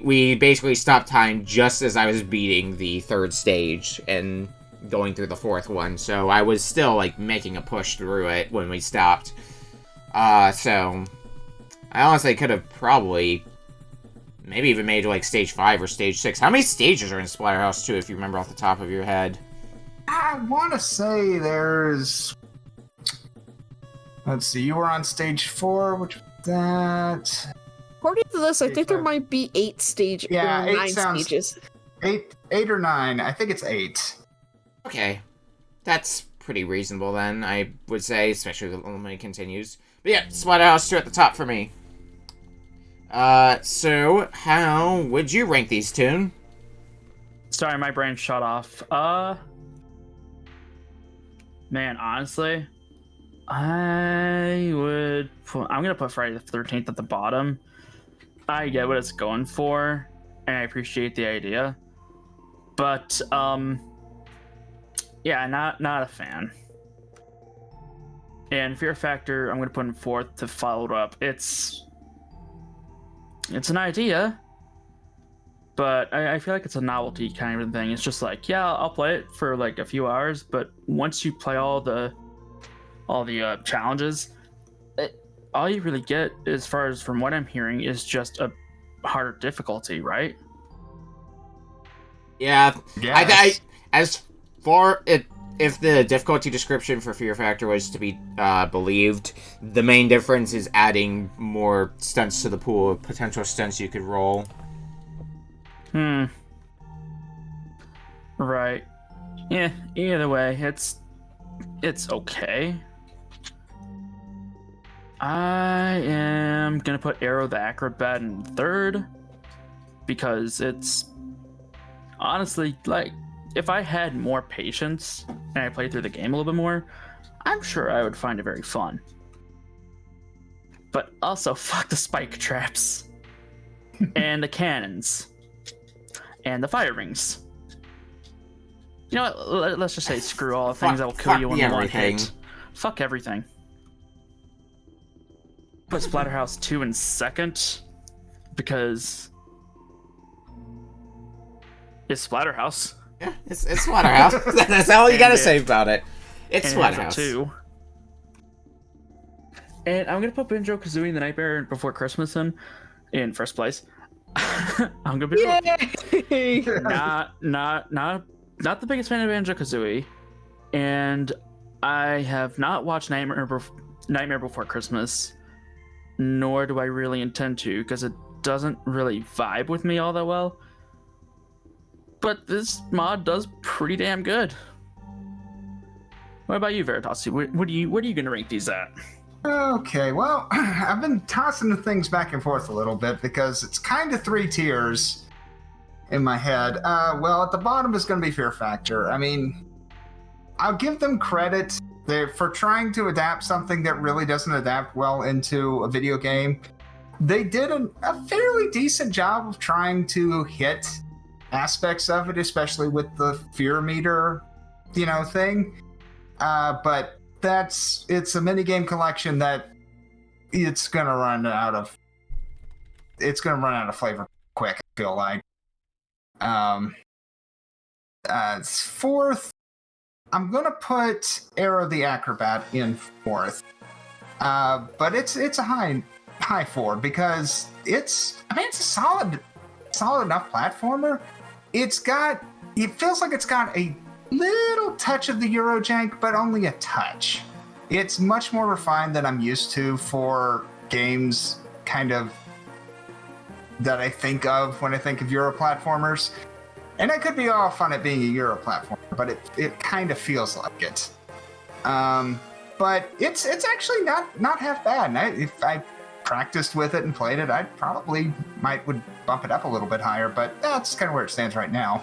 we basically stopped time just as I was beating the 3rd stage and going through the 4th one, so I was still, like, making a push through it when we stopped. So, I honestly could have probably maybe even made, like, stage 5 or stage 6. How many stages are in Splatterhouse 2, if you remember off the top of your head? I want to say there's... Let's see, you were on stage 4, which was that... According to this, I think there might be 8 stages. Yeah, 8 9 sounds... stages. 8 or 9. I think it's 8. Okay. That's pretty reasonable then, I would say, especially when it continues. But yeah, Splatterhouse 2 at the top for me. So, how would you rank these, Toon? Sorry, my brain shut off. Man, honestly, I'm gonna put Friday the 13th at the bottom. I get what it's going for, and I appreciate the idea. But, yeah, not a fan. And Fear Factor, I'm gonna put in 4th to follow it up. It's an idea, but I feel like it's a novelty kind of thing. It's just like, yeah, I'll play it for like a few hours, but once you play all the challenges, all you really get, as far as from what I'm hearing, is just a harder difficulty, right? Yeah, Yes. as far if the difficulty description for Fear Factor was to be believed, the main difference is adding more stunts to the pool of potential stunts you could roll. Right. Yeah, either way, it's okay. I am gonna put Aero the Acro-Bat in third because it's honestly like if I had more patience and I played through the game a little bit more, I'm sure I would find it very fun. But also, fuck the spike traps and the cannons and the fire rings. You know what? Let's just say screw all the things that will kill you in one hit. Fuck everything. Put Splatterhouse 2 in second because it's Splatterhouse. Yeah, it's Splatterhouse. That's all you gotta say about it. It's Splatterhouse 2. And I'm gonna put Banjo-Kazooie and the Nightbear Before Christmas in first place. I'm gonna be Yay! not the biggest fan of Banjo-Kazooie, and I have not watched Nightmare Before Christmas, nor do I really intend to, because it doesn't really vibe with me all that well. But this mod does pretty damn good. What about you, Veritasu? What are you gonna rank these at? Okay, well, I've been tossing the things back and forth a little bit because it's kind of 3 tiers in my head. Well, at the bottom is going to be Fear Factor. I mean, I'll give them credit for trying to adapt something that really doesn't adapt well into a video game. They did a fairly decent job of trying to hit aspects of it, especially with the fear meter, thing. But it's a minigame collection that it's gonna run out of flavor quick, I feel like. Fourth, I'm gonna put Aero the Acro-Bat in fourth. But it's a high 4 because it's a solid enough platformer. It feels like it's got a little touch of the Eurojank, but only a touch. It's much more refined than I'm used to for games kind of that I think of when I think of Euro platformers. And I could be off on it being a Euro platformer, but it kind of feels like it. But it's actually not half bad. And if I practiced with it and played it, I probably would bump it up a little bit higher, but that's kind of where it stands right now.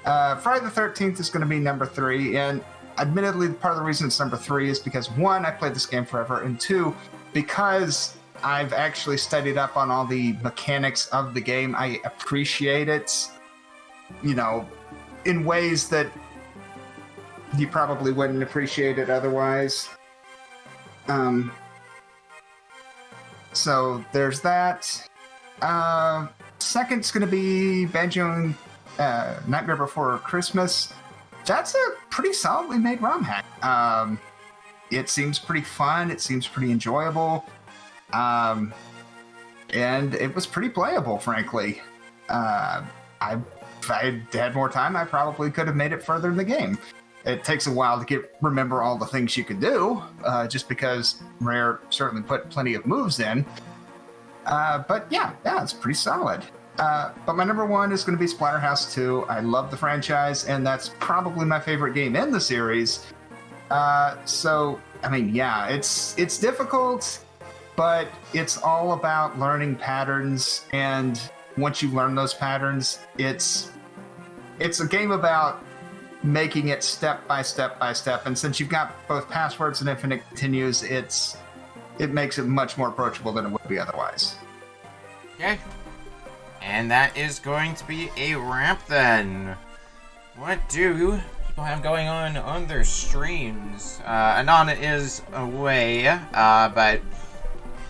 Friday the 13th is going to be number 3, and admittedly, part of the reason it's number 3 is because 1, I played this game forever, and 2, because I've actually studied up on all the mechanics of the game. I appreciate it, in ways that you probably wouldn't appreciate it otherwise. So there's that. Second's going to be Banjo Nightmare Before Christmas. That's a pretty solidly made ROM hack. It seems pretty fun. It seems pretty enjoyable. And it was pretty playable, frankly. If I had more time, I probably could have made it further in the game. It takes a while to remember all the things you can do, just because Rare certainly put plenty of moves in. But yeah, it's pretty solid. But my number 1 is going to be Splatterhouse 2. I love the franchise, and that's probably my favorite game in the series. So, I mean, yeah, it's difficult, but it's all about learning patterns, and once you learn those patterns, it's a game about making it step by step by step. And since you've got both passwords and infinite continues, it makes it much more approachable than it would be otherwise. Okay. And that is going to be a wrap then. What do people have going on their streams? Anon is away, but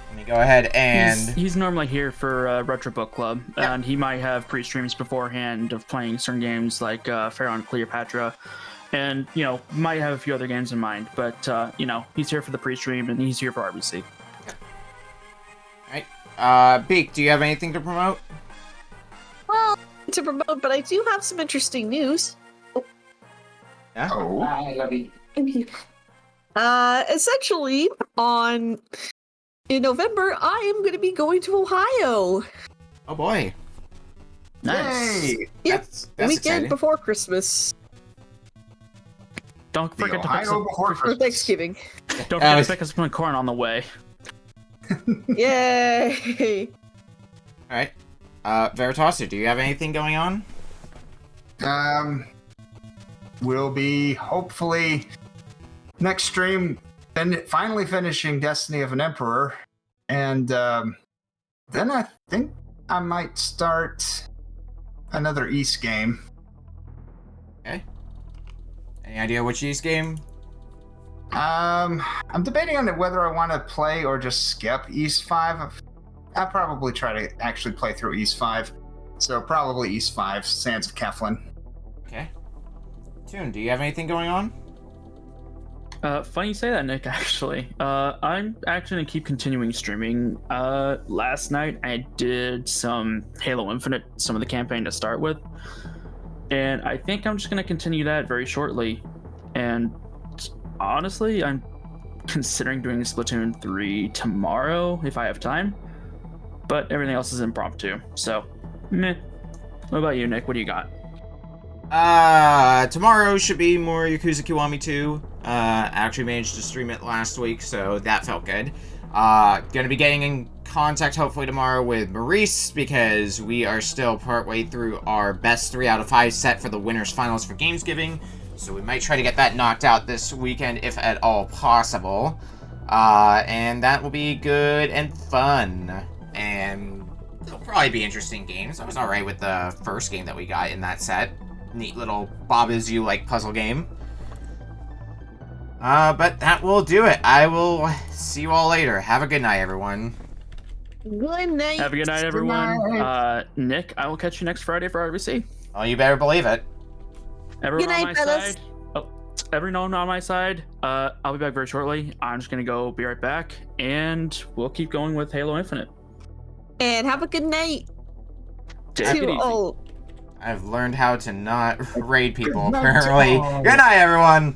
let me go ahead and... He's normally here for Retro Book Club, and he might have pre-streams beforehand of playing certain games like Pharaoh and Cleopatra, and, might have a few other games in mind, but, he's here for the pre-stream, and he's here for RBC. Okay. Alright. Beak, do you have anything to promote? Well, to promote, but I do have some interesting news. Yeah? Oh. Essentially, in November, I am going to be going to Ohio. Oh boy. Nice. Yay! Yep, That's weekend exciting. before Christmas Don't forget to pick Ohio before or Christmas. Thanksgiving. don't forget to pick us some corn on the way. Yay! All right. Veritasu, do you have anything going on? We'll be hopefully next stream finally finishing Destiny of an Emperor, and then I think I might start another East game. Okay. Any idea which East game? I'm debating on whether I want to play or just skip East 5. I'll probably try to actually play through East 5. So probably East 5, Sands of Keflin. Okay. Toon, do you have anything going on? Funny you say that, Nick, actually. I'm actually gonna keep continuing streaming. Last night I did some Halo Infinite, some of the campaign to start with. And I think I'm just gonna continue that very shortly. And honestly, I'm considering doing Splatoon 3 tomorrow if I have time. But everything else is impromptu, so meh. What about you, Nick? What do you got? Tomorrow should be more Yakuza Kiwami 2. I actually managed to stream it last week, so that felt good. Gonna be getting in contact hopefully tomorrow with Maurice, because we are still partway through our best 3 out of 5 set for the winners finals for Gamesgiving. So we might try to get that knocked out this weekend, if at all possible. And that will be good and fun. And it'll probably be interesting games. I was alright with the first game that we got in that set. Neat little Bob Is You like puzzle game. But that will do it. I will see you all later. Have a good night, everyone. Good night. Have a good night, everyone. Nick, I will catch you next Friday for RBC. Oh, you better believe it. Everyone Good on night, my fellas. side. Oh, everyone on my side. I'll be back very shortly. I'm just gonna go be right back, and we'll keep going with Halo Infinite. And have a good night. Take it To easy. all. I've learned how to not raid people, Good night, apparently. all. Good night, everyone!